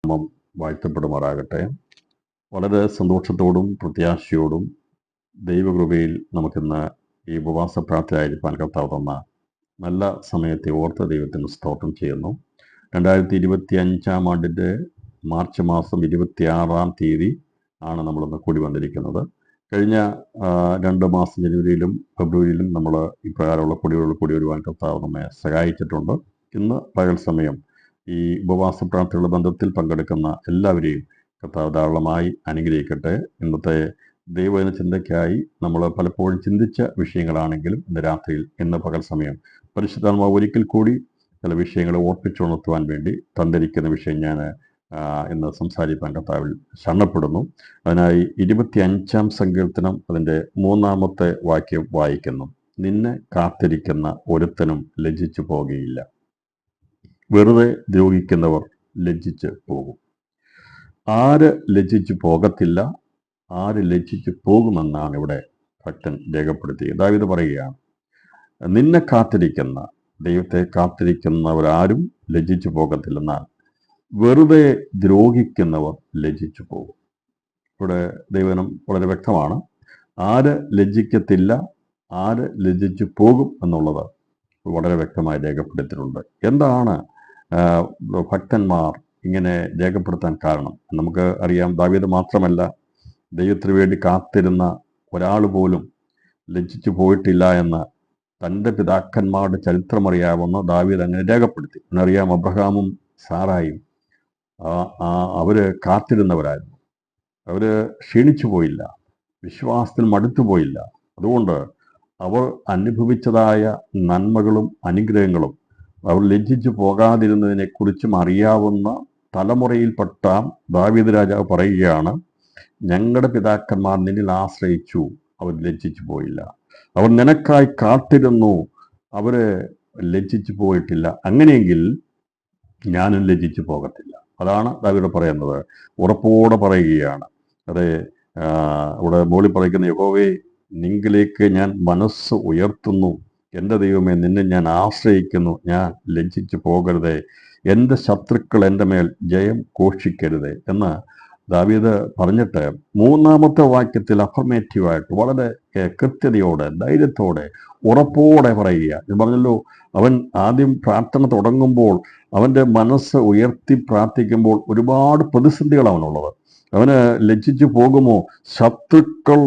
നാമം വാഴ്ത്തപ്പെടുമാറാകട്ടെ. വളരെ സന്തോഷത്തോടും പ്രത്യാശയോടും ദൈവകൃപയിൽ നമുക്കിന്ന് ഈ ഉപവാസ പ്രാർത്ഥനയായിരിക്കാൻ കർത്താവ് തന്ന നല്ല സമയത്തെ ഓർത്ത ദൈവത്തിന് സ്തോത്രം ചെയ്യുന്നു. 2025 ആണ്ടിൻ്റെ മാർച്ച് മാസം 26 തീയതി ആണ് നമ്മളിന്ന് കൂടി വന്നിരിക്കുന്നത്. കഴിഞ്ഞ 2 മാസം ജനുവരിയിലും ഫെബ്രുവരിയിലും നമ്മൾ ഇപ്രകാരമുള്ള കൂടിയുള്ള കൂടി വരുവാൻ കർത്താവ് നമ്മെ സഹായിച്ചിട്ടുണ്ട്. ഇന്ന് പകൽ സമയം ഈ ഉപവാസ പ്രാർത്ഥനയുടെ ബന്ധത്തിൽ പങ്കെടുക്കുന്ന എല്ലാവരെയും കർത്താവ് ധാരാളമായി അനുഗ്രഹിക്കട്ടെ. ഇന്നത്തെ ദൈവവചന ചിന്തയ്ക്കായി നമ്മൾ പലപ്പോഴും ചിന്തിച്ച വിഷയങ്ങളാണെങ്കിലും ഇന്ന് രാത്രിയിൽ ഇന്ന് പകൽ സമയം പരിശുദ്ധാത്മാവ് ഒരിക്കൽ കൂടി ചില വിഷയങ്ങളെ ഓർപ്പിച്ചുണർത്തുവാൻ വേണ്ടി തന്നിരിക്കുന്ന വിഷയം ഞാൻ ഇന്ന് സംസാരിക്കാൻ കർത്താവിൽ ശരണപ്പെടുന്നു. അതിനായി 25-ാം സങ്കീർത്തനം അതിൻ്റെ 3-ാമത്തെ വാക്യം വായിക്കുന്നു. നിന്നെ കാത്തിരിക്കുന്ന ഒരുത്തനും ലജ്ജിച്ചു പോകുകയില്ല, വെറുതെ ദ്രോഹിക്കുന്നവർ ലജ്ജിച്ച് പോകും. ആര് ലജ്ജിച്ചു പോകത്തില്ല, ആര് ലജ്ജിച്ചു പോകുമെന്നാണ് ഇവിടെ ഭക്തൻ രേഖപ്പെടുത്തിയത്. ദാവീദ് പറയുകയാണ്, നിന്നെ കാത്തിരിക്കുന്ന ദൈവത്തെ കാത്തിരിക്കുന്നവരാരും ലജ്ജിച്ചു പോകത്തില്ലെന്നാൽ വെറുതെ ദ്രോഹിക്കുന്നവർ ലജ്ജിച്ചു പോകും. ഇവിടെ ദൈവനം വളരെ വ്യക്തമാണ്. ആര് ലജ്ജിക്കത്തില്ല, ആര് ലജ്ജിച്ചു പോകും എന്നുള്ളത് വളരെ വ്യക്തമായി രേഖപ്പെടുത്തിയിട്ടുണ്ട്. എന്താണ് ഭക്തന്മാർ ഇങ്ങനെ രേഖപ്പെടുത്താൻ കാരണം? നമുക്ക് അറിയാം, ദാവീദ് മാത്രമല്ല, ദൈവത്തിന് വേണ്ടി കാത്തിരുന്ന ഒരാൾ പോലും ലജ്ജിച്ചു പോയിട്ടില്ല എന്ന് തൻ്റെ പിതാക്കന്മാരുടെ ചരിത്രമറിയാവുന്ന ദാവീദ് അങ്ങനെ രേഖപ്പെടുത്തി. എന്നറിയാം, അബ്രഹാമും സാറായും അവര് കാത്തിരുന്നവരായിരുന്നു. അവര് ക്ഷീണിച്ചു പോയില്ല, വിശ്വാസത്തിൽ മടുത്തു പോയില്ല. അതുകൊണ്ട് അവർ അനുഭവിച്ചതായ നന്മകളും അനുഗ്രഹങ്ങളും അവർ ലജ്ജിച്ചു പോകാതിരുന്നതിനെ കുറിച്ചും അറിയാവുന്ന തലമുറയിൽപ്പെട്ട ദാവീദ് രാജാവ് പറയുകയാണ്, ഞങ്ങളുടെ പിതാക്കന്മാർ നിന്നിൽ ആശ്രയിച്ചു, അവർ ലജ്ജിച്ചു പോയില്ല. അവർ നിനക്കായി കാത്തിരുന്നു, അവര് ലജ്ജിച്ചു പോയിട്ടില്ല. അങ്ങനെയെങ്കിൽ ഞാനും ലജ്ജിച്ചു പോകത്തില്ല. അതാണ് ദാവീദ് പറയുന്നത്. ഉറപ്പോടെ പറയുകയാണ്. അതെ, ഇവിടെ മോളി പറയുന്ന, യഹോവേ നിങ്കിലേക്ക് ഞാൻ മനസ്സ് ഉയർത്തുന്നു, എൻ്റെ ദൈവമേ നിന്നെ ഞാൻ ആശ്രയിക്കുന്നു, ഞാൻ ലജ്ജിച്ചു പോകരുതേ, എൻ്റെ ശത്രുക്കൾ എൻ്റെ മേൽ ജയം ഘോഷിക്കരുതേ എന്ന് ദാവീദ് പറഞ്ഞിട്ട് 3-ാമത്തെ വാക്യത്തിൽ അഫർമേറ്റീവായിട്ട് വളരെ കൃത്യതയോടെ ധൈര്യത്തോടെ ഉറപ്പോടെ പറയുക. ഇത് പറഞ്ഞല്ലോ, അവൻ ആദ്യം പ്രാർത്ഥന തുടങ്ങുമ്പോൾ അവൻ്റെ മനസ്സ് ഉയർത്തി പ്രാർത്ഥിക്കുമ്പോൾ ഒരുപാട് പ്രതിസന്ധികൾ അവനുള്ളത്. അവന് ലജ്ജിച്ചു പോകുമോ, ശത്രുക്കൾ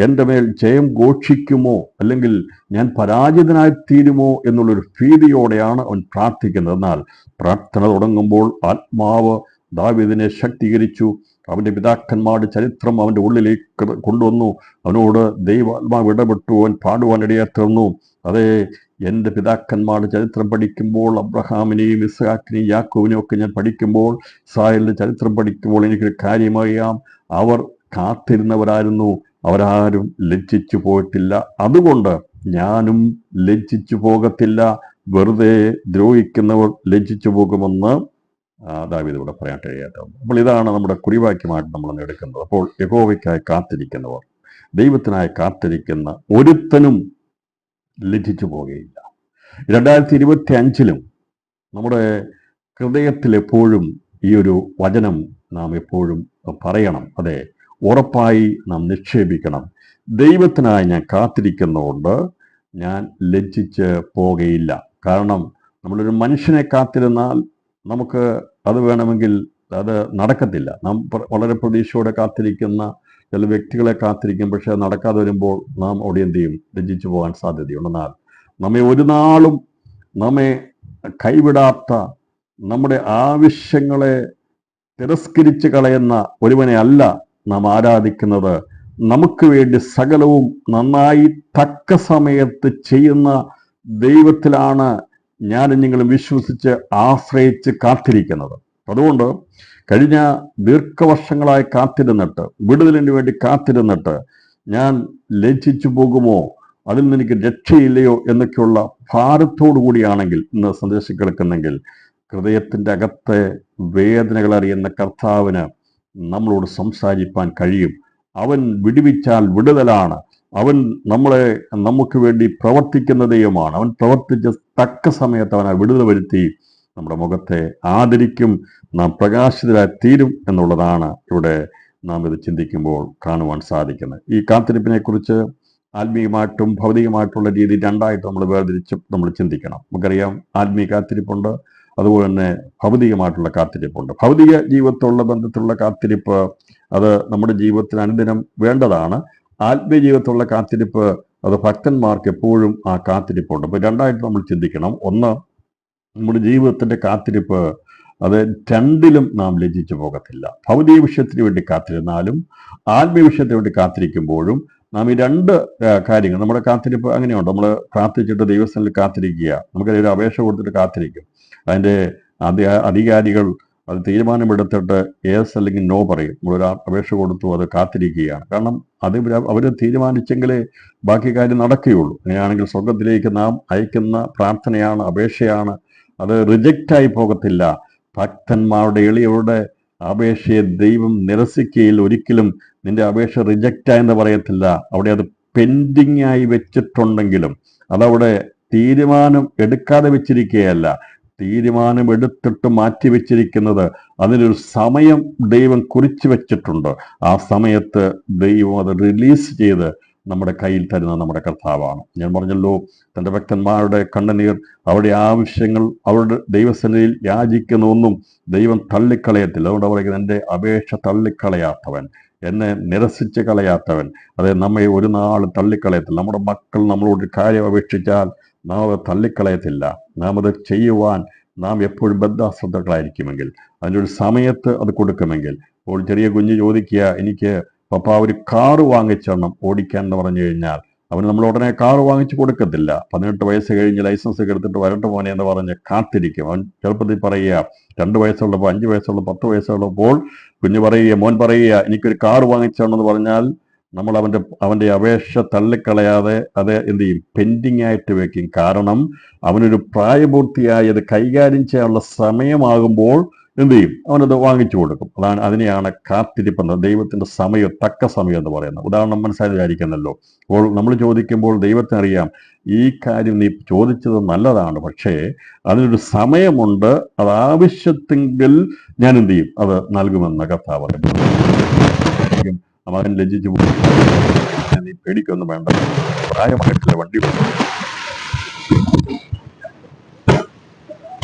എൻ്റെ മേൽ ജയം ഘോഷിക്കുമോ, അല്ലെങ്കിൽ ഞാൻ പരാജിതനായി തീരുമോ എന്നുള്ളൊരു ഭീതിയോടെയാണ് അവൻ പ്രാർത്ഥിക്കുന്നത്. എന്നാൽ പ്രാർത്ഥന തുടങ്ങുമ്പോൾ ആത്മാവ് ദാവീദിനെ ശക്തീകരിച്ചു. അവൻ്റെ പിതാക്കന്മാരുടെ ചരിത്രം അവൻ്റെ ഉള്ളിലേക്ക് കൊണ്ടുവന്നു. അവനോട് ദൈവാത്മാവ് ഇടപെട്ടു. അവൻ പാടുവാനിടയായി തീർന്നു. അതേ, എൻ്റെ പിതാക്കന്മാരുടെ ചരിത്രം പഠിക്കുമ്പോൾ, അബ്രഹാമിനെയും ഇസ്ഹാക്കിനെയും യാക്കോബിനെയും ഒക്കെ ഞാൻ പഠിക്കുമ്പോൾ, ഇസ്രായേലിൻ്റെ ചരിത്രം പഠിക്കുമ്പോൾ എനിക്കൊരു കാര്യമറിയാം, അവർ കാത്തിരുന്നവരായിരുന്നു, അവരാരും ലജ്ജിച്ചു പോയിട്ടില്ല. അതുകൊണ്ട് ഞാനും ലജ്ജിച്ചു പോകത്തില്ല, വെറുതെ ദ്രോഹിക്കുന്നവർ ലജ്ജിച്ചു പോകുമെന്ന് ദാവീദ് ഇവിടെ പറയാൻ കഴിയാത്തത്. അപ്പോൾ ഇതാണ് നമ്മുടെ കുറിവാക്യമായിട്ട് നമ്മൾ എടുക്കുന്നത്. അപ്പോൾ യഹോവയ്ക്കായി കാത്തിരിക്കുന്നവർ, ദൈവത്തിനായി കാത്തിരിക്കുന്ന ഒരുത്തനും ലജ്ജിച്ചു പോകുകയില്ല. 2025 നമ്മുടെ ഹൃദയത്തിൽ എപ്പോഴും ഈ ഒരു വചനം നാം എപ്പോഴും പറയണം. അതെ, ഉറപ്പായി നാം നിക്ഷേപിക്കണം. ദൈവത്തിനായി ഞാൻ കാത്തിരിക്കുന്നതുകൊണ്ട് ഞാൻ ലജ്ജിച്ച് പോകുകയില്ല. കാരണം നമ്മളൊരു മനുഷ്യനെ കാത്തിരുന്നാൽ നമുക്ക് അത് വേണമെങ്കിൽ അത് നടക്കത്തില്ല. നാം വളരെ പ്രതീക്ഷയോടെ കാത്തിരിക്കുന്ന ചില വ്യക്തികളെ കാത്തിരിക്കും, പക്ഷെ അത് നടക്കാതെ വരുമ്പോൾ നാം അവിടെ എന്ത് ചെയ്യും? ലജ്ജിച്ചു പോകാൻ സാധ്യതയുണ്ട്. എന്നാൽ നമ്മെ ഒരു നാളും നമ്മെ കൈവിടാത്ത, നമ്മുടെ ആവശ്യങ്ങളെ തിരസ്കരിച്ച് കളയുന്ന ഒരുവനെ അല്ല നാം ആരാധിക്കുന്നത്. നമുക്ക് വേണ്ടി സകലവും നന്നായി തക്ക സമയത്ത് ചെയ്യുന്ന ദൈവത്തിലാണ് ഞാനും നിങ്ങളും വിശ്വസിച്ച് ആശ്രയിച്ച് കാത്തിരിക്കുന്നത്. അതുകൊണ്ട് കഴിഞ്ഞ ദീർഘവർഷങ്ങളായി കാത്തിരുന്നിട്ട്, വിടുതലിന് വേണ്ടി കാത്തിരുന്നിട്ട് ഞാൻ ലജ്ജിച്ചു പോകുമോ, അതിൽ നിന്ന് എനിക്ക് രക്ഷയില്ലയോ എന്നൊക്കെയുള്ള ഭാരത്തോടു കൂടിയാണെങ്കിൽ ഇന്ന് സന്ദേശം കേൾക്കുന്നെങ്കിൽ, ഹൃദയത്തിൻ്റെ അകത്തെ വേദനകൾ അറിയുന്ന കർത്താവിന് നമ്മളോട് സംസാരിപ്പാൻ കഴിയും. അവൻ വിടുവിച്ചാൽ വിടുതലാണ്. അവൻ നമുക്ക് വേണ്ടി പ്രവർത്തിക്കുന്ന ദൈവമാണ്. അവൻ പ്രവർത്തിച്ച തക്ക സമയത്ത് അവനെ വിടുതൽ വരുത്തി നമ്മുടെ മുഖത്തെ ആദരിക്കും, നാം പ്രകാശിതരായി തീരും എന്നുള്ളതാണ് ഇവിടെ നാം ഇത് ചിന്തിക്കുമ്പോൾ കാണുവാൻ സാധിക്കുന്നത്. ഈ കാത്തിരിപ്പിനെ കുറിച്ച് ആത്മീയമായിട്ടും ഭൗതികമായിട്ടുള്ള രീതി രണ്ടായിട്ട് നമ്മൾ വേർതിരിച്ച് നമ്മൾ ചിന്തിക്കണം. നമുക്കറിയാം, ആത്മീയ കാത്തിരിപ്പുണ്ട്, അതുപോലെ തന്നെ ഭൗതികമായിട്ടുള്ള കാത്തിരിപ്പുണ്ട്. ഭൗതിക ജീവിതത്തിലുള്ള ബന്ധത്തിലുള്ള കാത്തിരിപ്പ് അത് നമ്മുടെ ജീവിതത്തിന് അനുദിനം വേണ്ടതാണ്. ആത്മീയ ജീവിതത്തിലുള്ള കാത്തിരിപ്പ് അത് ഭക്തന്മാർക്ക് എപ്പോഴും ആ കാത്തിരിപ്പുണ്ട്. അപ്പോൾ രണ്ടായിട്ട് നമ്മൾ ചിന്തിക്കണം. ഒന്ന്, നമ്മുടെ ജീവിതത്തിന്റെ കാത്തിരിപ്പ് അത് രണ്ടിലും നാം ലജ്ജിച്ചു പോകത്തില്ല. ഭൗതിക വിഷയത്തിന് വേണ്ടി കാത്തിരുന്നാലും ആത്മീയ വിഷയത്തിന് വേണ്ടി കാത്തിരിക്കുമ്പോഴും നാം ഈ രണ്ട് കാര്യങ്ങൾ, നമ്മുടെ കാത്തിരിപ്പ് അങ്ങനെയുണ്ട്. നമ്മൾ പ്രാർത്ഥിച്ചിട്ട് ദൈവസ്ഥനിൽ കാത്തിരിക്കുക, നമുക്കൊരു അപേക്ഷ കൊടുത്തിട്ട് കാത്തിരിക്കും. അതിൻ്റെ അധികാരികൾ അത് തീരുമാനമെടുത്തിട്ട് യെസ് അല്ലെങ്കിൽ നോ പറയും. നമ്മളൊരു അപേക്ഷ കൊടുത്തു, അത് കാത്തിരിക്കുകയാണ്. കാരണം അത് അവർ തീരുമാനിച്ചെങ്കിലേ ബാക്കി കാര്യം നടക്കുകയുള്ളൂ. അങ്ങനെയാണെങ്കിൽ സ്വർഗത്തിലേക്ക് നാം അയക്കുന്ന പ്രാർത്ഥനയാണ്, അപേക്ഷയാണ്, അത് റിജക്റ്റായി പോകത്തില്ല. ഭക്തന്മാരുടെ എളിയവരുടെ അപേക്ഷയെ ദൈവം നിരസിക്കുകയിൽ ഒരിക്കലും നിന്റെ അപേക്ഷ റിജക്റ്റായെന്ന് പറയത്തില്ല. അവിടെ അത് പെൻഡിങ് ആയി വെച്ചിട്ടുണ്ടെങ്കിലും അതവിടെ തീരുമാനം എടുക്കാതെ വെച്ചിരിക്കുകയല്ല, തീരുമാനം എടുത്തിട്ട് മാറ്റിവെച്ചിരിക്കുന്നത് അതിനൊരു സമയം ദൈവം കുറിച്ചു വെച്ചിട്ടുണ്ട്. ആ സമയത്ത് ദൈവം അത് റിലീസ് ചെയ്ത് നമ്മുടെ കയ്യിൽ തരുന്ന നമ്മുടെ കർത്താവാണ്. ഞാൻ പറഞ്ഞല്ലോ, തൻ്റെ ഭക്തന്മാരുടെ കണ്ണുനീർ, അവരുടെ ആവശ്യങ്ങൾ, അവരുടെ ദൈവസന്നിധിയിൽ യാചിക്കുന്ന ഒന്നും ദൈവം തള്ളിക്കളയത്തില്ല. അതുകൊണ്ട് പറയുന്നത്, എൻ്റെ അപേക്ഷ തള്ളിക്കളയാത്തവൻ, എന്നെ നിരസിച്ച് കളയാത്തവൻ, അതായത് നമ്മെ ഒരു നാൾ തള്ളിക്കളയത്തില്ല. നമ്മുടെ മക്കൾ നമ്മളോട് കാര്യം അപേക്ഷിച്ചാൽ നാം അത് തള്ളിക്കളയത്തില്ല. നാം അത് ചെയ്യുവാൻ നാം എപ്പോഴും ബദ്ധാശ്രദ്ധകളായിരിക്കുമെങ്കിൽ, അതിൻ്റെ ഒരു സമയത്ത് അത് കൊടുക്കുമെങ്കിൽ. ഇപ്പോൾ ചെറിയ കുഞ്ഞ് ചോദിക്കുക, എനിക്ക് പപ്പ ഒരു കാറ് വാങ്ങിച്ചെണ്ണം ഓടിക്കാൻ എന്ന് പറഞ്ഞു കഴിഞ്ഞാൽ അവന് നമ്മൾ ഉടനെ കാറ് വാങ്ങിച്ചു കൊടുക്കത്തില്ല. 18 വയസ്സ് കഴിഞ്ഞ് ലൈസൻസ് ഒക്കെ എടുത്തിട്ട് വരട്ടെ മോനെ എന്ന് പറഞ്ഞ് കാത്തിരിക്കും. അവൻ ചെറുപ്പത്തിൽ പറയുക, 2 വയസ്സുള്ളപ്പോൾ, 5 വയസ്സുള്ള, 10 വയസ്സുള്ളപ്പോൾ കുഞ്ഞ് പറയുക, മോൻ പറയുക എനിക്കൊരു കാറ് വാങ്ങിച്ചെണ്ണെന്ന് പറഞ്ഞാൽ നമ്മൾ അവൻ്റെ അപേക്ഷ തള്ളിക്കളയാതെ അത് എന്ത് ചെയ്യും? പെൻഡിങ് ആയിട്ട് വെക്കും. കാരണം അവനൊരു പ്രായപൂർത്തിയായി അത് കൈകാര്യം ചെയ്യാനുള്ള സമയമാകുമ്പോൾ എന്ത് ചെയ്യും? അവനത് വാങ്ങിച്ചു കൊടുക്കും. അതിനെയാണ് കാത്തിരിപ്പെന്ന്, ദൈവത്തിന്റെ സമയം, തക്ക സമയം എന്ന് പറയുന്നത്. ഉദാഹരണം മനസ്സിലായി വിചാരിക്കുന്നല്ലോ. അപ്പോൾ നമ്മൾ ചോദിക്കുമ്പോൾ ദൈവത്തിനറിയാം, ഈ കാര്യം നീ ചോദിച്ചത് നല്ലതാണ്, പക്ഷേ അതിനൊരു സമയമുണ്ട്, അത് ആവശ്യത്തെങ്കിൽ ഞാൻ എന്ത് ചെയ്യും? അത് നൽകുമെന്ന് കർത്താവ് പറയുന്നു. മകൻ ലജ്ജിച്ചു പോകും, നീ പേടിക്കൊന്നും വേണ്ട, പ്രായമായിട്ടില്ല, വണ്ടി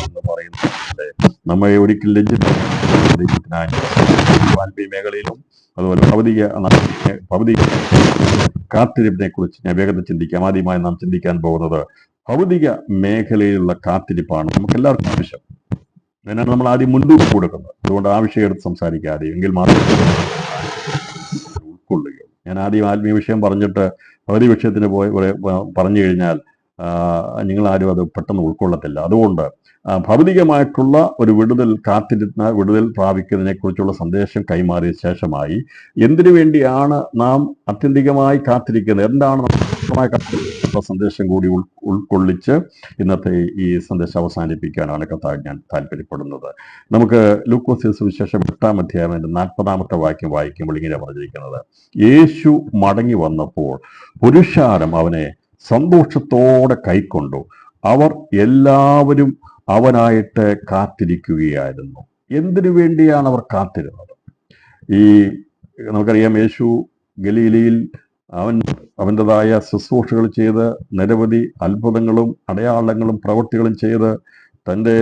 എന്ന് പറയുന്നത് നമ്മെ ഒരിക്കലും ലജ്ജിതനായി ആത്മീയ മേഖലയിലും അതുപോലെ ഭൗതിക കാത്തിരിപ്പിനെ കുറിച്ച് ഞാൻ വേഗത്തിൽ ചിന്തിക്കാം. ആദ്യമായി നാം ചിന്തിക്കാൻ പോകുന്നത് ഭൗതിക മേഖലയിലുള്ള കാത്തിരിപ്പാണ് നമുക്ക് എല്ലാവർക്കും ആവശ്യം. അതിനാണ് നമ്മൾ ആദ്യം മുൻതൂക്കം കൊടുക്കുന്നത്. അതുകൊണ്ട് ആവശ്യം എടുത്ത് സംസാരിക്കാതെ എങ്കിൽ മാത്രം ഉൾക്കൊള്ളുകയുള്ളൂ. ഞാൻ ആദ്യം ആത്മീയ വിഷയം പറഞ്ഞിട്ട് ഭൗതിക വിഷയത്തിന് പറഞ്ഞു കഴിഞ്ഞാൽ നിങ്ങളാരും അത് പെട്ടെന്ന് ഉൾക്കൊള്ളത്തില്ല. അതുകൊണ്ട് ഭൗതികമായിട്ടുള്ള ഒരു വിടുതൽ പ്രാപിക്കുന്നതിനെ കുറിച്ചുള്ള സന്ദേശം കൈമാറിയ ശേഷമായി എന്തിനു വേണ്ടിയാണ് നാം ആത്യന്തികമായി കാത്തിരിക്കുന്നത്, എന്താണ് കാത്തിരിക്കുന്ന സന്ദേശം കൂടി ഉൾക്കൊള്ളിച്ച് ഇന്നത്തെ ഈ സന്ദേശം അവസാനിപ്പിക്കാനാണ് കർത്താവ് ഞാൻ താല്പര്യപ്പെടുന്നത്. നമുക്ക് ലൂക്കോസ് സുവിശേഷം 8-ാം അധ്യായം 40-ാമത്തെ വാക്യം വായിക്കുമ്പോൾ ഇങ്ങനെ പറഞ്ഞിരിക്കുന്നത്, യേശു മടങ്ങി വന്നപ്പോൾ പുരുഷാരം അവനെ സന്തോഷത്തോടെ കൈക്കൊണ്ടു. അവർ എല്ലാവരും അവനായിട്ട് കാത്തിരിക്കുകയായിരുന്നു. എന്തിനു വേണ്ടിയാണ് അവർ കാത്തിരുന്നത്? നമുക്കറിയാം, യേശു ഗലീലയിൽ അവൻ്റെതായ ശുശ്രൂഷകൾ ചെയ്ത് നിരവധി അത്ഭുതങ്ങളും അടയാളങ്ങളും പ്രവൃത്തികളും ചെയ്ത് തൻ്റെ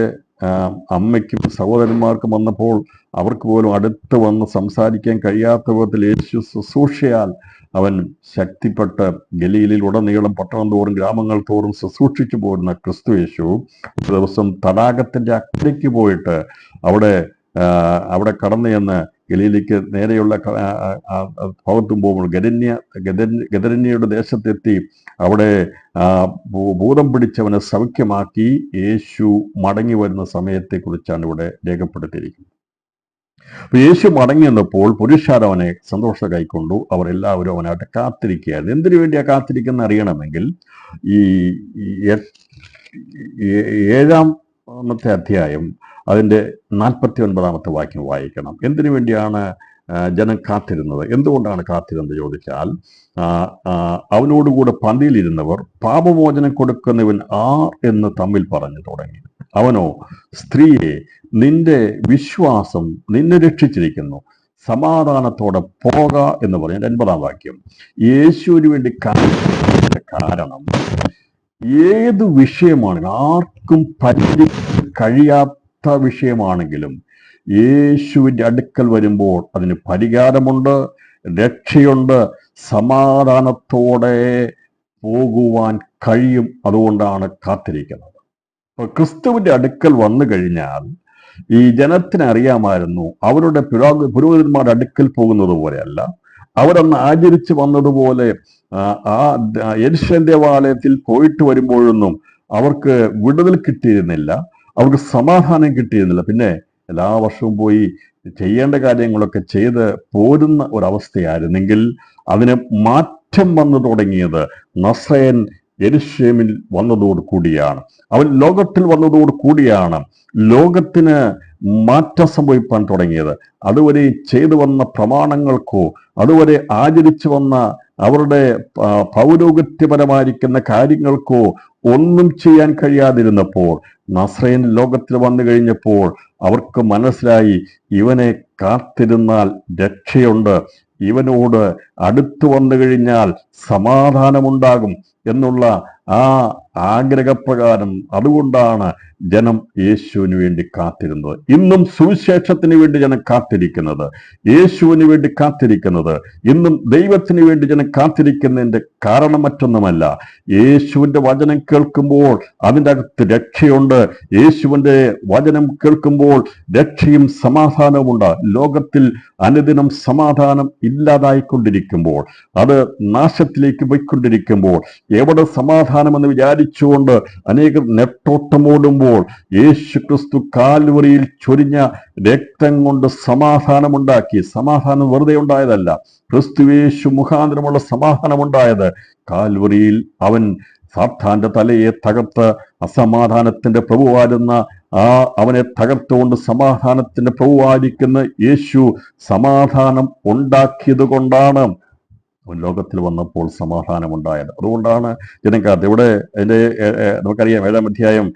അമ്മയ്ക്കും സഹോദരന്മാർക്കും വന്നപ്പോൾ അവർക്ക് പോലും അടുത്ത് വന്ന് സംസാരിക്കാൻ കഴിയാത്ത വിധത്തിൽ യേശു ശുശ്രൂഷയാൽ അവൻ ശക്തിപ്പെട്ട് ഗലീലയിൽ ഉടനീളം പട്ടണം തോറും ഗ്രാമങ്ങൾ തോറും ശുശ്രൂഷിച്ചു പോരുന്ന ക്രിസ്തു യേശു ഒരു ദിവസം തടാകത്തിന്റെ അക്കരയ്ക്ക് പോയിട്ട് അവിടെ കടന്നു ചെന്ന് ഗലീലയ്ക്ക് നേരെയുള്ള ഭാഗത്തും പോകുമ്പോൾ ഗദരന്യയുടെ ദേശത്തെത്തി അവിടെ ഭൂതം പിടിച്ചവനെ സൗഖ്യമാക്കി യേശു മടങ്ങി വരുന്ന സമയത്തെക്കുറിച്ചാണ് ഇവിടെ രേഖപ്പെടുത്തിയിരിക്കുന്നത്. അപ്പൊ യേശു മടങ്ങി വന്നപ്പോൾ പുരുഷാരം അവനെ സന്തോഷം കൈക്കൊണ്ടു. അവർ എല്ലാവരും അവനായിട്ട് കാത്തിരിക്കുകയായിരുന്നു. എന്തിനു വേണ്ടിയാ കാത്തിരിക്കുന്ന അറിയണമെങ്കിൽ ഈ 7-ാമത്തെ അധ്യായം അതിൻ്റെ 49-ാമത്തെ വാക്യം വായിക്കണം. എന്തിനു വേണ്ടിയാണ് ജനം കാത്തിരുന്നത്? എന്തുകൊണ്ടാണ് കാത്തിരുന്നത് ചോദിച്ചാൽ, അവനോടുകൂടെ പന്തിയിലിരുന്നവർ പാപമോചനം കൊടുക്കുന്നവൻ ആർ എന്ന് തമ്മിൽ പറഞ്ഞു തുടങ്ങി. അവനോ, സ്ത്രീയെ, നിന്റെ വിശ്വാസം നിന്നെ രക്ഷിച്ചിരിക്കുന്നു, സമാധാനത്തോടെ പോക എന്ന് പറഞ്ഞ 9-ാം വാക്യം. യേശുവിന് വേണ്ടി കാരണം ഏത് വിഷയമാണ്, ആർക്കും പരിഹരിക്കാൻ കഴിയാത്ത വിഷയമാണെങ്കിലും യേശുവിൻ്റെ അടുക്കൽ വരുമ്പോൾ അതിന് പരിഹാരമുണ്ട്, രക്ഷയുണ്ട്, സമാധാനത്തോടെ പോകുവാൻ കഴിയും. അതുകൊണ്ടാണ് കാത്തിരിക്കുന്നത്. അപ്പൊ ക്രിസ്തുവിന്റെ അടുക്കൽ വന്നു കഴിഞ്ഞാൽ ഈ ജനത്തിന് അറിയാമായിരുന്നു, അവരുടെ പുരോഹിതന്മാരുടെ അടുക്കൽ പോകുന്നത് പോലെയല്ല, അവരന്ന് ആചരിച്ചു വന്നതുപോലെ ആ യെരുശലേം ദേവാലയത്തിൽ പോയിട്ട് വരുമ്പോഴൊന്നും അവർക്ക് വിടുതൽ കിട്ടിയിരുന്നില്ല, അവർക്ക് സമാധാനം കിട്ടിയിരുന്നില്ല. പിന്നെ എല്ലാ വർഷവും പോയി ചെയ്യേണ്ട കാര്യങ്ങളൊക്കെ ചെയ്ത് പോരുന്ന ഒരവസ്ഥയായിരുന്നെങ്കിൽ അതിന് മാറ്റം വന്നു തുടങ്ങിയത് നസ്രയൻ യെരുശലേമിൽ വന്നതോടു കൂടിയാണ്. അവൻ ലോകത്തിൽ വന്നതോടു കൂടിയാണ് ലോകത്തിന് മാറ്റം സംഭവിക്കാൻ തുടങ്ങിയത്. അതുവരെ ചെയ്തു വന്ന പ്രമാണങ്ങൾക്കോ അതുവരെ ആചരിച്ചു വന്ന അവരുടെ പൗരോഹിത്യപരമായിരിക്കുന്ന കാര്യങ്ങൾക്കോ ഒന്നും ചെയ്യാൻ കഴിയാതിരുന്നപ്പോൾ നസ്രയൻ ലോകത്തിൽ വന്നു കഴിഞ്ഞപ്പോൾ അവർക്ക് മനസ്സിലായി, ഇവനെ കാത്തിരുന്നാൽ രക്ഷയുണ്ട്, ഇവനോട് അടുത്തു വന്നു കഴിഞ്ഞാൽ സമാധാനമുണ്ടാകും എന്നുള്ള ആ ആഗ്രഹപ്രകാരം അതുകൊണ്ടാണ് ജനം യേശുവിന് വേണ്ടി കാത്തിരുന്നത്. ഇന്നും സുവിശേഷത്തിന് വേണ്ടി ജനം കാത്തിരിക്കുന്നത്, യേശുവിന് വേണ്ടി കാത്തിരിക്കുന്നത്, ഇന്നും ദൈവത്തിന് വേണ്ടി ജനം കാത്തിരിക്കുന്നതിന്റെ കാരണം മറ്റൊന്നുമല്ല. യേശുവിന്റെ വചനം കേൾക്കുമ്പോൾ അതിൻ്റെ അകത്ത് രക്ഷയുണ്ട്. യേശുവിന്റെ വചനം കേൾക്കുമ്പോൾ രക്ഷയും സമാധാനവും ഉണ്ട്. ലോകത്തിൽ അനുദിനം സമാധാനം ഇല്ലാതായിക്കൊണ്ടിരിക്കുമ്പോൾ, അത് നാശത്തിലേക്ക് പോയിക്കൊണ്ടിരിക്കുമ്പോൾ, എവിടെ സമാധാനമെന്ന് വിചാരിച്ചുകൊണ്ട് അനേകർ നെട്ടോട്ടമോടുമ്പോൾ യേശു ക്രിസ്തു കാൽവറിയിൽ ചൊരിഞ്ഞ രക്തം കൊണ്ട് സമാധാനമുണ്ടാക്കി. സമാധാനം വെറുതെ ഉണ്ടായതല്ല, ക്രിസ്തുയേശു മുഖാന്തരമുള്ള സമാധാനമുണ്ടായത്. കാൽവറിയിൽ അവൻ സാത്താന്റെ തലയെ തകർത്ത് അസമാധാനത്തിന്റെ പ്രഭുവായിരുന്ന അവനെ തകർത്തുകൊണ്ട് സമാധാനത്തിന്റെ പ്രഭുവായിരിക്കുന്ന യേശു സമാധാനം ഉണ്ടാക്കിയത് കൊണ്ടാണ് ലോകത്തിൽ വന്നപ്പോൾ സമാധാനമുണ്ടായത്. അതുകൊണ്ടാണ് ജനക്കാർ ഇവിടെ അതിൻ്റെ നമുക്കറിയാം 7-ാം അധ്യായം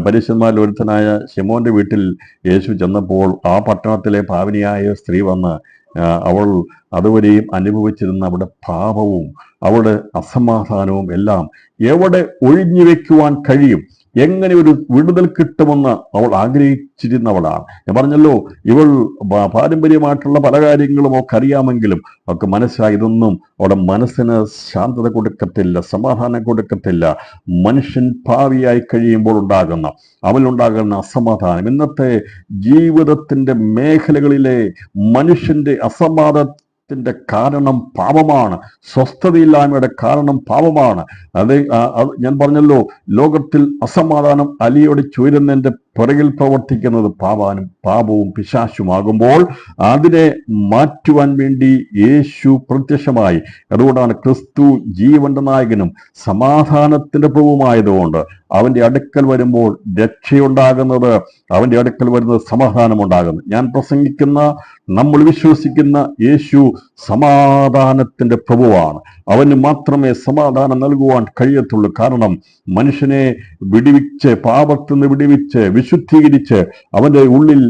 പരീശന്മാരിൽ ഒരുത്തനായ ശിമോന്റെ വീട്ടിൽ യേശു ചെന്നപ്പോൾ ആ പട്ടണത്തിലെ പാവനിയായ സ്ത്രീ വന്ന് അവൾ അതുവരെയും അനുഭവിച്ചിരുന്ന അവിടെ പാപവും അവളുടെ അസമാധാനവും എല്ലാം എവിടെ ഒഴിഞ്ഞു വെക്കുവാൻ കഴിയും, എങ്ങനെ ഒരു വിടുതൽ കിട്ടുമെന്ന് അവൾ ആഗ്രഹിച്ചിരുന്നവളാണ്. ഞാൻ പറഞ്ഞല്ലോ, ഇവൾ പാരമ്പര്യമായിട്ടുള്ള പല കാര്യങ്ങളും ഒക്കെ അറിയാമെങ്കിലും അവൾക്ക് മനസ്സിലായി ഇതൊന്നും അവിടെ മനസ്സിന് ശാന്തത കൊടുക്കത്തില്ല, സമാധാനം കൊടുക്കത്തില്ല. മനുഷ്യൻ ഭാവിയായി കഴിയുമ്പോൾ അവനുണ്ടാകുന്ന അസമാധാനം, ഇന്നത്തെ ജീവിതത്തിന്റെ മേഖലകളിലെ മനുഷ്യന്റെ അസമാധാനത്തിന്റെ കാരണം പാപമാണ്, സ്വസ്ഥതയില്ലായ്മയുടെ കാരണം പാപമാണ്. അത് ഞാൻ പറഞ്ഞല്ലോ, ലോകത്തിൽ അസമാധാനം അലിയോട് ചുരുന്നതിന്റെ പുറകിൽ പ്രവർത്തിക്കുന്നത് പാപവും പിശാചുമാകുമ്പോൾ അതിനെ മാറ്റുവാൻ വേണ്ടി യേശു പ്രത്യക്ഷമായി. അതുകൊണ്ടാണ് ക്രിസ്തു ജീവന്റെ നായകനും സമാധാനത്തിന്റെ പ്രഭുവുമായതുകൊണ്ട് അവന്റെ അടുക്കൽ വരുമ്പോൾ രക്ഷയുണ്ടാകുന്നത്, അവന്റെ അടുക്കൽ വരുന്നത് സമാധാനമുണ്ടാകുന്നു. ഞാൻ പ്രസംഗിക്കുന്ന, നമ്മൾ വിശ്വസിക്കുന്ന യേശു സമാധാനത്തിന്റെ പ്രഭുവാണ്. അവന് മാത്രമേ സമാധാനം നൽകുവാൻ കഴിയത്തുള്ളൂ. കാരണം മനുഷ്യനെ വിടിവിച്ച്, പാപത്തിൽ നിന്ന് വിടിവിച്ച് വിശുദ്ധീകരിച്ച് അവന്റെ ഉള്ളിൽ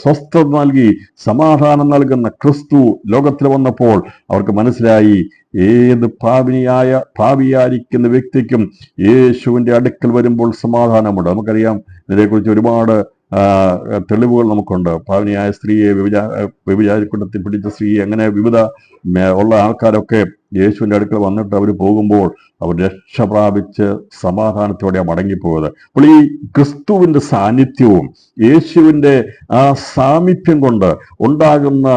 സ്വസ്ഥത നൽകി സമാധാനം നൽകുന്ന ക്രിസ്തു ലോകത്തിൽ വന്നപ്പോൾ അവർക്ക് മനസ്സിലായി, ഏത് ഭാവിയായിരിക്കുന്ന വ്യക്തിക്കും യേശുവിന്റെ അടുക്കൽ വരുമ്പോൾ സമാധാനമുണ്ട്. നമുക്കറിയാം, ഇതിനെക്കുറിച്ച് ഒരുപാട് തെളിവുകൾ നമുക്കുണ്ട്. പാവനിയായ സ്ത്രീയെ, വ്യഭിചാരിക്കുണ്ടത്തിൽ പിടിച്ച സ്ത്രീയെ, അങ്ങനെ വിവിധ ഉള്ള ആൾക്കാരൊക്കെ യേശുവിന്റെ അടുക്കൽ വന്നിട്ട് അവർ പോകുമ്പോൾ അവർ രക്ഷ പ്രാപിച്ച് സമാധാനത്തോടെ മടങ്ങിപ്പോയത്. അപ്പോൾ ഈ ക്രിസ്തുവിന്റെ സാന്നിധ്യവും യേശുവിന്റെ ആ സാമീപ്യം കൊണ്ട് ഉണ്ടാകുന്ന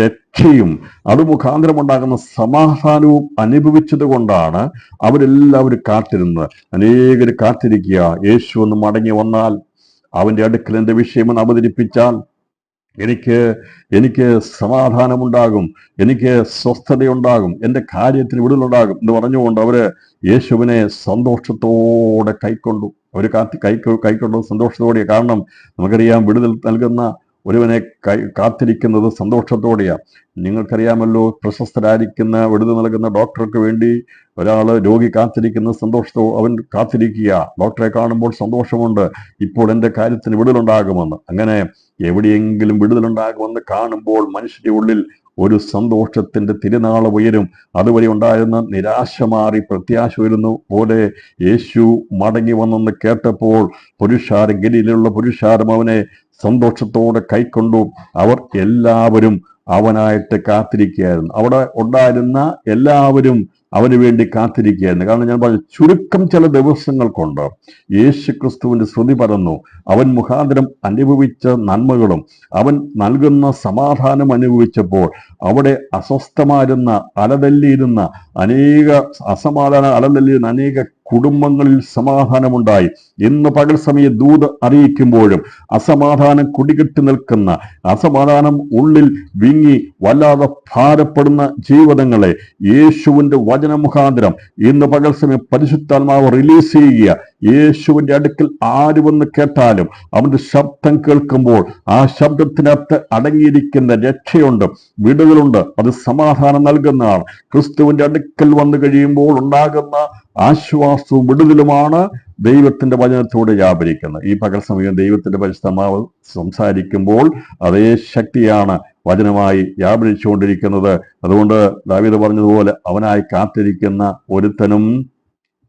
രക്ഷയും അത് മുഖാന്തരം ഉണ്ടാകുന്ന സമാധാനവും അനുഭവിച്ചത് കൊണ്ടാണ് അവരെല്ലാവരും കാത്തിരുന്നത്. അനേകർ കാത്തിരിക്കുക, യേശു ഒന്ന് മടങ്ങി വന്നാൽ, അവന്റെ അടുക്കൽ എന്റെ വിഷയമെന്ന് അവതരിപ്പിച്ചാൽ എനിക്ക് സമാധാനമുണ്ടാകും, എനിക്ക് സ്വസ്ഥതയുണ്ടാകും, എൻ്റെ കാര്യത്തിന് വിടുതലുണ്ടാകും എന്ന് പറഞ്ഞുകൊണ്ട് അവര് യേശുവിനെ സന്തോഷത്തോടെ കൈക്കൊണ്ടു. അവർ കൈക്കൊണ്ടു സന്തോഷത്തോടെ. കാരണം നമുക്കറിയാം, വിടുതൽ നൽകുന്ന ഒരുവനെ കാത്തിരിക്കുന്നത് സന്തോഷത്തോടെയാണ്. നിങ്ങൾക്കറിയാമല്ലോ, പ്രശസ്തരായിരിക്കുന്ന വിടുതൽ നൽകുന്ന ഡോക്ടർക്ക് വേണ്ടി ഒരാൾ രോഗി കാത്തിരിക്കുന്ന അവൻ കാത്തിരിക്കുക. ഡോക്ടറെ കാണുമ്പോൾ സന്തോഷമുണ്ട്, ഇപ്പോൾ എൻ്റെ കാര്യത്തിന് വിടുതലുണ്ടാകുമെന്ന്. അങ്ങനെ എവിടെയെങ്കിലും വിടുതലുണ്ടാകുമെന്ന് കാണുമ്പോൾ മനുഷ്യന്റെ ഉള്ളിൽ ഒരു സന്തോഷത്തിന്റെ തിരുനാളം ഉയരും. അതുവരെ ഉണ്ടായിരുന്ന നിരാശ മാറി പ്രത്യാശ വരുന്നു പോലെ യേശു മടങ്ങി വന്നെന്ന് കേട്ടപ്പോൾ ഗലീലയിലുള്ള പുരുഷാരം അവനെ സന്തോഷത്തോടെ കൈക്കൊണ്ടു. അവർ എല്ലാവരും അവനായിട്ട് കാത്തിരിക്കുകയായിരുന്നു. അവിടെ ഉണ്ടായിരുന്ന എല്ലാവരും അവന് വേണ്ടി കാത്തിരിക്കുകയായിരുന്നു. കാരണം ഞാൻ പറഞ്ഞു, ചുരുക്കം ചില ദിവസങ്ങൾ കൊണ്ട് യേശു ക്രിസ്തുവിന്റെ ശ്രുതി പരന്നു. അവൻ മുഖാന്തരം അനുഭവിച്ച നന്മകളും അവൻ നൽകുന്ന സമാധാനം അനുഭവിച്ചപ്പോൾ അവിടെ അസ്വസ്ഥമായിരുന്ന അലതല്ലിയിരുന്ന അലതല്ലിയിരുന്ന കുടുംബങ്ങളിൽ സമാധാനമുണ്ടായി. ഇന്ന് പകൽ സമയം ദൂത് അറിയിക്കുമ്പോഴും അസമാധാനം കുടികെട്ടി നിൽക്കുന്ന, അസമാധാനം ഉള്ളിൽ വിങ്ങി വല്ലാതെ ഭാരപ്പെടുന്ന ജീവിതങ്ങളെ യേശുവിന്റെ വചന മുഖാന്തരം ഇന്ന് പകൽ സമയം പരിശുദ്ധാത്മാവ് റിലീസ് ചെയ്യുക. യേശുവിന്റെ അടുക്കൽ ആര് വന്ന് കേട്ടാലും അവന്റെ ശബ്ദം കേൾക്കുമ്പോൾ ആ ശബ്ദത്തിനകത്ത് അടങ്ങിയിരിക്കുന്ന രക്ഷയുണ്ട്, വിടുതലുണ്ട്. അത് സമാധാനം നൽകുന്നതാണ്. ക്രിസ്തുവിന്റെ അടുക്കൽ വന്നു കഴിയുമ്പോൾ ഉണ്ടാകുന്ന ആശ്വാസവും വിടുതലുമാണ് ദൈവത്തിന്റെ വചനത്തോടെ വ്യാപരിക്കുന്നത്. ഈ പകൽ സമയം ദൈവത്തിന്റെ പരിശുദ്ധാത്മാവ് സംസാരിക്കുമ്പോൾ അതേ ശക്തിയാണ് വചനമായി വ്യാപരിച്ചുകൊണ്ടിരിക്കുന്നത്. അതുകൊണ്ട് ദാവീദ് പറഞ്ഞതുപോലെ അവനായി കാത്തിരിക്കുന്ന ഒരുത്തനും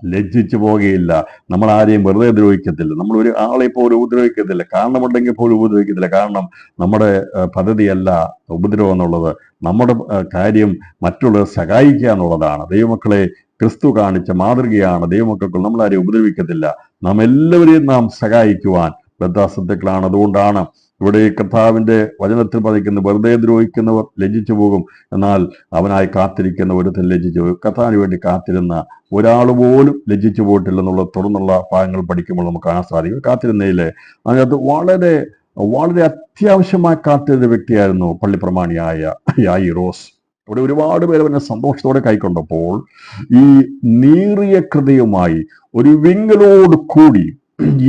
ലജ്ജിച്ചു പോകുകയില്ല. നമ്മൾ ആരെയും വെറുതെ ഉപദ്രവിക്കത്തില്ല. നമ്മൾ ഒരു ആളെ പോലും ഉപദ്രവിക്കത്തില്ല. കാരണമുണ്ടെങ്കിൽ പോലും ഉപദ്രവിക്കത്തില്ല. കാരണം നമ്മുടെ പദ്ധതിയല്ല ഉപദ്രവം എന്നുള്ളത്. നമ്മുടെ കാര്യം മറ്റുള്ളവരെ സഹായിക്കുക എന്നുള്ളതാണ്. ദൈവമക്കളെ, ക്രിസ്തു കാണിച്ച മാതൃകയാണ് ദൈവമക്കൾക്ക്. നമ്മളാരെയും ഉപദ്രവിക്കത്തില്ല. നാം എല്ലാവരെയും നാം സഹായിക്കുവാൻ ബദ്ധാസത്തുക്കളാണ്. അതുകൊണ്ടാണ് ഇവിടെ കർത്താവിന്റെ വചനത്തിൽ പതിക്കുന്നത്, വെറുതെ ദ്രോഹിക്കുന്നവർ ലജ്ജിച്ചു പോകും, എന്നാൽ അവനായി കാത്തിരിക്കുന്ന ഒരുത്തൻ ലജ്ജിച്ചു പോകും. കർത്താവിന് വേണ്ടി കാത്തിരുന്ന ഒരാൾ പോലും ലജ്ജിച്ചു പോയിട്ടില്ലെന്നുള്ളത് തുടർന്നുള്ള ഭാഗങ്ങൾ പഠിക്കുമ്പോൾ നമുക്ക് കാണാൻ സാധിക്കും. കാത്തിരുന്നതില് അതിനകത്ത് വളരെ വളരെ അത്യാവശ്യമായി കാത്തിരുന്ന വ്യക്തിയായിരുന്നു പള്ളിപ്രമാണിയായ യായിറോസ്. അവിടെ ഒരുപാട് പേര് അവനെ സന്തോഷത്തോടെ കൈക്കൊണ്ടപ്പോൾ ഈ നീറിയ ഹൃദയവുമായി ഒരു വിങ്ങലോട് കൂടി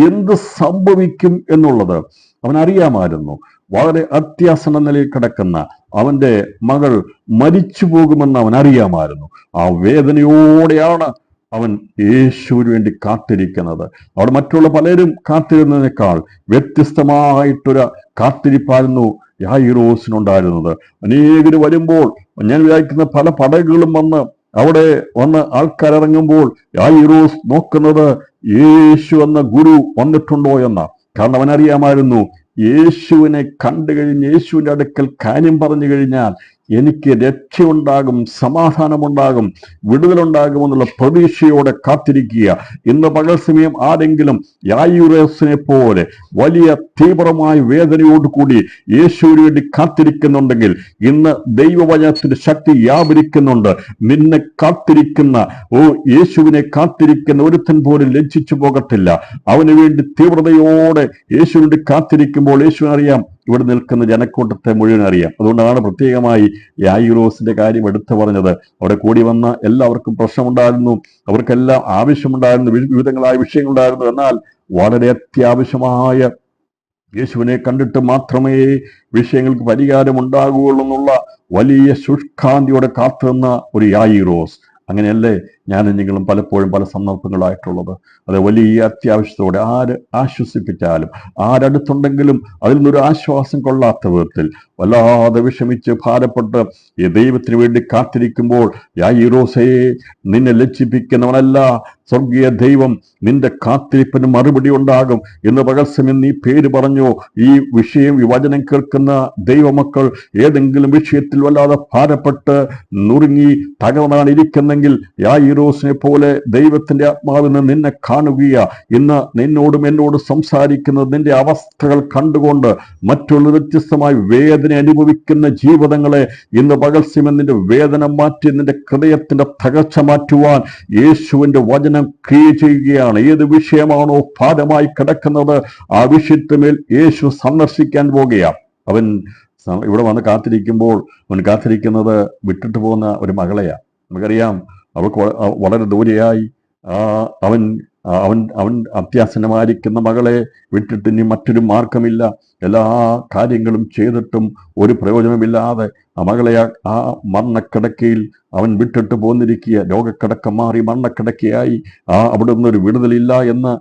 എന്ത് സംഭവിക്കും എന്നുള്ളത് അവൻ അറിയാമായിരുന്നു. വളരെ അത്യാസന്ന നിലയിൽ കിടക്കുന്ന അവന്റെ മകൾ മരിച്ചു പോകുമെന്ന് അവൻ അറിയാമായിരുന്നു. ആ വേദനയോടെയാണ് അവൻ യേശുവിന് വേണ്ടി കാത്തിരിക്കുന്നത്. അവിടെ മറ്റുള്ള പലരും കാത്തിരുന്നതിനേക്കാൾ വ്യത്യസ്തമായിട്ടൊരു കാത്തിരിപ്പായിരുന്നു യായിറോസിനുണ്ടായിരുന്നത്. അനേകര് വരുമ്പോൾ ഞാൻ വിചാരിക്കുന്ന പല പടകുകളും അവിടെ വന്ന് ആൾക്കാരിറങ്ങുമ്പോൾ യായിറോസ് നോക്കുന്നത് യേശു എന്ന ഗുരു വന്നിട്ടുണ്ടോ എന്ന. കാരണം അവനറിയാമായിരുന്നു, യേശുവിനെ കണ്ടു കഴിഞ്ഞ് യേശുവിന്റെ അടുക്കൽ കാര്യം പറഞ്ഞു കഴിഞ്ഞാൽ എനിക്ക് രക്ഷയുണ്ടാകും, സമാധാനമുണ്ടാകും, വിടുതലുണ്ടാകുമെന്നുള്ള പ്രതീക്ഷയോടെ കാത്തിരിക്കുക. ഇന്ന് പകൽ സമയം ആരെങ്കിലും യായിറോസിനെ പോലെ വലിയ തീവ്രമായ വേദനയോടുകൂടി യേശുവിന് വേണ്ടി കാത്തിരിക്കുന്നുണ്ടെങ്കിൽ ഇന്ന് ദൈവവചനത്തിന്റെ ശക്തി വ്യാപരിക്കുന്നുണ്ട്. നിന്നെ കാത്തിരിക്കുന്ന യേശുവിനെ കാത്തിരിക്കുന്ന ഒരുത്തൻ പോലും ലജ്ജിച്ചു പോകത്തില്ല. അവന് വേണ്ടി തീവ്രതയോടെ യേശുവിന് കാത്തിരിക്കുമ്പോൾ യേശുവിനറിയാം, ഇവിടെ നിൽക്കുന്ന ജനക്കൂട്ടത്തെ മുഴുവൻ അറിയാം. അതുകൊണ്ടാണ് പ്രത്യേകമായി യായിറോസിന്റെ കാര്യം എടുത്തു പറഞ്ഞത്. അവിടെ കൂടി വന്ന എല്ലാവർക്കും പ്രശ്നമുണ്ടായിരുന്നു, അവർക്കെല്ലാം ആവശ്യമുണ്ടായിരുന്നു, വിവിധങ്ങളായ വിഷയങ്ങളുണ്ടായിരുന്നു. എന്നാൽ വളരെ അത്യാവശ്യമായ യേശുവിനെ കണ്ടിട്ട് മാത്രമേ വിഷയങ്ങൾക്ക് പരിഹാരം ഉണ്ടാകുകയുള്ളൂ എന്നുള്ള വലിയ ശുഷ്കാന്തിയോടെ കാത്തുനിന്ന ഒരു യായിറോസ്. അങ്ങനെയല്ലേ ഞാനും നിങ്ങളും പലപ്പോഴും പല സന്ദർഭങ്ങളായിട്ടുള്ളത്. അത് വലിയ അത്യാവശ്യത്തോടെ ആര് ആശ്വസിപ്പിച്ചാലും ആരടുത്തുണ്ടെങ്കിലും അതിൽ നിന്നൊരു ആശ്വാസം കൊള്ളാത്ത വിധത്തിൽ വല്ലാതെ വിഷമിച്ച് ഭാരപ്പെട്ട് ഈ ദൈവത്തിന് വേണ്ടി കാത്തിരിക്കുമ്പോൾ യായിറോസേ, നിന്നെ ലജ്ജിപ്പിക്കുന്നവനല്ല സ്വർഗീയ ദൈവം, നിന്റെ കാത്തിരിപ്പിന് മറുപടി ഉണ്ടാകും. ഇന്ന് പകൽസമയം നീ പേര് പറഞ്ഞോ. ഈ വിഷയം, ഈ വചനം കേൾക്കുന്ന ദൈവമക്കൾ ഏതെങ്കിലും വിഷയത്തിൽ വല്ലാതെ ഭാരപ്പെട്ട് നുറുങ്ങി തകർന്നാണ് ഇരിക്കുന്നെങ്കിൽ യായിറോസിനെ പോലെ ദൈവത്തിന്റെ ആത്മാവിന് നിന്നെ കാണുകയാ. ഇന്ന് നിന്നോടും എന്നോട് സംസാരിക്കുന്നത് നിന്റെ അവസ്ഥകൾ കണ്ടുകൊണ്ട് മറ്റുള്ള വ്യത്യസ്തമായ വേദന അനുഭവിക്കുന്ന ജീവിതങ്ങളെ ഇന്ന് പകൽസമയം നിന്റെ വേദന മാറ്റി നിന്റെ ഹൃദയത്തിന്റെ തകർച്ച മാറ്റുവാൻ യേശുവിന്റെ വചനം ക്രിയ ചെയ്യുകയാണ്. ഏത് വിഷയമാണോ ഭാരമായി കിടക്കുന്നത് ആ വിഷയത്തിന്മേൽ യേശു സന്ദർശിക്കാൻ പോകുകയാണ്. അവൻ ഇവിടെ വന്ന് കാത്തിരിക്കുമ്പോൾ അവൻ കാത്തിരിക്കുന്നത് വിട്ടിട്ട് പോകുന്ന ഒരു മകളെയാണ്. നമുക്കറിയാം, അവൾക്ക് വളരെ ദൂരെയായി അവൻ അവൻ അവൻ അത്യാസന്നമായിരിക്കുന്ന മകളെ വിട്ടിട്ട് ഇനി മറ്റൊരു മാർഗമില്ല. എല്ലാ കാര്യങ്ങളും ചെയ്തിട്ടും ഒരു പ്രയോജനമില്ലാതെ ആ മകളെ ആ മരണക്കിടക്കയിൽ അവൻ വിട്ടിട്ട് പോന്നിരിക്കുക. രോഗക്കിടക്ക മാറി മരണക്കിടക്കയായി. അവിടെ നിന്നൊരു വിടുതലില്ല എന്ന്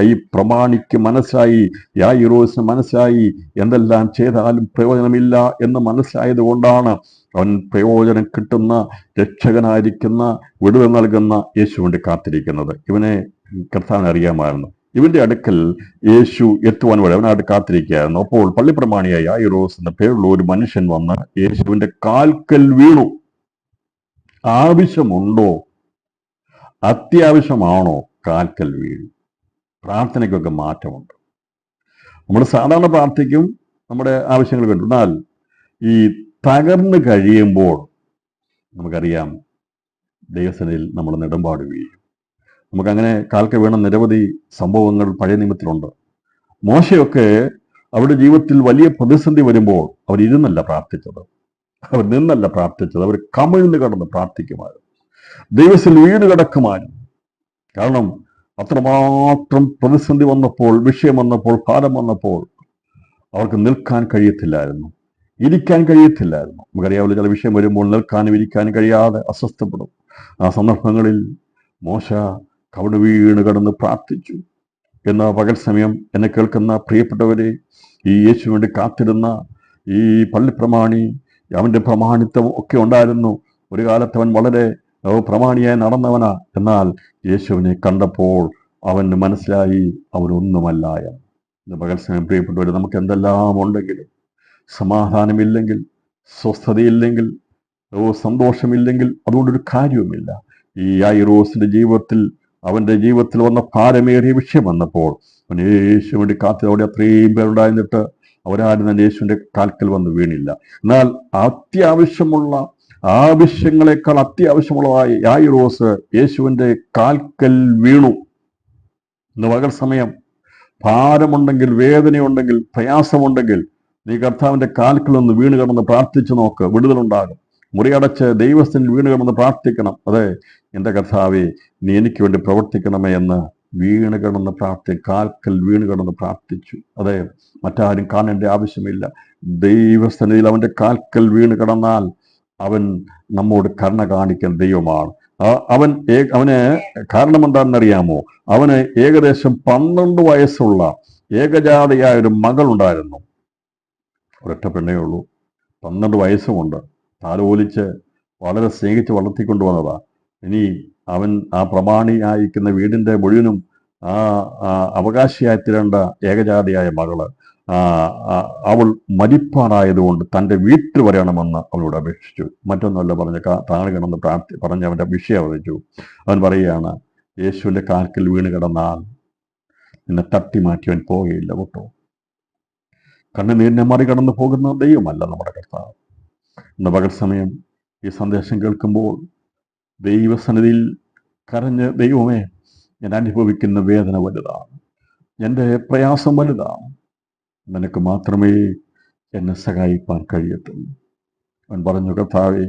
ഈ പ്രമാണിക്ക് മനസ്സിലായി, യായിറോസിന് മനസ്സിലായി. എന്തെല്ലാം ചെയ്താലും പ്രയോജനമില്ല എന്ന് മനസ്സിലായത് കൊണ്ടാണ് അവൻ പ്രയോജനം കിട്ടുന്ന രക്ഷകനായിരിക്കുന്ന വിടുതൽ നൽകുന്ന യേശുവിന്റെ കാത്തിരിക്കുന്നത്. ഇവനെ കർത്താവിനെ അറിയാമായിരുന്നു. ഇവന്റെ അടുക്കൽ യേശു എത്തുവാൻ വഴി അവനോട് കാത്തിരിക്കുകയായിരുന്നു. അപ്പോൾ പള്ളിപ്രമാണിയായ യായിറോസ് എന്ന പേരുള്ള ഒരു മനുഷ്യൻ വന്ന് യേശുവിന്റെ കാൽക്കൽ വീണു. ആവശ്യമുണ്ടോ, അത്യാവശ്യമാണോ കാൽക്കൽ വീണു? പ്രാർത്ഥനയ്ക്കൊക്കെ മാറ്റമുണ്ട്. നമ്മൾ സാധാരണ പ്രാർത്ഥിക്കും, നമ്മുടെ ആവശ്യങ്ങൾ കണ്ടു. എന്നാൽ ഈ തകർന്നു കഴിയുമ്പോൾ നമുക്കറിയാം ദൈവസനയിൽ നമ്മൾ നെടുമ്പാട് വീഴും. നമുക്കങ്ങനെ കാൽക്കൽ വീണ നിരവധി സംഭവങ്ങൾ പഴയ നിയമത്തിലുണ്ട്. മോശയൊക്കെ അവരുടെ ജീവിതത്തിൽ വലിയ പ്രതിസന്ധി വരുമ്പോൾ അവർ ഇരുന്നല്ല പ്രാർത്ഥിച്ചത്, അവർ നിന്നല്ല പ്രാർത്ഥിച്ചത്, അവർ കമിഴ്ന്ന് കിടന്ന് പ്രാർത്ഥിക്കുമായിരുന്നു. ദൈവത്തിൽ വീണ് കിടക്കുമായിരുന്നു. കാരണം അത്രമാത്രം പ്രതിസന്ധി വന്നപ്പോൾ, വിഷയം വന്നപ്പോൾ, ഭാരം വന്നപ്പോൾ അവർക്ക് നിൽക്കാൻ കഴിയത്തില്ലായിരുന്നു, ഇരിക്കാൻ കഴിയത്തില്ലായിരുന്നു. നമുക്കറിയാവുന്ന ചില വിഷയം വരുമ്പോൾ നിൽക്കാനും ഇരിക്കാനും കഴിയാതെ അസ്വസ്ഥപ്പെടും. ആ സന്ദർഭങ്ങളിൽ മോശ കവിട് വീണ് കിടന്ന് പ്രാർത്ഥിച്ചു. എന്ന പകൽ സമയം എന്നെ കേൾക്കുന്ന പ്രിയപ്പെട്ടവരെ, ഈ യേശു വേണ്ടി കാത്തിരുന്ന ഈ പള്ളിപ്രമാണി, അവന്റെ പ്രമാണിത്വം ഒക്കെ ഉണ്ടായിരുന്നു. ഒരു കാലത്ത് അവൻ വളരെ പ്രമാണിയായി നടന്നവനാ. എന്നാൽ യേശുവിനെ കണ്ടപ്പോൾ അവന് മനസ്സിലായി അവനൊന്നുമല്ല എന്ന്. പകൽ സമയം പ്രിയപ്പെട്ടവരെ, നമുക്ക് എന്തെല്ലാം ഉണ്ടെങ്കിലും സമാധാനമില്ലെങ്കിൽ, സ്വസ്ഥതയില്ലെങ്കിൽ, സന്തോഷമില്ലെങ്കിൽ അതുകൊണ്ടൊരു കാര്യവുമില്ല. ഈ യായിറോസിന്റെ ജീവിതത്തിൽ, അവന്റെ ജീവിതത്തിൽ വന്ന ഭാരമേറിയ വിഷയം വന്നപ്പോൾ അവൻ യേശു വേണ്ടി കാത്തിയോടെ അത്രയും പേരുണ്ടായിരുന്നിട്ട് അവരാരും തന്നെ യേശുവിന്റെ കാൽക്കൽ വന്ന് വീണില്ല. എന്നാൽ അത്യാവശ്യമുള്ള ആവശ്യങ്ങളെക്കാൾ അത്യാവശ്യമുള്ളതായി യായിറോസ് യേശുവിന്റെ കാൽക്കൽ വീണു. ഇന്ന് പകൽ സമയം ഭാരമുണ്ടെങ്കിൽ, വേദനയുണ്ടെങ്കിൽ, പ്രയാസമുണ്ടെങ്കിൽ നീ കർത്താവിന്റെ കാൽക്കൽ ഒന്ന് വീണ് കിടന്ന് പ്രാർത്ഥിച്ചു നോക്ക്, വിടുതലുണ്ടാകും. മുറിയടച്ച് ദൈവത്തിൽ വീണ് കിടന്ന് പ്രാർത്ഥിക്കണം. അതെ, എൻ്റെ കർത്താവേ, നീ എനിക്ക് വേണ്ടി പ്രവർത്തിക്കണമേ എന്ന് വീണ് കിടന്ന് കാൽക്കൽ വീണ് കിടന്ന് പ്രാർത്ഥിച്ചു. അതെ, മറ്റാരും കാണേണ്ട ആവശ്യമില്ല. ദൈവസന്നിധിയിൽ അവന്റെ കാൽക്കൽ വീണ് കിടന്നാൽ അവൻ നമ്മോട് കരുണ കാണിക്കുന്ന ദൈവമാണ്. അവന് കാരണം എന്താണെന്നറിയാമോ? അവന് ഏകദേശം 12 വയസ്സുള്ള ഏകജാതയായ ഒരു മകളുണ്ടായിരുന്നു. ഒരൊറ്റ പെണ്ണേ ഉള്ളൂ. 12 വയസ്സുമുണ്ട്. താലോലിച്ച് വളരെ സ്നേഹിച്ച് വളർത്തിക്കൊണ്ടുവന്നതാ. ഇനി അവൻ ആ പ്രമാണിയായിരിക്കുന്ന വീടിന്റെ മുഴുവനും അവകാശിയായി തീരേണ്ട ഏകജാതിയായ മകള് അവൾ മരിപ്പാറായതുകൊണ്ട് തൻ്റെ വീട്ടിൽ വരണമെന്ന് അവളോട് അപേക്ഷിച്ചു. മറ്റൊന്നുമല്ല താഴെകിടന്ന് പറഞ്ഞ് അവന്റെ വിഷയം അവതരിച്ചു. അവൻ പറയുകയാണ്, യേശുവിന്റെ കാൽക്കൽ വീണ് കിടന്നാൽ നിന്നെ തട്ടി മാറ്റിയവൻ പോവുകയില്ല കേട്ടോ. കണ്ണുനീരിനെ മറികടന്ന് പോകുന്ന ദൈവമല്ല നമ്മുടെ കർത്താവ്. ഇന്ന് പകൽ സമയം ഈ സന്ദേശം കേൾക്കുമ്പോൾ ദൈവസന്നിധിയിൽ കരഞ്ഞ്, ദൈവമേ, ഞാൻ അനുഭവിക്കുന്ന വേദന വലുതാണ്, എൻ്റെ പ്രയാസം വലുതാണ്, നിനക്ക് മാത്രമേ എന്നെ സഹായിപ്പാൻ കഴിയത്തുള്ളൂ. അവൻ പറഞ്ഞു, കർത്താവേ,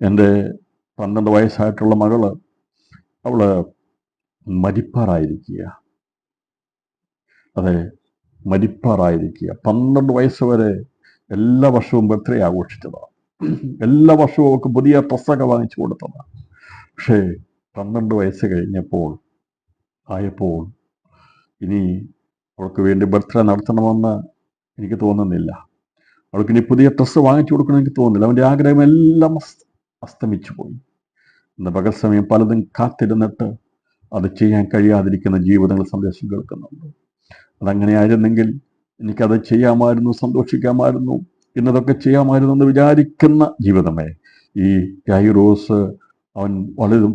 എൻ്റെ 12 വയസ്സായിട്ടുള്ള മകള് അവള് മരിപ്പാറായിരിക്കുക. അതെ, മരിപ്പാറായിരിക്കുക. 12 വയസ്സ് വരെ എല്ലാ വർഷവും ബർത്ത്ഡേ ആഘോഷിച്ചതാണ്. എല്ലാ വർഷവും അവൾക്ക് പുതിയ ഡ്രസ്സൊക്കെ വാങ്ങിച്ചു കൊടുത്തതാണ്. പക്ഷേ 12 വയസ്സ് കഴിഞ്ഞപ്പോൾ ഇനി അവൾക്ക് വേണ്ടി ബർത്ത്ഡേ നടത്തണമെന്ന് എനിക്ക് തോന്നുന്നില്ല. അവൾക്ക് ഇനി പുതിയ ഡ്രസ്സ് വാങ്ങിച്ചു കൊടുക്കണമെന്ന് എനിക്ക് തോന്നുന്നില്ല. അവൻ്റെ ആഗ്രഹമെല്ലാം അസ്തമിച്ചു പോയി. ഇന്ന് പകൽ സമയം പലതും കാത്തിരുന്നിട്ട് അത് ചെയ്യാൻ കഴിയാതിരിക്കുന്ന ജീവിതങ്ങൾ സന്ദേശം കേൾക്കുന്നുണ്ട്. അതങ്ങനെയായിരുന്നെങ്കിൽ എനിക്കത് ചെയ്യാമായിരുന്നു, സന്തോഷിക്കാമായിരുന്നു, ഇന്നതൊക്കെ ചെയ്യാമായിരുന്നു എന്ന് വിചാരിക്കുന്ന ജീവിതമേ ഈ യായിറോസ് അവൻ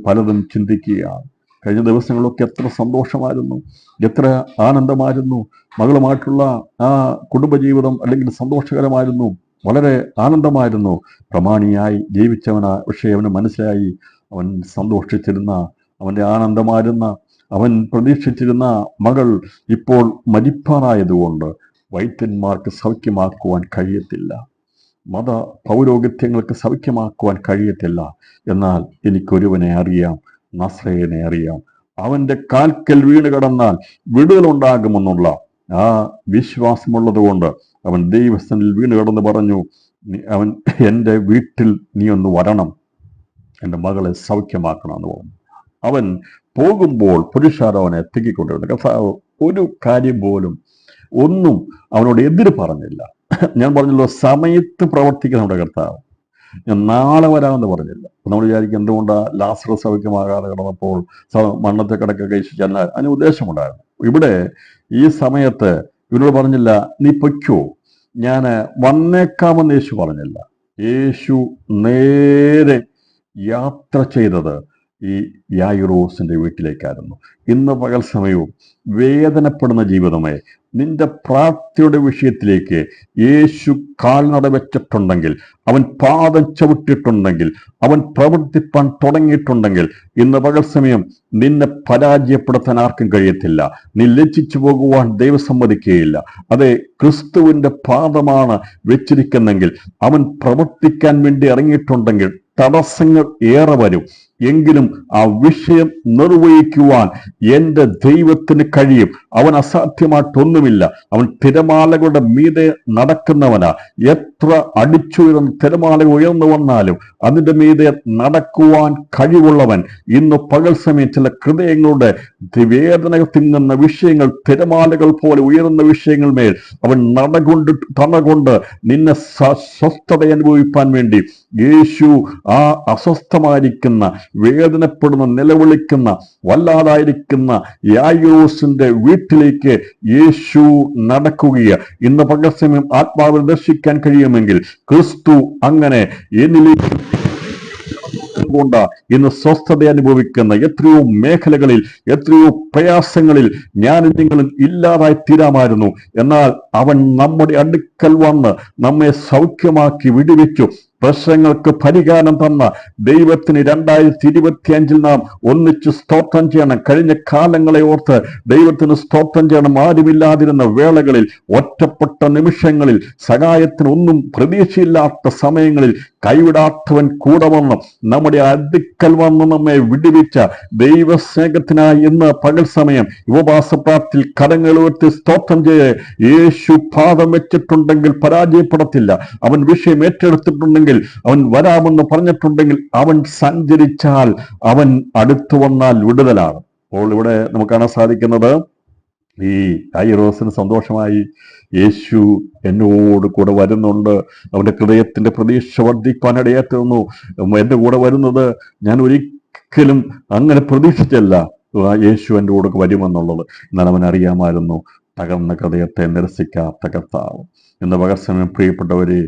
പലതും ചിന്തിക്കുകയാണ്. കഴിഞ്ഞ ദിവസങ്ങളൊക്കെ എത്ര സന്തോഷമായിരുന്നു, എത്ര ആനന്ദമായിരുന്നു. മകളുമായിട്ടുള്ള ആ കുടുംബജീവിതം അല്ലെങ്കിൽ സന്തോഷകരമായിരുന്നു, വളരെ ആനന്ദമായിരുന്നു. പ്രമാണിയായി ജീവിച്ചവനാ. പക്ഷേ അവന് മനസ്സിലായി, അവൻ സന്തോഷിച്ചിരുന്ന, അവൻ്റെ ആനന്ദമായിരുന്ന, അവൻ പ്രതീക്ഷിച്ചിരുന്ന മകൾ ഇപ്പോൾ മരിപ്പാറായതുകൊണ്ട് വൈദ്യന്മാർക്ക് സൗഖ്യമാക്കുവാൻ കഴിയത്തില്ല, മത പൗരോഹിത്യങ്ങൾക്ക് സൗഖ്യമാക്കുവാൻ കഴിയത്തില്ല. എന്നാൽ എനിക്കൊരുവനെ അറിയാം, നസ്രയനെ അറിയാം. അവന്റെ കാൽക്കൽ വീണ് കിടന്നാൽ വിടുതലുണ്ടാകുമെന്നുള്ള ആ വിശ്വാസമുള്ളത് കൊണ്ട് അവൻ ദൈവസ്ഥനിൽ വീണ് കിടന്ന് പറഞ്ഞു, അവൻ എൻ്റെ വീട്ടിൽ നീ ഒന്ന് വരണം, എൻ്റെ മകളെ സൗഖ്യമാക്കണം എന്ന് പറഞ്ഞു. അവൻ പോകുമ്പോൾ പുരുഷാരോനെ തിക്കിക്കൊണ്ടിരുന്നു. കർത്താവ് ഒരു കാര്യം പോലും ഒന്നും അവനോട് എതിര് പറഞ്ഞില്ല. ഞാൻ പറഞ്ഞല്ലോ, സമയത്ത് പ്രവർത്തിക്കുന്ന നമ്മുടെ കർത്താവ്. ഞാൻ നാളെ വരാമെന്ന് പറഞ്ഞില്ല. നമ്മൾ വിചാരിക്കും എന്തുകൊണ്ടാ ലാസറസ് സൗഖ്യമാകാതെ കിടന്നപ്പോൾ മണ്ണത്തെ കിടക്ക കഴിച്ചു ചെന്നാൽ അതിന് ഉദ്ദേശമുണ്ടായിരുന്നു. ഇവിടെ ഈ സമയത്ത് ഇവരോട് പറഞ്ഞില്ല നീ പൊയ്ക്കോ, ഞാൻ വന്നേക്കാമെന്ന് യേശു പറഞ്ഞില്ല. യേശു നേരെ യാത്ര ചെയ്തത് ഈ യായിറോസിന്റെ വീട്ടിലേക്കായിരുന്നു. ഇന്ന് പകൽ സമയവും വേദനപ്പെടുന്ന ജീവിതമേ, നിന്റെ പ്രാർത്ഥനയുടെ വിഷയത്തിലേക്ക് യേശു കാൽനട വെച്ചിട്ടുണ്ടെങ്കിൽ, അവൻ പാദം ചവിട്ടിട്ടുണ്ടെങ്കിൽ, അവൻ പ്രവർത്തിപ്പാൻ തുടങ്ങിയിട്ടുണ്ടെങ്കിൽ, ഇന്ന് പകൽ സമയം നിന്നെ പരാജയപ്പെടുത്താൻ ആർക്കും കഴിയത്തില്ല. നീ ലജ്ജിച്ചു പോകുവാൻ ദൈവം സമ്മതിക്കുകയില്ല. അതെ, ക്രിസ്തുവിന്റെ പാദമാണ് വെച്ചിരിക്കുന്നെങ്കിൽ, അവൻ പ്രവർത്തിക്കാൻ വേണ്ടി ഇറങ്ങിയിട്ടുണ്ടെങ്കിൽ തടസ്സങ്ങൾ ഏറെ വരും. എങ്കിലും ആ വിഷയം നിർവഹിക്കുവാൻ എൻ്റെ ദൈവത്തിന് കഴിയും. അവൻ അസാധ്യമായിട്ടൊന്നുമില്ല. അവൻ തിരമാലകളുടെ മീതെ നടക്കുന്നവനാ. എത്ര അടിച്ചുയർന്ന തിരമാല ഉയർന്നു വന്നാലും അതിന്റെ മീതെ നടക്കുവാൻ കഴിവുള്ളവൻ. ഇന്ന് പകൽ സമയം ചില ഹൃദയങ്ങളുടെ വേദന തിങ്ങുന്ന വിഷയങ്ങൾ, തിരമാലകൾ പോലെ ഉയർന്ന വിഷയങ്ങൾ മേൽ അവൻ തണകൊണ്ട് നിന്നെ സ്വസ്ഥത അനുഭവിപ്പാൻ വേണ്ടി യേശു ആ അസ്വസ്ഥമായിരിക്കുന്ന, വേദനപ്പെടുന്ന, നിലവിളിക്കുന്ന, വല്ലാതായിരിക്കുന്ന യായിറോസിന്റെ വീട്ടിലേക്ക് യേശു നടക്കുകയാണ്. ഇന്ന് പകൽ സമയം ആത്മാവിൽ ദർശിക്കാൻ കഴിയുമെങ്കിൽ ക്രിസ്തു അങ്ങനെ എന്നിലേക്ക് കൊണ്ട് ഇന്ന് സ്വസ്ഥത അനുഭവിക്കുന്ന എത്രയോ മേഖലകളിൽ, എത്രയോ പ്രയാസങ്ങളിൽ ഞാനും നിങ്ങളും ഇല്ലാതായി തീരാമായിരുന്നു. എന്നാൽ അവൻ നമ്മുടെ അടുക്കൽ വന്ന് നമ്മെ സൗഖ്യമാക്കി വിടുവിച്ചു. പ്രശ്നങ്ങൾക്ക് പരിഹാരം തന്ന ദൈവത്തിന് 2025 നാം ഒന്നിച്ച് സ്തോത്രം ചെയ്യണം. കഴിഞ്ഞ കാലങ്ങളെ ഓർത്ത് ദൈവത്തിന് സ്തോത്രം ചെയ്യണം. ആരുമില്ലാതിരുന്ന വേളകളിൽ, ഒറ്റപ്പെട്ട നിമിഷങ്ങളിൽ, സഹായത്തിന് ഒന്നും പ്രതീക്ഷയില്ലാത്ത സമയങ്ങളിൽ കൈവിടാത്തവൻ കൂടെ വന്ന് നമ്മുടെ അടുക്കൽ വന്ന് നമ്മെ വിടുവിച്ച ദൈവസ്നേഹത്തിനായി ഇന്ന് പകൽ സമയം ഉപവാസ പ്രാർത്ഥനയിൽ കരങ്ങളുയർത്തി സ്തോത്രം ചെയ്ത് യേശു പാദം വെച്ചിട്ടുണ്ടെങ്കിൽ പരാജയപ്പെടത്തില്ല. അവൻ വിഷയം ഏറ്റെടുത്തിട്ടുണ്ടെങ്കിൽ, അവൻ വരാമെന്ന് പറഞ്ഞിട്ടുണ്ടെങ്കിൽ, അവൻ സഞ്ചരിച്ചാൽ, അവൻ അടുത്തു വന്നാൽ വിടുതലാണ്. അപ്പോൾ ഇവിടെ നമുക്ക് കാണാൻ സാധിക്കുന്നത്, ഈ യായിറോസിന് സന്തോഷമായി, യേശു എന്നോട് കൂടെ വരുന്നുണ്ട്. അവന്റെ ഹൃദയത്തിന്റെ പ്രതീക്ഷ വർദ്ധിപ്പാനിടയാറ്റുന്നു. എന്റെ കൂടെ വരുന്നത് ഞാൻ ഒരിക്കലും അങ്ങനെ പ്രതീക്ഷിച്ചല്ല യേശു എൻ്റെ കൂടെ വരുമെന്നുള്ളത്. എന്നാൽ അവൻ അറിയാമായിരുന്നു തകർന്ന ഹൃദയത്തെ നിരസിക്കാത്ത കർത്താവ്. എന്ന പകർസമയം പ്രിയപ്പെട്ടവരെ,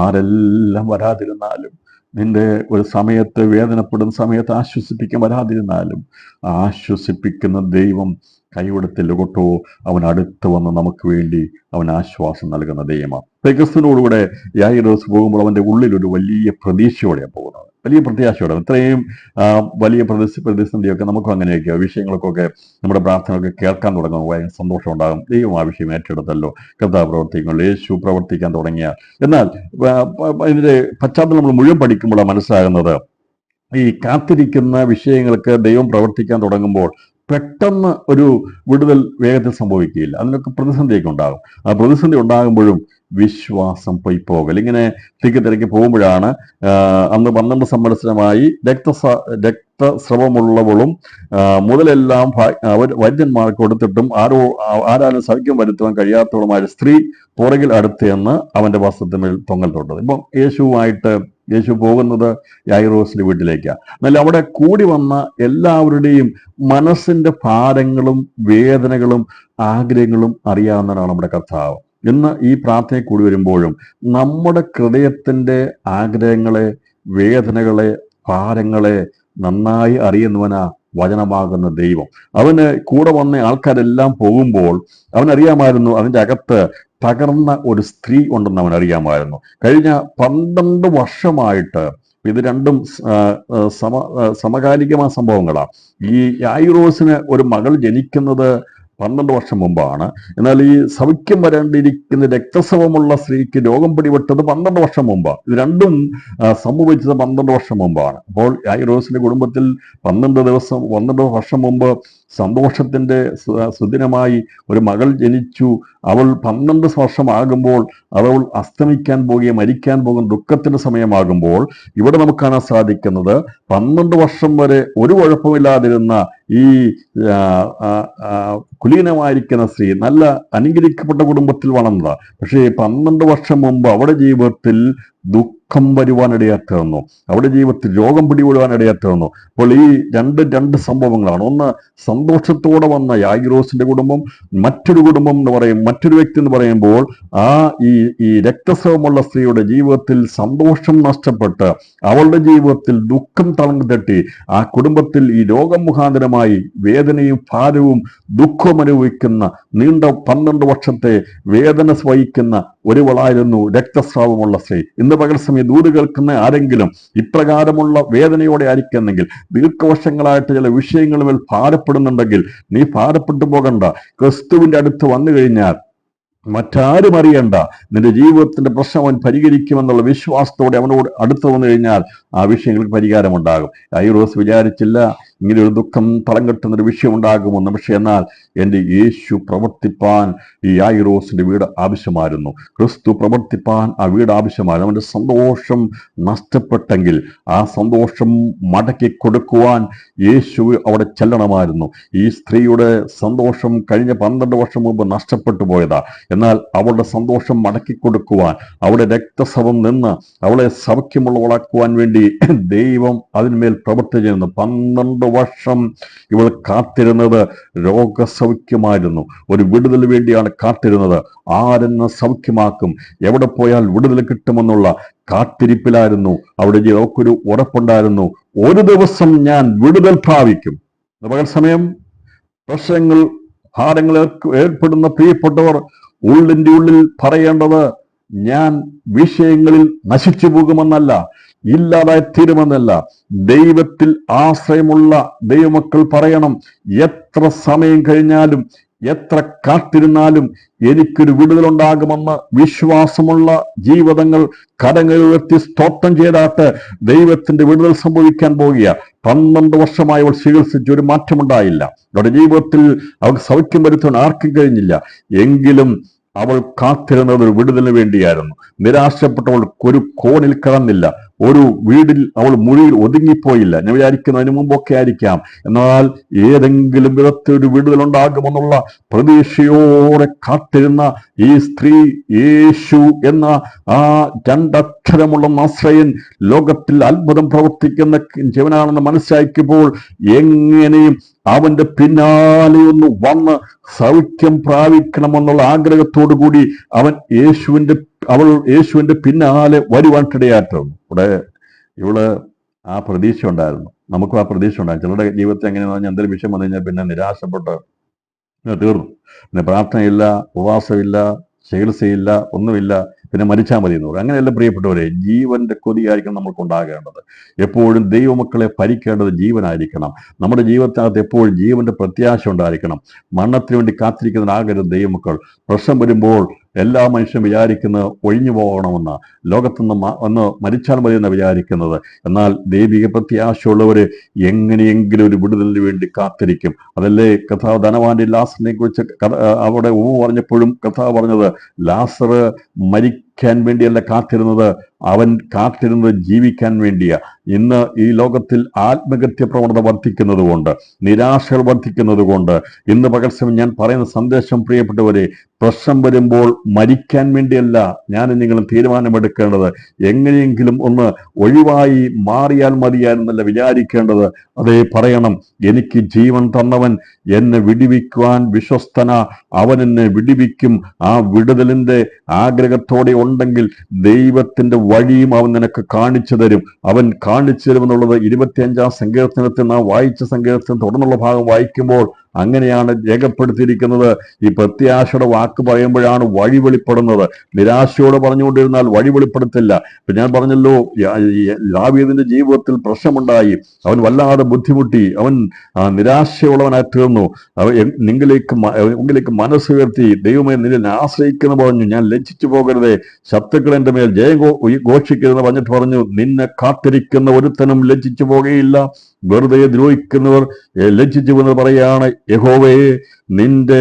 ആരെല്ലാം വരാതിരുന്നാലും, നിന്റെ ഒരു സമയത്ത് വേദനപ്പെടുന്ന സമയത്ത് ആശ്വസിപ്പിക്കാൻ വരാതിരുന്നാലും, ആശ്വസിപ്പിക്കുന്ന ദൈവം കൈവിടത്തില്ല കേട്ടോ. അവൻ അടുത്ത് വന്ന് നമുക്ക് വേണ്ടി അവൻ ആശ്വാസം നൽകുന്ന ദൈവമാണ്. ക്രിസ്തുവിനോടുകൂടെ യായിറോസ് പോകുമ്പോൾ അവന്റെ ഉള്ളിലൊരു വലിയ പ്രതീക്ഷയോടെയാണ് പോകുന്നത്, വലിയ പ്രത്യാശയോടെ. ഇത്രയും വലിയ പ്രതിസന്ധിയൊക്കെ നമുക്കും അങ്ങനെയൊക്കെ വിഷയങ്ങൾക്കൊക്കെ നമ്മുടെ പ്രാർത്ഥനയൊക്കെ കേൾക്കാൻ തുടങ്ങുമ്പോൾ ഭയങ്കര സന്തോഷം ഉണ്ടാകും. ദൈവം ആ വിഷയം ഏറ്റെടുത്തല്ലോ, കർത്താവ് പ്രവർത്തിക്കുമ്പോൾ, യേശു പ്രവർത്തിക്കാൻ തുടങ്ങിയാൽ. എന്നാൽ ഇതിന്റെ പശ്ചാത്തലം നമ്മൾ മുഴുവൻ പഠിക്കുമ്പോൾ മനസ്സിലാകുന്നത്, ഈ കാത്തിരിക്കുന്ന വിഷയങ്ങൾക്ക് ദൈവം പ്രവർത്തിക്കാൻ തുടങ്ങുമ്പോൾ പെട്ടെന്ന് ഒരു വിടുതൽ വേഗത്തിൽ സംഭവിക്കുകയില്ല. അതിനൊക്കെ പ്രതിസന്ധിയൊക്കെ ഉണ്ടാകും. ആ പ്രതിസന്ധി ഉണ്ടാകുമ്പോഴും വിശ്വാസം പൊയ്പോകൽ. ഇങ്ങനെ തിരക്കി പോകുമ്പോഴാണ് അന്ന് 12 സംവത്സരമായി രക്തസ്രവമുള്ളവളും മുതലെല്ലാം വൈദ്യന്മാർക്ക് കൊടുത്തിട്ടും ആരാലും സൗഖ്യം വരുത്തുവാൻ കഴിയാത്തവളുമായ സ്ത്രീ പുറകിൽ അടുത്തെന്ന് അവന്റെ വസ്ത്രത്തിന്മേൽ തൊങ്ങൽ തൊട്ടത്. ഇപ്പം യേശു പോകുന്നത് യായിറോസിന്റെ വീട്ടിലേക്കാണ്. എന്നാൽ അവിടെ കൂടി വന്ന എല്ലാവരുടെയും മനസ്സിന്റെ ഭാരങ്ങളും വേദനകളും ആഗ്രഹങ്ങളും അറിയാവുന്നവരാണ് നമ്മുടെ കർത്താവ്. ഇന്ന് ഈ പ്രാർത്ഥനയെ കൂടി വരുമ്പോഴും നമ്മുടെ ഹൃദയത്തിന്റെ ആഗ്രഹങ്ങളെ, വേദനകളെ, ഭാരങ്ങളെ നന്നായി അറിയുന്നവനാ വചനമാകുന്ന ദൈവം. അവന് കൂടെ വന്ന ആൾക്കാരെല്ലാം പോകുമ്പോൾ അവനറിയാമായിരുന്നു അതിൻ്റെ അകത്ത് തകർന്ന ഒരു സ്ത്രീ ഉണ്ടെന്ന് അവൻ അറിയാമായിരുന്നു. കഴിഞ്ഞ 12 വർഷമായിട്ട് ഇത് രണ്ടും സമകാലികമായ സംഭവങ്ങളാണ്. ഈ യായിറോസിന് ഒരു മകൾ ജനിക്കുന്നത് 12 വർഷം മുമ്പാണ്. എന്നാൽ ഈ സൗഖ്യം വരേണ്ടിയിരിക്കുന്ന രക്തസ്രവമുള്ള സ്ത്രീക്ക് രോഗം പിടിപെട്ടത് 12 വർഷം മുമ്പാണ്. ഇത് രണ്ടും സംഭവിച്ചത് 12 വർഷം മുമ്പാണ്. അപ്പോൾ യായിറോസിന്റെ കുടുംബത്തിൽ 12 വർഷം മുമ്പ് സന്തോഷത്തിന്റെ സുദിനമായി ഒരു മകൾ ജനിച്ചു. അവൾ 12 വർഷമാകുമ്പോൾ അവൾ അസ്തമിക്കാൻ പോകുകയും മരിക്കാൻ പോകുന്ന ദുഃഖത്തിന്റെ സമയമാകുമ്പോൾ ഇവിടെ നമുക്ക് കാണാൻ സാധിക്കുന്നത് 12 വർഷം വരെ ഒരു കുഴപ്പമില്ലാതിരുന്ന ഈ കുലീനമായിരിക്കുന്ന സ്ത്രീ നല്ല അനുഗ്രഹിക്കപ്പെട്ട കുടുംബത്തിൽ വളർന്നതാണ്. പക്ഷേ 12 വർഷം മുമ്പ് അവരുടെ ജീവിതത്തിൽ ദുഃഖം വരുവാനിടയാത്തുന്നു, അവരുടെ ജീവിതത്തിൽ രോഗം പിടിപെടുവാനിടയാത്തുന്നു. അപ്പോൾ ഈ രണ്ട് സംഭവങ്ങളാണ്. ഒന്ന്, സന്തോഷത്തോടെ വന്ന യായിറോസിന്റെ കുടുംബം. മറ്റൊരു കുടുംബം എന്ന് പറയും, മറ്റൊരു വ്യക്തി എന്ന് പറയുമ്പോൾ ഈ രക്തസ്രവമുള്ള സ്ത്രീയുടെ ജീവിതത്തിൽ സന്തോഷം നഷ്ടപ്പെട്ട് അവളുടെ ജീവിതത്തിൽ ദുഃഖം തളങ്ങി തട്ടി ആ കുടുംബത്തിൽ ഈ രോഗം മുഖാന്തരമായി വേദനയും ഭാരവും ദുഃഖവും അനുഭവിക്കുന്ന നീണ്ട 12 വർഷത്തെ വേദന വഹിക്കുന്ന ഒരുവളായിരുന്നു രക്തസ്രാവമുള്ള സ്ത്രീ. ഇന്ന് പകൽ സമയം ദൂത് കേൾക്കുന്ന ആരെങ്കിലും ഇപ്രകാരമുള്ള വേദനയോടെ ആയിരിക്കുന്നെങ്കിൽ, ദീർഘവർഷങ്ങളായിട്ട് ചില വിഷയങ്ങളുമേൽ ഭാരപ്പെടുന്നുണ്ടെങ്കിൽ നീ ഭാരപ്പെട്ടു പോകണ്ട. ക്രിസ്തുവിന്റെ അടുത്ത് വന്നു കഴിഞ്ഞാൽ മറ്റാരും അറിയണ്ട, നിന്റെ ജീവിതത്തിന്റെ പ്രശ്നം അവൻ പരിഹരിക്കുമെന്നുള്ള വിശ്വാസത്തോടെ അവനോട് അടുത്ത് വന്നു കഴിഞ്ഞാൽ ആ വിഷയങ്ങൾക്ക് പരിഹാരമുണ്ടാകും. യായിറോസ് വിചാരിച്ചില്ല ഇങ്ങനെ ഒരു ദുഃഖം തളം കെട്ടുന്നൊരു വിഷയം ഉണ്ടാകുമെന്ന്. പക്ഷെ എന്നാൽ എൻ്റെ യേശു പ്രവർത്തിപ്പാൻ ഈ യായിറോസിന്റെ വീട് ആവശ്യമായിരുന്നു. ക്രിസ്തു പ്രവർത്തിപ്പാൻ ആ വീട് ആവശ്യമായിരുന്നു. അവന്റെ സന്തോഷം നഷ്ടപ്പെട്ടെങ്കിൽ ആ സന്തോഷം മടക്കി കൊടുക്കുവാൻ യേശു അവിടെ ചെല്ലണമായിരുന്നു. ഈ സ്ത്രീയുടെ സന്തോഷം കഴിഞ്ഞ 12 വർഷം മുമ്പ് നഷ്ടപ്പെട്ടു പോയതാ. എന്നാൽ അവളുടെ സന്തോഷം മടക്കി കൊടുക്കുവാൻ, അവളുടെ രക്തസ്രവം നിന്ന് അവളെ സൗഖ്യമുള്ളവളാക്കുവാൻ വേണ്ടി ദൈവം അതിന്മേൽ പ്രവർത്തിച്ചിരുന്നു. 12 വർഷം ഇവൾ കാത്തിരുന്നത് രോഗസൗഖ്യമായിരുന്നു. ഒരു വിടുതൽ വേണ്ടിയാണ് കാത്തിരുന്നത്. ആരെന്നെ സൗഖ്യമാക്കും, എവിടെ പോയാൽ വിടുതൽ കിട്ടുമെന്നുള്ള കാത്തിരിപ്പിലായിരുന്നു. അവിടെ അവൾക്കൊരു ഉറപ്പുണ്ടായിരുന്നു, ഒരു ദിവസം ഞാൻ വിടുതൽ പ്രാപിക്കും. പകൽ സമയം പ്രശ്നങ്ങൾ ഭാരങ്ങൾ ഏർപ്പെടുന്ന പ്രിയപ്പെട്ടവർ ഉള്ളിന്റെ ഉള്ളിൽ പറയേണ്ടത്, ഞാൻ വിഷയങ്ങളിൽ നശിച്ചു പോകുമെന്നല്ല, ഇല്ലാതായി തീരുമെന്നല്ല. ദൈവത്തിൽ ആശ്രയമുള്ള ദൈവമക്കൾ പറയണം, എത്ര സമയം കഴിഞ്ഞാലും എത്ര കാത്തിരുന്നാലും എനിക്കൊരു വിടുതലുണ്ടാകുമെന്ന് വിശ്വാസമുള്ള ജീവിതങ്ങൾ കരങ്ങൾ ഉയർത്തി സ്തോത്രം ചെയ്താട്ട് ദൈവത്തിന്റെ വിടുതൽ സംഭവിക്കാൻ പോകുക. 12 വർഷമായി അവൾ ചികിത്സിച്ച് ഒരു മാറ്റമുണ്ടായില്ല. അവരുടെ ജീവിതത്തിൽ അവൾക്ക് സൗഖ്യം വരുത്താൻ ആർക്കും കഴിഞ്ഞില്ല. എങ്കിലും അവൾ കാത്തിരുന്നത് ഒരു വിടുതലിന് വേണ്ടിയായിരുന്നു. നിരാശപ്പെട്ടവൾ ഒരു കോണിൽ കിടന്നില്ല, ഒരു വീടിൽ അവൾ മുറിയിൽ ഒതുങ്ങിപ്പോയില്ല. ഞാൻ വിചാരിക്കുന്നതിന് മുമ്പൊക്കെ ആയിരിക്കാം, എന്നാൽ ഏതെങ്കിലും വിധത്തിൽ ഒരു വിടുതൽ ഉണ്ടാകുമെന്നുള്ള പ്രതീക്ഷയോടെ കാത്തിരുന്ന ഈ സ്ത്രീ യേശു എന്ന ആ 2 അക്ഷരമുള്ള നസ്രയൻ ലോകത്തിൽ അത്ഭുതം പ്രവർത്തിക്കുന്ന ജീവനാണെന്ന് മനസ്സിലാക്കിയപ്പോൾ എങ്ങനെയും അവന്റെ പിന്നാലെ ഒന്ന് വന്ന് സൗഖ്യം പ്രാപിക്കണമെന്നുള്ള ആഗ്രഹത്തോടു കൂടി അവൾ യേശുവിന്റെ പിന്നാലെ വരുവാനിടയായിട്ടുണ്ട്. ഇവിടെ ആ പ്രതീക്ഷ ഉണ്ടായിരുന്നു, നമുക്കും ആ പ്രതീക്ഷ ഉണ്ടായിരുന്നു. ചിലരുടെ ജീവിതത്തിൽ എങ്ങനെയാണെന്ന് പറഞ്ഞാൽ എന്തെങ്കിലും വിഷയം വന്നു കഴിഞ്ഞാൽ പിന്നെ നിരാശപ്പെട്ട് തീർന്നു. പിന്നെ പ്രാർത്ഥനയില്ല, ഉപവാസമില്ല, ചികിത്സയില്ല, ഒന്നുമില്ല, പിന്നെ മരിച്ചാൽ മതി എന്ന് പറയും. അങ്ങനെയല്ല പ്രിയപ്പെട്ടവരെ, ജീവന്റെ കൊതിയായിരിക്കണം നമ്മൾക്ക് ഉണ്ടാകേണ്ടത്. എപ്പോഴും ദൈവമക്കളെ ഭരിക്കേണ്ടത് ജീവനായിരിക്കണം. നമ്മുടെ ജീവിതത്തിനകത്ത് എപ്പോഴും ജീവന്റെ പ്രത്യാശ ഉണ്ടായിരിക്കണം. മരണത്തിന് വേണ്ടി കാത്തിരിക്കുന്നതിനാകരുത് ദൈവമക്കൾ. പ്രശ്നം വരുമ്പോൾ എല്ലാ മനുഷ്യരും വിചാരിക്കുന്നത് ഒഴിഞ്ഞു പോകണമെന്ന്, ലോകത്തുനിന്ന് ഒന്ന് മരിച്ചാൽ മതി എന്ന് വിചാരിക്കുന്നത്. എന്നാൽ ദൈവിക പ്രത്യാശയുള്ളവര് എങ്ങനെയെങ്കിലും ഒരു വിടുതലിന് വേണ്ടി കാത്തിരിക്കും. അതല്ലേ കർത്താവ് ധനവാന്റെ ലാസറിനെ കുറിച്ച് അവിടെ പറഞ്ഞപ്പോഴും കർത്താവ് പറഞ്ഞത്, ലാസർ മരിക്കാൻ വേണ്ടിയല്ല കാത്തിരുന്നത്, അവൻ കാത്തിരുന്നത് ജീവിക്കാൻ വേണ്ടിയാ. ഇന്ന് ഈ ലോകത്തിൽ ആത്മഹത്യ പ്രവണത വർദ്ധിക്കുന്നത് കൊണ്ട്, നിരാശകൾ വർദ്ധിക്കുന്നത് കൊണ്ട് ഇന്ന് പകൽ സമയം ഞാൻ പറയുന്ന സന്ദേശം, പ്രിയപ്പെട്ടവരെ, പ്രശ്നം വരുമ്പോൾ മരിക്കാൻ വേണ്ടിയല്ല ഞാൻ നിങ്ങളും തീരുമാനമെടുക്കേണ്ടത്, എങ്ങനെയെങ്കിലും ഒന്ന് ഒഴിവായി മാറിയാൽ മതിയായിരുന്നല്ല വിചാരിക്കേണ്ടത്. അതേ പറയണം, എനിക്ക് ജീവൻ തന്നവൻ എന്നെ വിടുവിക്കുവാൻ വിശ്വസ്തന, അവൻ എന്നെ വിടുവിക്കും. ആ വിടുതലിന്റെ ആഗ്രഹത്തോടെ ഉണ്ടെങ്കിൽ ദൈവത്തിന്റെ വഴിയും അവൻ നിനക്ക് കാണിച്ചു തരും. അവൻ കാണിച്ചു തരുമെന്നുള്ളത് 25-ാം സങ്കീർത്തനത്തിൽ നാം വായിച്ച സങ്കീർത്തനം തുടർന്നുള്ള ഭാഗം വായിക്കുമ്പോൾ അങ്ങനെയാണ് രേഖപ്പെടുത്തിയിരിക്കുന്നത്. ഈ പ്രത്യാശയുടെ വാക്ക് പറയുമ്പോഴാണ് വഴി വെളിപ്പെടുന്നത്. നിരാശയോടെ പറഞ്ഞുകൊണ്ടിരുന്നാൽ വഴി വെളിപ്പെടുത്തില്ല. ഇപ്പൊ ഞാൻ പറഞ്ഞല്ലോ, ദാവീദിന്റെ ജീവിതത്തിൽ പ്രശ്നമുണ്ടായി, അവൻ വല്ലാതെ ബുദ്ധിമുട്ടി, അവൻ നിരാശയുള്ളവനായി തീർന്നു. നിങ്ങളിലേക്ക് മനസ്സുയർത്തി, ദൈവമേ നിന്നെ ആശ്രയിക്കുന്നു പറഞ്ഞു, ഞാൻ ലജ്ജിച്ചു പോകരുതേ, ശത്രുക്കൾ എന്റെ മേൽ ജയം ഘോഷിക്കരുതെന്ന് പറഞ്ഞിട്ട് പറഞ്ഞു, നിന്നെ കാത്തിരിക്കുന്ന ഒരുത്തനും ലജ്ജിച്ചു പോകുകയില്ല. വെറുതെ ദ്രോഹിക്കുന്നവർ ലജ്ജിച്ചു എന്ന് പറയാണ്, യഹോവേ നിന്റെ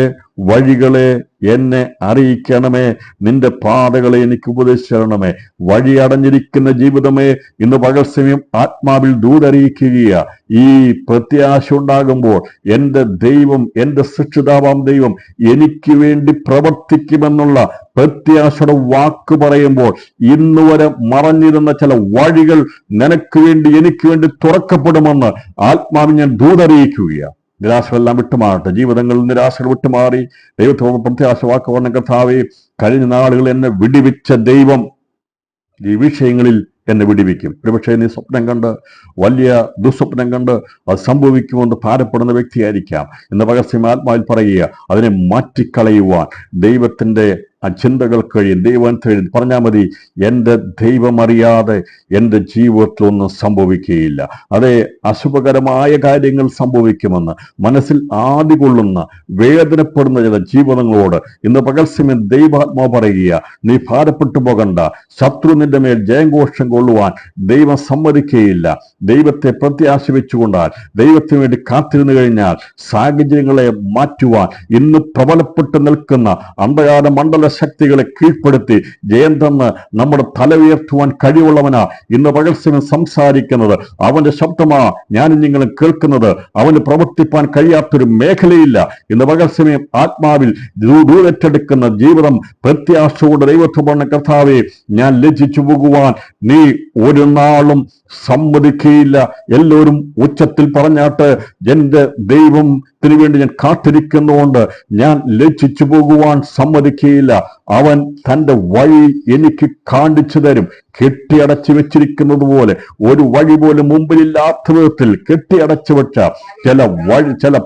വഴികളെ എന്നെ അറിയിക്കണമേ, നിന്റെ പാതകളെ എനിക്ക് ഉപദേശിക്കണമേ. വഴി അടഞ്ഞിരിക്കുന്ന ജീവിതമേ, ഇന്ന് പകൽ സമയം ആത്മാവിൽ ദൂതറിയിക്കുക. ഈ പ്രത്യാശ ഉണ്ടാകുമ്പോൾ എൻ്റെ ദൈവം, എൻ്റെ സൃഷ്ടിതാവാം ദൈവം എനിക്ക് വേണ്ടി പ്രവർത്തിക്കുമെന്നുള്ള പ്രത്യാശയുടെ വാക്ക് പറയുമ്പോൾ ഇന്നുവരെ മറഞ്ഞിരുന്ന ചില വഴികൾ നിനക്ക് വേണ്ടി, എനിക്ക് വേണ്ടി തുറക്കപ്പെടുമെന്ന് ആത്മാവിൽ ഞാൻ ദൂതറിയിക്കുകയാണ്. നിരാശകളെല്ലാം വിട്ടുമാറട്ടെ. ജീവിതങ്ങളിൽ നിരാശകൾ വിട്ടുമാറി ദൈവത്തോട് പ്രത്യാശ വാക്ക് പറഞ്ഞ കർത്താവേ, കഴിഞ്ഞ നാളുകൾ എന്നെ വിടിവിച്ച ദൈവം ഈ വിഷയങ്ങളിൽ എന്നെ വിടിവിക്കും. ഒരുപക്ഷെ നീ സ്വപ്നം കണ്ട്, വലിയ ദുസ്വപ്നം കണ്ട് അത് സംഭവിക്കുമെന്ന് ഭാരപ്പെടുന്ന വ്യക്തിയായിരിക്കാം. ഇന്ന് പകർച്ചയും ആത്മാവിൽ പറയുക, അതിനെ മാറ്റിക്കളയുവാൻ ദൈവത്തിന്റെ ചിന്തകൾക്ക് കഴിയും. ദൈവത്തെ പറഞ്ഞാൽ മതി, എൻ്റെ ദൈവം അറിയാതെ എൻ്റെ ജീവിതത്തിലൊന്നും സംഭവിക്കുകയില്ല. അതേ, അശുഭകരമായ കാര്യങ്ങൾ സംഭവിക്കുമെന്ന് മനസ്സിൽ ആദികൊള്ളുന്ന, വേദനപ്പെടുന്ന ചില ജീവിതങ്ങളോട് ഇന്ന് പകൽസമയം ദൈവാത്മാവ് പറയുക, നീ ഭാരപ്പെട്ടു പോകണ്ട. ശത്രു നിന്റെ മേൽ ജയഘോഷം കൊള്ളുവാൻ ദൈവം സമ്മതിക്കുകയില്ല. ദൈവത്തെ പ്രത്യാശ വെച്ചുകൊണ്ടാൽ, ദൈവത്തിന് വേണ്ടി കാത്തിരുന്നു കഴിഞ്ഞാൽ സാഹചര്യങ്ങളെ മാറ്റുവാൻ ഇന്ന് പ്രബലപ്പെട്ടു നിൽക്കുന്ന അന്ധകാര മണ്ഡല ശക്തികളെ കീഴ്പ്പെടുത്തി ജയം തന്ന് നമ്മുടെ തല ഉയർത്തുവാൻ കഴിവുള്ളവനാ ഇന്ന് പകൽസമയം സംസാരിക്കുന്നത്. അവന്റെ ശബ്ദമാ ഞാനും നിങ്ങളും കേൾക്കുന്നത്. അവന് പ്രവർത്തിപ്പാൻ കഴിയാത്തൊരു മേഖലയില്ല. ഇന്ന് പകൽസമയം ആത്മാവിൽ ദൂരറ്റെടുക്കുന്ന ജീവിതം പ്രത്യാശയോടെ ദൈവത്തെ പറഞ്ഞ കർത്താവേ, ഞാൻ ലജ്ജിച്ചു പോകുവാൻ നീ ഒരു നാളും സമ്മതിക്കുകയില്ല. എല്ലാവരും ഉച്ചത്തിൽ പറഞ്ഞാട്ട്, എന്റെ ദൈവത്തിന് വേണ്ടി ഞാൻ കാത്തിരിക്കുന്നതുകൊണ്ട് ഞാൻ ലജ്ജിച്ചു പോകുവാൻ സമ്മതിക്കുകയില്ല. അവൻ തന്റെ വഴി എനിക്ക് കാണിച്ചു തരും. കെട്ടിയടച്ചു വെച്ചിരിക്കുന്നത് പോലെ, ഒരു വഴി പോലും മുമ്പിലില്ലാത്ത വിധത്തിൽ കെട്ടിയടച്ചു വെച്ച ചില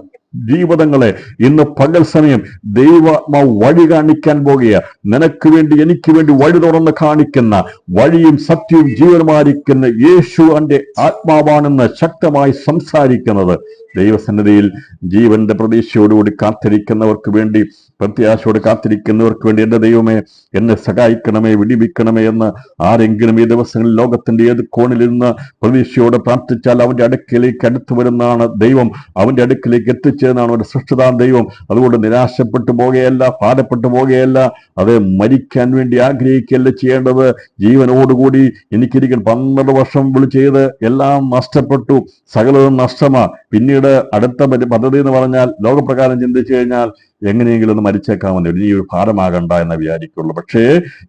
ജീവിതങ്ങളെ ഇന്ന് പകൽ സമയം ദൈവാത്മാവ് വഴി കാണിക്കാൻ പോകുക. നിനക്ക് വേണ്ടി, എനിക്ക് വേണ്ടി വഴി തുറന്ന് കാണിക്കുന്ന, വഴിയും സത്യവും ജീവനുമായിരിക്കുന്ന യേശു എന്റെ ആത്മാവാണെന്ന് ശക്തമായി സംസാരിക്കുന്നത്. ദൈവസന്നിധിയിൽ ജീവന്റെ പ്രതീക്ഷയോടുകൂടി കാത്തിരിക്കുന്നവർക്ക് വേണ്ടി, പ്രത്യാശയോട് കാത്തിരിക്കുന്നവർക്ക് വേണ്ടി, എൻ്റെ ദൈവമേ എന്നെ സഹായിക്കണമേ, വിടിവിക്കണമേ എന്ന് ആരെങ്കിലും ഈ ദിവസങ്ങളിൽ ലോകത്തിന്റെ ഏത് കോണിലിരുന്ന് പ്രതീക്ഷയോടെ പ്രാർത്ഥിച്ചാൽ അവന്റെ അടുക്കിലേക്ക് അടുത്തു വരുന്നതാണ് ദൈവം. അവന്റെ അടുക്കിലേക്ക് എത്തിച്ചതെന്നാണ് അവന്റെ സൃഷ്ടിതാൻ ദൈവം. അതുകൊണ്ട് നിരാശപ്പെട്ടു പോകുകയല്ല, ഭാരപ്പെട്ടു പോകുകയല്ല, അത് മരിക്കാൻ വേണ്ടി ആഗ്രഹിക്കുകയല്ല ചെയ്യേണ്ടത്. ജീവനോടുകൂടി എനിക്കിരിക്കുന്ന 12 വർഷം ചെയ്ത് എല്ലാം നഷ്ടപ്പെട്ടു, സകലതും നഷ്ടമാ. പിന്നീട് അടുത്ത പദ്ധതി എന്ന് പറഞ്ഞാൽ, ലോകപ്രകാരം ചിന്തിച്ചു കഴിഞ്ഞാൽ എങ്ങനെയെങ്കിലും ഒന്ന് മരിച്ചേക്കാമെന്ന്, ഇനി ഒരു ഭാരമാകണ്ട എന്ന് വിചാരിക്കുള്ളൂ. പക്ഷേ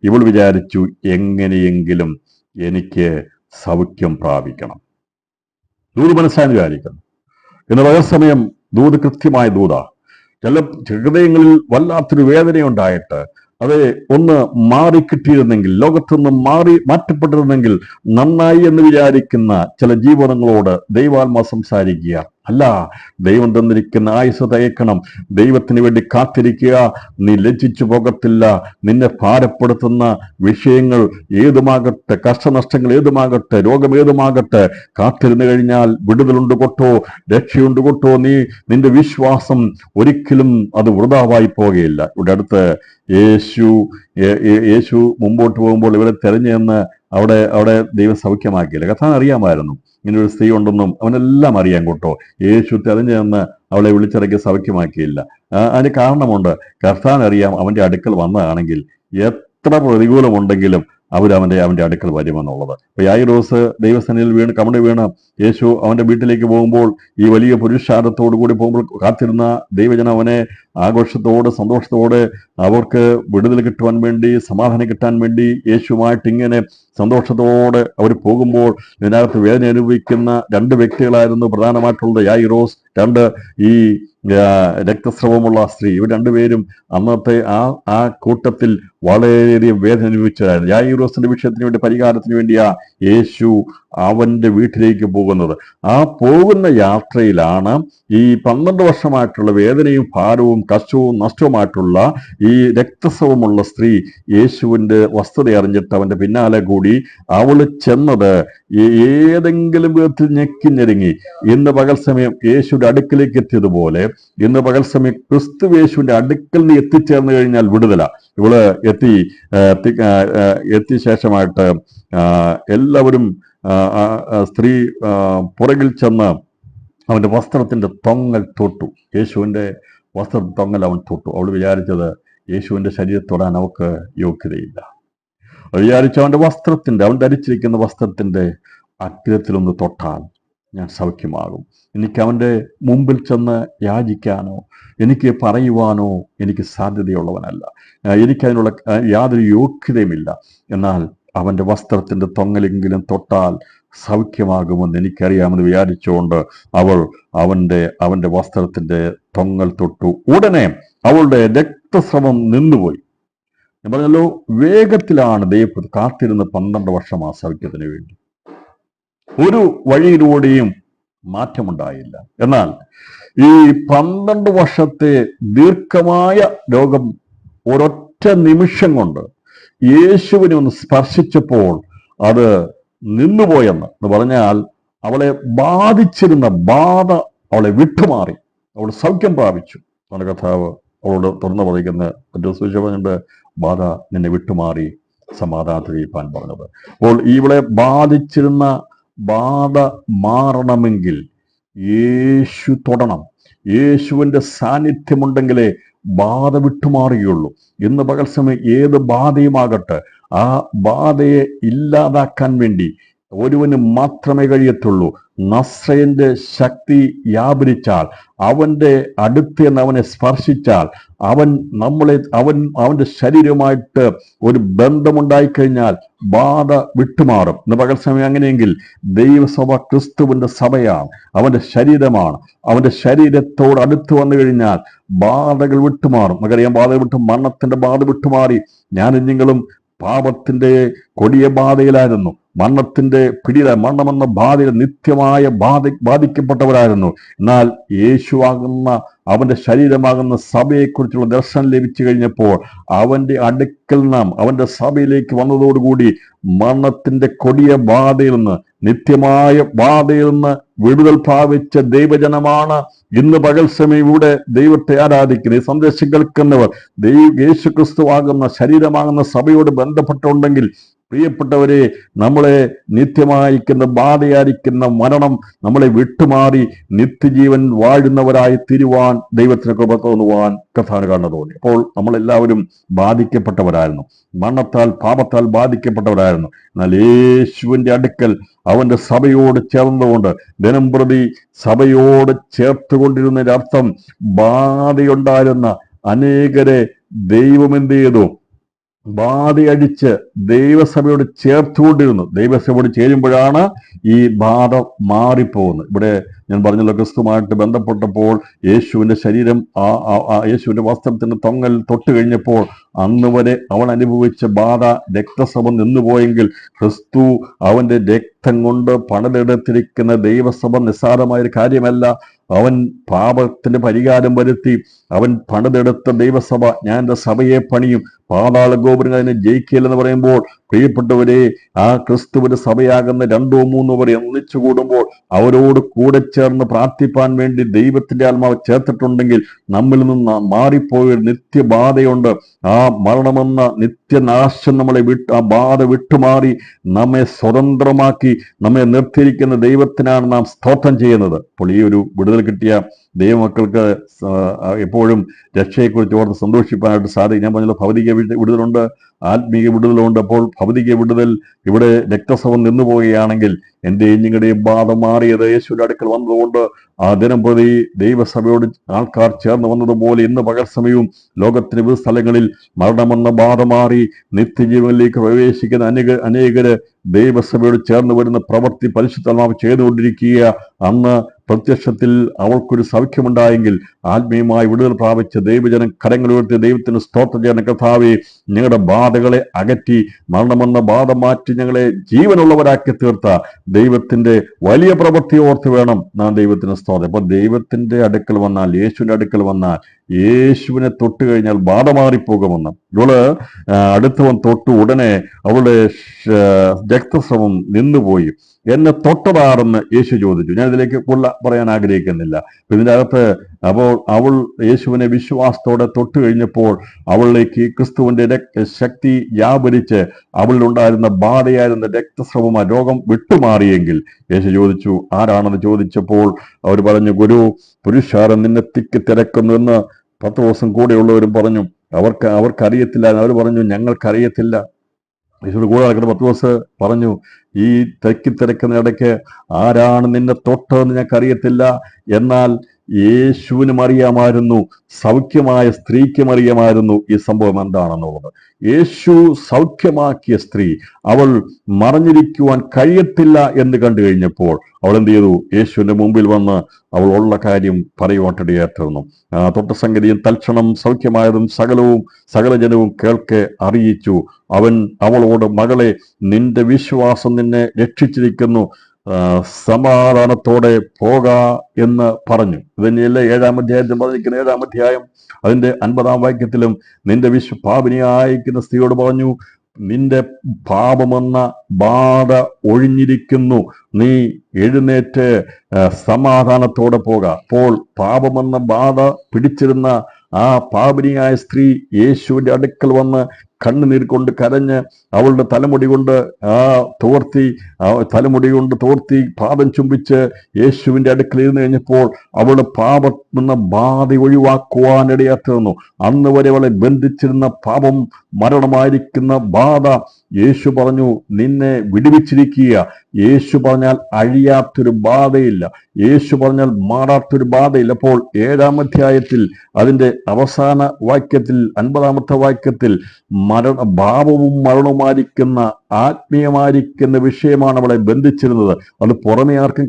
ഇവൾ വിചാരിച്ചു, എങ്ങനെയെങ്കിലും എനിക്ക് സൗഖ്യം പ്രാപിക്കണം. ദൂത് മനസ്സാൻ വിചാരിക്കണം. ഇന്ന് പകൽ സമയം ദൂത് കൃത്യമായ ദൂതാ. ചില ഹൃദയങ്ങളിൽ വല്ലാത്തൊരു വേദനയുണ്ടായിട്ട് അത് ഒന്ന് മാറിക്കിട്ടിയിരുന്നെങ്കിൽ, ലോകത്തുനിന്ന് മാറ്റപ്പെട്ടിരുന്നെങ്കിൽ നന്നായി എന്ന് വിചാരിക്കുന്ന ചില ജീവിതങ്ങളോട് ദൈവാത്മാ സംസാരിക്കുക. അല്ല, ദൈവം തന്നിരിക്കുന്ന ആയുസ് തയ്ക്കണം. ദൈവത്തിന് വേണ്ടി കാത്തിരിക്കുക. നീ ലജ്ജിച്ചു പോകത്തില്ല. നിന്നെ ഭാരപ്പെടുത്തുന്ന വിഷയങ്ങൾ ഏതുമാകട്ടെ, കഷ്ടനഷ്ടങ്ങൾ ഏതുമാകട്ടെ, രോഗം ഏതുമാകട്ടെ, കാത്തിരുന്നു കഴിഞ്ഞാൽ വിടുതലുണ്ട് കൊട്ടോ, രക്ഷയുണ്ട് കൊട്ടോ. നിന്റെ വിശ്വാസം ഒരിക്കലും അത് വൃഥാവായി പോകുകയില്ല. ഇവിടെ അടുത്ത് യേശു മുമ്പോട്ട് പോകുമ്പോൾ ഇവരെ തെരഞ്ഞെന്ന് അവിടെ ദൈവം സൗഖ്യമാക്കിയില്ല. കർത്താവിന് അറിയാമായിരുന്നു ഇങ്ങനൊരു സ്ത്രീ ഉണ്ടെന്നും അവനെല്ലാം അറിയാൻ കേട്ടോ. യേശു തെരഞ്ഞു നിന്ന് അവളെ വിളിച്ചിറക്കി സൗഖ്യമാക്കിയില്ല. അതിന് കാരണമുണ്ട്. കർത്താവിന് അറിയാം അവന്റെ അടുക്കൽ വന്നതാണെങ്കിൽ എത്ര പ്രതികൂലമുണ്ടെങ്കിലും അവന്റെ അടുക്കൽ വരുമെന്നുള്ളത്. അപ്പൊ യായിറോസ് ദൈവസന്നിധിയിൽ കമണ്ട് വീണ് യേശു അവന്റെ വീട്ടിലേക്ക് പോകുമ്പോൾ, ഈ വലിയ പുരുഷാരത്തോടു കൂടി പോകുമ്പോൾ കാത്തിരുന്ന ദൈവജനം അവനെ ആഘോഷത്തോടെ, സന്തോഷത്തോടെ, അവർക്ക് വിടുതൽ കിട്ടുവാൻ വേണ്ടി, സമാധാനം കിട്ടാൻ വേണ്ടി യേശുവായിട്ട് ഇങ്ങനെ സന്തോഷത്തോടെ അവർ പോകുമ്പോൾ ഇതിനകത്ത് വേദന അനുഭവിക്കുന്ന 2 വ്യക്തികളായിരുന്നു പ്രധാനമായിട്ടുള്ളത്, യായിറോസ് രണ്ട് ഈ രക്തസ്രവമുള്ള സ്ത്രീ, ഇവർ രണ്ടുപേരും അന്നത്തെ ആ കൂട്ടത്തിൽ വളരെയധികം വേദന അനുഭവിച്ചതായിരുന്നു. യായിറോസിന്റെ വിഷയത്തിന് വേണ്ടി പരിഹാരത്തിന് വേണ്ടിയാ യേശു അവന്റെ വീട്ടിലേക്ക് പോകുന്നത്. ആ പോകുന്ന യാത്രയിലാണ് ഈ 12 വർഷമായിട്ടുള്ള വേദനയും ഭാരവും കഷ്ടവും നഷ്ടവുമായിട്ടുള്ള ഈ രക്തസ്രവമുള്ള സ്ത്രീ യേശുവിന്റെ വസ്തുത അറിഞ്ഞിട്ട് അവന്റെ പിന്നാലെ കൂടി അവള് ചെന്നത് ഏതെങ്കിലും വിധത്തിൽ ഞെക്കിഞ്ഞെരുങ്ങി ഇന്ന് പകൽ സമയം യേശുവിന്റെ അടുക്കിലേക്ക് എത്തിയതുപോലെ ഇന്ന് പകൽ സമയം ക്രിസ്തു യേശുവിന്റെ അടുക്കൽ നിന്ന് എത്തിച്ചേർന്ന് കഴിഞ്ഞാൽ വിടുതല. ഇവള് എത്തിയ ശേഷമായിട്ട് എല്ലാവരും സ്ത്രീ പുറകിൽ ചെന്ന് അവന്റെ വസ്ത്രത്തിന്റെ തൊങ്ങൽ തൊട്ടു. യേശുവിന്റെ വസ്ത്ര തൊങ്ങൽ അവൻ തൊട്ടു. അവൾ വിചാരിച്ചത് യേശുവിന്റെ ശരീരത്തെ തൊടാൻ അവൾക്ക് യോഗ്യതയില്ല. വിചാരിച്ചു അവൻ ധരിച്ചിരിക്കുന്ന വസ്ത്രത്തിന്റെ അഗ്രത്തിലൊന്ന് തൊട്ടാൽ ഞാൻ സൗഖ്യമാകും. എനിക്ക് അവന്റെ മുമ്പിൽ ചെന്ന് യാചിക്കാനോ എനിക്ക് പറയുവാനോ എനിക്ക് സാധ്യതയുള്ളവനല്ല, എനിക്കതിനുള്ള യാതൊരു യോഗ്യതയുമില്ല. എന്നാൽ അവന്റെ വസ്ത്രത്തിന്റെ തൊങ്ങലെങ്കിലും തൊട്ടാൽ സൗഖ്യമാകുമെന്ന് എനിക്കറിയാമെന്ന് വിചാരിച്ചുകൊണ്ട് അവൾ അവന്റെ വസ്ത്രത്തിന്റെ തൊങ്ങൽ തൊട്ടു. ഉടനെ അവളുടെ രക്തസ്രവം നിന്നുപോയി. ഞാൻ പറഞ്ഞല്ലോ, വേഗത്തിലാണ് ദൈവം കാത്തിരുന്ന് 12 വർഷം ആ സൗഖ്യത്തിന് വേണ്ടി. ഒരു വഴിയിലൂടെയും മാറ്റമുണ്ടായില്ല. എന്നാൽ ഈ 12 വർഷത്തെ ദീർഘമായ രോഗം ഒരൊറ്റ നിമിഷം കൊണ്ട് യേശുവിനെ ഒന്ന് സ്പർശിച്ചപ്പോൾ അത് നിന്നുപോയെന്ന് പറഞ്ഞാൽ അവളെ ബാധിച്ചിരുന്ന ബാധ അവളെ വിട്ടുമാറി, അവൾ സൗഖ്യം പ്രാപിച്ചു. നമ്മുടെ കർത്താവ് അവളോട് തുറന്നു പറയുന്ന മറ്റൊരു സുവിശേഷമുണ്ട്, ബാധ നിന്നെ വിട്ടുമാറി സമാധാനത്തിരിക്കാൻ പറഞ്ഞത്. അപ്പോൾ ഇവളെ ബാധിച്ചിരുന്ന ബാധ മാറണമെങ്കിൽ യേശു തൊടണം. യേശുവിന്റെ സാന്നിധ്യമുണ്ടെങ്കിലേ ബാധ വിട്ടുമാറുകയുള്ളൂ. ഇന്ന് പകൽ സമയം ഏത് ബാധയുമാകട്ടെ, ആ ബാധയെ ഇല്ലാതാക്കാൻ വേണ്ടി ഒരുവന് മാത്രമേ കഴിയത്തുള്ളൂ. നസ്രയന്റെ ശക്തി വ്യാപരിച്ചാൽ, അവന്റെ അടുത്ത് നിന്ന് അവനെ സ്പർശിച്ചാൽ, അവന്റെ ശരീരവുമായിട്ട് ഒരു ബന്ധമുണ്ടായിക്കഴിഞ്ഞാൽ ബാധ വിട്ടുമാറും. ഇന്ന് പകൽ സമയം അങ്ങനെയെങ്കിൽ ദൈവസഭ ക്രിസ്തുവിന്റെ സഭയാണ്, അവന്റെ ശരീരമാണ്. അവന്റെ ശരീരത്തോട് അടുത്ത് വന്നു കഴിഞ്ഞാൽ ബാധകൾ വിട്ടുമാറും. നമുക്കറിയാം, ബാധ വിട്ടു, മരണത്തിന്റെ ബാധ വിട്ടുമാറി. ഞാനും നിങ്ങളും പാപത്തിന്റെ കൊടിയ ബാധയിലായിരുന്നു, മരണത്തിന്റെ മരണമെന്ന ബാധയിൽ നിത്യമായ ബാധിക്കപ്പെട്ടവരായിരുന്നു. എന്നാൽ യേശുവാകുന്ന അവന്റെ ശരീരമാകുന്ന സഭയെക്കുറിച്ചുള്ള ദർശനം ലഭിച്ചു കഴിഞ്ഞപ്പോൾ അവന്റെ അടുക്കൽ നാം അവന്റെ സഭയിലേക്ക് വന്നതോടുകൂടി മരണത്തിന്റെ കൊടിയ ബാധയിൽ നിന്ന്, നിത്യമായ ബാധയിൽ നിന്ന് വിടുതൽ പ്രാപിച്ച ദൈവജനമാണ് ഇന്ന് പകൽ സമയം ഇവിടെ ദൈവത്തെ ആരാധിക്കുന്നത്. ഈ സന്ദേശം കേൾക്കുന്നവർ യേശു ക്രിസ്തുവാകുന്ന ശരീരമാകുന്ന സഭയോട് ബന്ധപ്പെട്ടുണ്ടെങ്കിൽ പ്രിയപ്പെട്ടവരെ, നമ്മളെ നിത്യമായിരിക്കുന്ന ബാധയായിരിക്കുന്ന മരണം നമ്മളെ വിട്ടുമാറി നിത്യജീവൻ വാഴുന്നവരായി തീരുവാൻ ദൈവത്തിന് കൃപ തോന്നുവാൻ കർത്താവിന് കാണുന്ന തോന്നി. അപ്പോൾ നമ്മളെല്ലാവരും ബാധിക്കപ്പെട്ടവരായിരുന്നു, മരണത്താൽ പാപത്താൽ ബാധിക്കപ്പെട്ടവരായിരുന്നു. എന്നാൽ യേശുവിന്റെ അടുക്കൽ അവന്റെ സഭയോട് ചേർന്നുകൊണ്ട് ദിനം പ്രതി സഭയോട് ചേർത്തുകൊണ്ടിരുന്നതിന്റെ അർത്ഥം ബാധയുണ്ടായിരുന്ന അനേകരെ ദൈവം എന്ത് ചെയ്തു? ബാധയടിച്ച് ദൈവസഭയോട് ചേർത്തുകൊണ്ടിരുന്നു. ദൈവസഭയോട് ചേരുമ്പോഴാണ് ഈ ബാധ മാറിപ്പോകുന്നത്. ഇവിടെ ഞാൻ പറഞ്ഞല്ലോ, ക്രിസ്തുമായിട്ട് ബന്ധപ്പെട്ടപ്പോൾ യേശുവിന്റെ ശരീരം യേശുവിന്റെ വസ്ത്രത്തിന്റെ തൊങ്ങൽ തൊട്ട് കഴിഞ്ഞപ്പോൾ അന്ന് വരെ അവൻ അനുഭവിച്ച ബാധ രക്തസ്രവം നിന്നുപോയെങ്കിൽ ക്രിസ്തു അവന്റെ രക്തം കൊണ്ട് പണിതെടുത്തിരിക്കുന്ന ദൈവസഭ നിസ്സാരമായൊരു കാര്യമല്ല. അവൻ പാപത്തിന്റെ പരിഹാരം വരുത്തി അവൻ പണിതെടുത്ത ദൈവസഭ, ഞാൻ എൻ്റെ സഭയെ പണിയും, പാതാള ഗോപുരങ്ങൾ അതിനെ ജയിക്കില്ലെന്ന് പറയുമ്പോൾ പ്രിയപ്പെട്ടവരെ, ആ ക്രിസ്തുവിന്റെ സഭയാകുന്ന 2 or 3 പേർ ഒന്നിച്ചു കൂടുമ്പോൾ അവരോട് കൂടെ ചേർന്ന് പ്രാർത്ഥിപ്പാൻ വേണ്ടി ദൈവത്തിന്റെ ആത്മാവ് ചേർത്തിട്ടുണ്ടെങ്കിൽ നമ്മിൽ നിന്ന് മാറിപ്പോയ നിത്യബാധയുണ്ട്. ആ മരണമെന്ന നിത്യനാശം നമ്മളെ ആ ബാധ വിട്ടുമാറി നമ്മെ സ്വതന്ത്രമാക്കി നമ്മെ നിർത്തിയിരിക്കുന്ന ദൈവത്തിനാണ് നാം സ്തോത്രം ചെയ്യുന്നത്. അപ്പോൾ ഈ ഒരു വിടുതൽ കിട്ടിയ ദൈവമക്കൾക്ക് എപ്പോഴും രക്ഷയെക്കുറിച്ച് ഓർത്ത് സന്തോഷിപ്പാനായിട്ട് സാധിക്കും. ഞാൻ പറഞ്ഞല്ലോ, ഭൗതിക വിടുതലുണ്ട്, ആത്മീയ വിടുതലുണ്ട്. അപ്പോൾ ഭൗതിക വിടുതൽ ഇവിടെ രക്തസ്രവം നിന്നു പോവുകയാണെങ്കിൽ എന്റെയും നിങ്ങളുടെയും ബാധ മാറിയത് യേശുവിന്റെ അടുക്കൽ വന്നതുകൊണ്ട് ആ ദിനം പ്രതി ദൈവസഭയോട് ആൾക്കാർ ചേർന്ന് വന്നതുപോലെ ഇന്ന് പകൽ സമയവും ലോകത്തിന് വിവിധ സ്ഥലങ്ങളിൽ മരണമെന്ന ബാധ മാറി നിത്യജീവനിലേക്ക് പ്രവേശിക്കുന്ന അനേകര് ദൈവസഭയോട് ചേർന്ന് വരുന്ന പ്രവൃത്തി പരിശുദ്ധാത്മാവ് ചെയ്തുകൊണ്ടിരിക്കുക. അന്ന് പ്രത്യക്ഷത്തിൽ അവൾക്കൊരു സൗഖ്യമുണ്ടായെങ്കിൽ ആത്മീയമായി വിടുതൽ പ്രാപിച്ച ദൈവജനം കരങ്ങളുയർത്തി ദൈവത്തിന് സ്തോത്രം ചെയ്യുന്ന കർത്താവേ, ഞങ്ങളുടെ ബാധകളെ അകറ്റി മരണമെന്ന ബാധ മാറ്റി ഞങ്ങളെ ജീവനുള്ളവരാക്കി തീർത്ത ദൈവത്തിന്റെ വലിയ പ്രവൃത്തി ഓർത്ത് വേണം നാം ദൈവത്തിന് സ്തോത്രം. അപ്പൊ ദൈവത്തിന്റെ അടുക്കൽ വന്നാൽ, യേശുവിന്റെ അടുക്കൽ വന്നാൽ, യേശുവിനെ തൊട്ട് കഴിഞ്ഞാൽ ബാധ മാറിപ്പോകുമെന്ന്. ഇവള് അടുത്തവൻ തൊട്ടു ഉടനെ അവളുടെ രക്തസ്രവം നിന്നുപോയി. എന്നെ തൊട്ടതാറെന്ന് യേശു ചോദിച്ചു. ഞാൻ ഇതിലേക്ക് പറയാൻ ആഗ്രഹിക്കുന്നില്ല. ഇതിന്റെ അകത്ത് അപ്പോൾ അവൾ യേശുവിനെ വിശ്വാസത്തോടെ തൊട്ട് കഴിഞ്ഞപ്പോൾ അവളിലേക്ക് ക്രിസ്തുവിന്റെ ശക്തി വ്യാപരിച്ച് അവളിലുണ്ടായിരുന്ന ബാധയായിരുന്ന രക്തസ്രവം ആ രോഗം വിട്ടുമാറിയെങ്കിൽ യേശു ചോദിച്ചു ആരാണെന്ന് ചോദിച്ചപ്പോൾ അവർ പറഞ്ഞു, ഗുരു, പുരുഷാരൻ നിന്നെ തിക്കി തിരക്കുന്നു എന്ന് 10 ദിവസം കൂടെയുള്ളവരും പറഞ്ഞു. അവർക്കറിയത്തില്ല. അവർ പറഞ്ഞു, ഞങ്ങൾക്കറിയത്തില്ല. യേശുവിന്റെ കൂടെ നടക്കുന്ന 10 ദിവസം പറഞ്ഞു, ഈ തിരക്കുന്ന ഇടയ്ക്ക് ആരാണ് നിന്നെ തൊട്ടതെന്ന് ഞങ്ങൾക്കറിയത്തില്ല. എന്നാൽ യേശുവിനും അറിയാമായിരുന്നു, സൗഖ്യമായ സ്ത്രീക്കും അറിയാമായിരുന്നു ഈ സംഭവം എന്താണെന്നുള്ളത്. യേശു സൗഖ്യമാക്കിയ സ്ത്രീ അവൾ മറഞ്ഞിരിക്കുവാൻ കഴിയത്തില്ല എന്ന് കണ്ടു കഴിഞ്ഞപ്പോൾ അവൾ എന്ത് ചെയ്തു? യേശുവിന്റെ മുമ്പിൽ വന്ന് അവൾ ഉള്ള കാര്യം പറയുവാനിടയായിരുന്നു. തൊട്ട സംഗതിയും തൽക്ഷണം സൗഖ്യമായതും സകല ജനവും കേൾക്കെ അറിയിച്ചു. അവൻ അവളോട്, മകളെ, നിന്റെ വിശ്വാസം നിന്നെ രക്ഷിച്ചിരിക്കുന്നു, സമാധാനത്തോടെ പോക എന്ന് പറഞ്ഞു. ഇതന്നെയല്ലേ 7-ാം അധ്യായത്തിൽ പറഞ്ഞിരിക്കുന്ന 7-ാം അധ്യായം അതിന്റെ 50-ാം വാക്യത്തിലും നിന്റെ പാപിനിയായിരിക്കുന്ന സ്ത്രീയോട് പറഞ്ഞു, നിന്റെ പാപമെന്ന ബാധ ഒഴിഞ്ഞിരിക്കുന്നു, നീ എഴുന്നേറ്റ് സമാധാനത്തോടെ പോക. അപ്പോൾ പാപമെന്ന ബാധ പിടിച്ചിരുന്ന ആ പാപിനിയായ സ്ത്രീ യേശുവിന്റെ അടുക്കൽ വന്ന് കണ്ണുനീർ കൊണ്ട് കരഞ്ഞ് അവളുടെ തലമുടി കൊണ്ട് തോർത്തി പാദം ചുംബിച്ച് യേശുവിന്റെ അടുക്കൽ ഇരുന്ന് കഴിഞ്ഞപ്പോൾ അവളുടെ പാപമെന്ന ബാധ ഒഴിവാക്കുവാനിടയായിരുന്നു. അന്ന് വരെ അവളെ ബന്ധിച്ചിരുന്ന പാപം, മരണമായിരിക്കുന്ന ബാധ യേശു പറഞ്ഞു, നിന്നെ വിടുവിച്ചിരിക്കുക. യേശു പറഞ്ഞാൽ അഴിയാത്തൊരു ബാധയില്ല, യേശു പറഞ്ഞാൽ മാറാത്തൊരു ബാധയില്ല. അപ്പോൾ 7-ാം അധ്യായത്തിൽ അതിന്റെ അവസാന വാക്യത്തിൽ 50-ാമത്തെ വാക്യത്തിൽ ഭാവവും മരണവുമായിരിക്കുന്ന ആത്മീയമായിരിക്കുന്ന വിഷയമാണ് അവളെ ബന്ധിച്ചിരുന്നത്. അത് പുറമെ ആർക്കും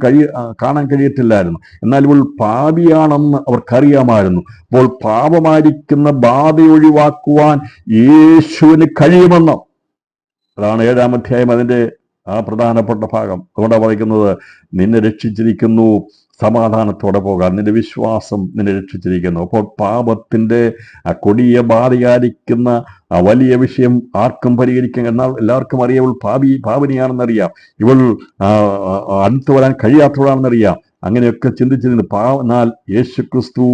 കാണാൻ കഴിയത്തില്ലായിരുന്നു. എന്നാൽ ഇവൾ പാപിയാണെന്ന് അവർക്കറിയാമായിരുന്നു. അപ്പോൾ പാപമായിരിക്കുന്ന ബാധ ഒഴിവാക്കുവാൻ യേശുവിന് കഴിയുമെന്ന്. അതാണ് 7-ാം അധ്യായം അതിന്റെ ആ പ്രധാനപ്പെട്ട ഭാഗം. അതുകൊണ്ടാണ് പറയുന്നത്, നിന്നെ രക്ഷിച്ചിരിക്കുന്നു, സമാധാനത്തോടെ പോകാൻ, നിന്റെ വിശ്വാസം നിന്നെ രക്ഷിച്ചിരിക്കുന്നു. അപ്പോൾ പാപത്തിന്റെ ആ കൊടിയ ബാധയായിരിക്കുന്ന ആ വലിയ വിഷയം ആർക്കും പരിഹരിക്കാൻ, എന്നാൽ എല്ലാവർക്കും അറിയാം ഇവൾ പാപിനിയാണെന്നറിയാം, ഇവൾ അടുത്തു വരാൻ കഴിയാത്തവളാണെന്നറിയാം. അങ്ങനെയൊക്കെ ചിന്തിച്ചിരുന്നു. എന്നാൽ യേശുക്രിസ്തു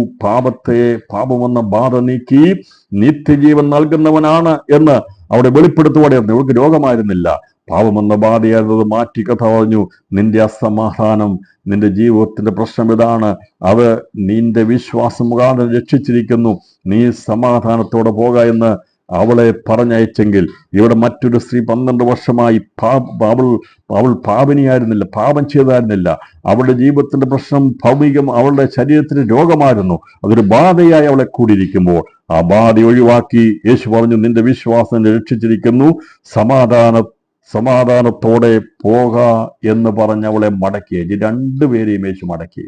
പാപമെന്ന ബാധ നീക്കി നിത്യജീവൻ നൽകുന്നവനാണ് എന്ന് അവിടെ വെളിപ്പെടുത്തുവാനായിരുന്നു. ഇവൾക്ക് രോഗമായിരുന്നില്ല, പാപമെന്ന ബാധയായിരുന്നത് മാറ്റി കഥ പറഞ്ഞു. നിന്റെ അസമാധാനം, നിന്റെ ജീവിതത്തിന്റെ പ്രശ്നം ഇതാണ്, അത് നിന്റെ വിശ്വാസം മുഖാന്തരം രക്ഷിച്ചിരിക്കുന്നു, നീ സമാധാനത്തോടെ പോക എന്ന് അവളെ പറഞ്ഞയച്ചെങ്കിൽ ഇവിടെ മറ്റൊരു സ്ത്രീ 12 വർഷമായി അവൾ പാപിനിയായിരുന്നില്ല, പാപം ചെയ്തായിരുന്നില്ല. അവളുടെ ജീവിതത്തിന്റെ പ്രശ്നം ഭൗമികം, അവളുടെ ശരീരത്തിന് രോഗമായിരുന്നു. അതൊരു ബാധയായി അവളെ കൂടിയിരിക്കുമ്പോൾ ആ ബാധ ഒഴിവാക്കി യേശു പറഞ്ഞു, നിന്റെ വിശ്വാസം രക്ഷിച്ചിരിക്കുന്നു, സമാധാനത്തോടെ പോക എന്ന് പറഞ്ഞ് അവളെ മടക്കി. ഈ 2 പേരെയും യേശു മടക്കി.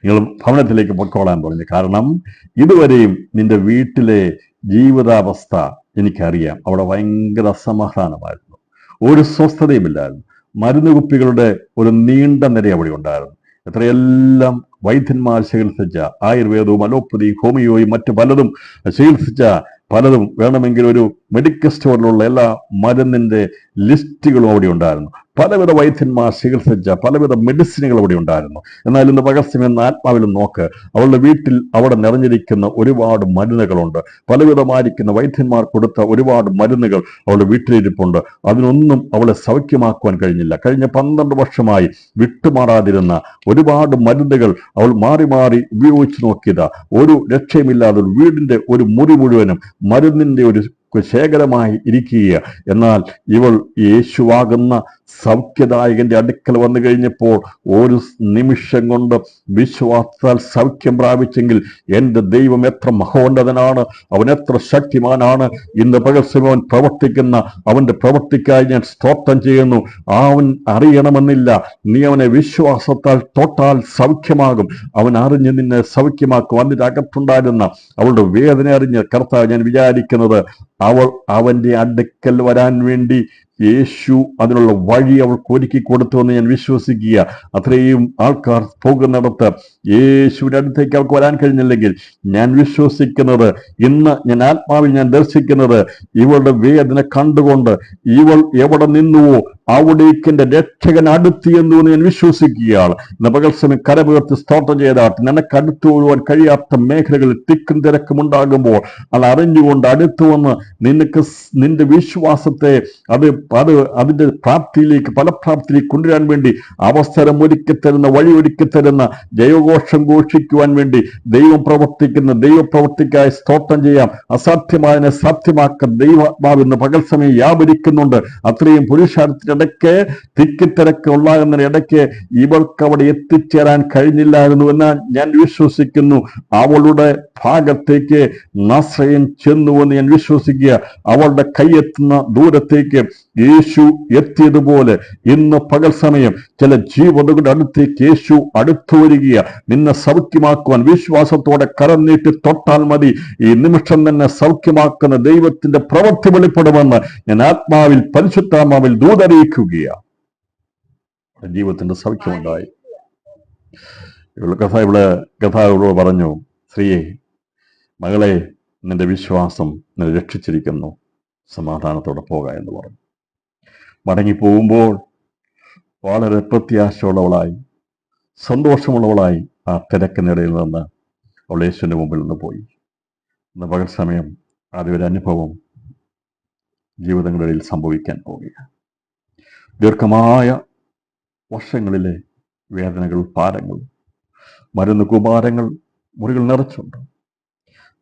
നിങ്ങൾ ഭവനത്തിലേക്ക് പൊക്കോളാൻ പറഞ്ഞു. കാരണം ഇതുവരെയും നിന്റെ വീട്ടിലെ ജീവിതാവസ്ഥ എനിക്കറിയാം. അവിടെ ഭയങ്കര അസമാധാനമായിരുന്നു, ഒരു സ്വസ്ഥതയുമില്ലായിരുന്നു. മരുന്ന് കുപ്പികളുടെ ഒരു നീണ്ട നിര അവിടെ ഉണ്ടായിരുന്നു. എത്രയെല്ലാം വൈദ്യന്മാർ ചികിത്സിച്ച, ആയുർവേദവും അലോപ്പതിയും ഹോമിയോയും മറ്റു പലതും ചികിത്സിച്ച, പലതും വേണമെങ്കിൽ ഒരു മെഡിക്കൽ സ്റ്റോറിലുള്ള എല്ലാ മരുന്നിന്റെ ലിസ്റ്റുകളും അവിടെ ഉണ്ടായിരുന്നു. പലവിധ വൈദ്യന്മാർ ചികിത്സിച്ച പലവിധ മെഡിസിനുകൾ അവിടെ ഉണ്ടായിരുന്നു. എന്നാൽ ഇന്ന് പകർച്ചമെന്ന ആത്മാവിലും നോക്ക്, അവളുടെ വീട്ടിൽ അവിടെ നിറഞ്ഞിരിക്കുന്ന ഒരുപാട് മരുന്നുകളുണ്ട്. പലവിധമായിരിക്കുന്ന വൈദ്യന്മാർ കൊടുത്ത ഒരുപാട് മരുന്നുകൾ അവളുടെ വീട്ടിലിരിപ്പുണ്ട്. അതിനൊന്നും അവളെ സൗഖ്യമാക്കുവാൻ കഴിഞ്ഞില്ല. കഴിഞ്ഞ 12 വർഷമായി വിട്ടുമാറാതിരുന്ന ഒരുപാട് മരുന്നുകൾ അവൾ മാറി മാറി ഉപയോഗിച്ചു നോക്കിയതാ. ഒരു രക്ഷയുമില്ലാതെ വീടിന്റെ ഒരു മുറി മുഴുവനും മരുന്നിന്റെ ഒരു ശേഖരമായി ഇരിക്കുക. എന്നാൽ ഇവൾ യേശുവാകുന്ന സൗഖ്യദായകന്റെ അടുക്കൽ വന്നു കഴിഞ്ഞപ്പോൾ ഒരു നിമിഷം കൊണ്ട് വിശ്വാസത്താൽ സൗഖ്യം പ്രാപിച്ചെങ്കിൽ എൻ്റെ ദൈവം എത്ര മഹോന്നതനാണ്, അവൻ എത്ര ശക്തിമാനാണ്. ഇന്ന് പകൽസമയം പ്രവർത്തിക്കുന്ന അവന്റെ പ്രവർത്തിക്കായി ഞാൻ സ്തോത്രം ചെയ്യുന്നു. അവൻ അറിയണമെന്നില്ല, നീ അവനെ വിശ്വാസത്താൽ തൊട്ടാൽ സൗഖ്യമാകും. അവൻ അറിഞ്ഞ് നിന്നെ സൗഖ്യമാക്കും. അതിൻ്റെ അകത്തുണ്ടായിരുന്ന അവളുടെ വേദന അറിഞ്ഞ് കർത്താവ്, ഞാൻ വിചാരിക്കുന്നത് അവൾ അവന്റെ അടുക്കൽ വരാൻ വേണ്ടി യേശു അതിനുള്ള വഴി അവൾക്ക് ഒരുക്കി കൊടുത്തു എന്ന് ഞാൻ വിശ്വസിക്കുക. അത്രയും ആൾക്കാർ പോകുന്നിടത്ത് യേശുവിന്റെ അടുത്തേക്ക് അവൾക്ക് വരാൻ കഴിഞ്ഞില്ലെങ്കിൽ ഞാൻ വിശ്വസിക്കുന്നത്, ഇന്ന് ഞാൻ ആത്മാവിൽ ഞാൻ ദർശിക്കുന്നത്, ഇവളുടെ വേദന കണ്ടുകൊണ്ട് ഇവൾ എവിടെ നിന്നുവോ അവിടേക്ക് എൻ്റെ രക്ഷകൻ അടുത്ത് എന്ന് ഞാൻ വിശ്വസിക്കുകയാണ്. ഇന്ന് പകൽസമയം കരപുയർത്തി സ്തോത്രം ചെയ്താട്ട് നിനക്ക് അടുത്തു പോകാൻ കഴിയാത്ത മേഖലകളിൽ തിക്കും തിരക്കും ഉണ്ടാകുമ്പോൾ അത് അറിഞ്ഞുകൊണ്ട് അടുത്തു വന്ന് നിനക്ക് നിന്റെ വിശ്വാസത്തെ അതിന്റെ പ്രാപ്തിയിലേക്ക്, ഫലപ്രാപ്തിയിലേക്ക് കൊണ്ടുവരാൻ വേണ്ടി അവസരം ഒരുക്കി തരുന്ന, വഴി ഒരുക്കി തരുന്ന, ജയഘോഷം ഘോഷിക്കുവാൻ വേണ്ടി ദൈവം പ്രവർത്തിക്കുന്ന ദൈവപ്രവർത്തിക്കായി സ്തോത്രം ചെയ്യാം. അസാധ്യമായതിനെ സാധ്യമാക്കാൻ ദൈവാത്മാവിന്ന് പകൽസമയം വ്യാപരിക്കുന്നുണ്ട്. അത്രയും പുരുഷാരത്തിനിടയ്ക്ക് തിക്കിത്തിരക്ക് ഉണ്ടാകുന്ന ഇടയ്ക്ക് ഇവൾക്ക് അവിടെ എത്തിച്ചേരാൻ കഴിഞ്ഞില്ലായിരുന്നു എന്നാൽ ഞാൻ വിശ്വസിക്കുന്നു അവളുടെ ഭാഗത്തേക്ക് നസ്രയൻ ചെന്നുവെന്ന് ഞാൻ വിശ്വസിക്കുക. അവളുടെ കൈയെത്തുന്ന ദൂരത്തേക്ക് യേശു എത്തിയതുപോലെ ഇന്ന് പകൽ സമയം ചില ജീവിതങ്ങളുടെ അടുത്തേക്ക് യേശു അടുത്തു വരിക. നിന്നെ സൗഖ്യമാക്കുവാൻ വിശ്വാസത്തോടെ കരം നീട്ടി തൊട്ടാൽ മതി. ഈ നിമിഷം തന്നെ സൗഖ്യമാക്കുന്ന ദൈവത്തിന്റെ പ്രവൃത്തി വെളിപ്പെടുമെന്ന് ഞാൻ ആത്മാവിൽ, പരിശുദ്ധാത്മാവിൽ ദൂതറിയിക്കുകയാണ്. ജീവിതത്തിന്റെ സൗഖ്യമുണ്ടായി. കഥാവിളോട് പറഞ്ഞു, സ്ത്രീയെ, മകളെ, നിന്റെ വിശ്വാസം നിന്നെ രക്ഷിച്ചിരിക്കുന്നു, സമാധാനത്തോടെ പോക എന്ന് പറഞ്ഞു. മടങ്ങിപ്പോകുമ്പോൾ വളരെ പ്രത്യാശയുള്ളവളായി, സന്തോഷമുള്ളവളായി ആ തിരക്കിനിടയിൽ നിന്ന് അവൾ യേശുവിൻ്റെ മുമ്പിൽ നിന്ന് പോയി. ഇന്ന് പകൽ സമയം ആദ്യ ഒരു അനുഭവം ജീവിതങ്ങളിൽ സംഭവിക്കാൻ പോവുകയാണ്. ദീർഘമായ വർഷങ്ങളിലെ വേദനകൾ, ഭാരങ്ങൾ, മരുന്ന് കുമാരങ്ങൾ മുറികൾ നിറച്ചുണ്ട്.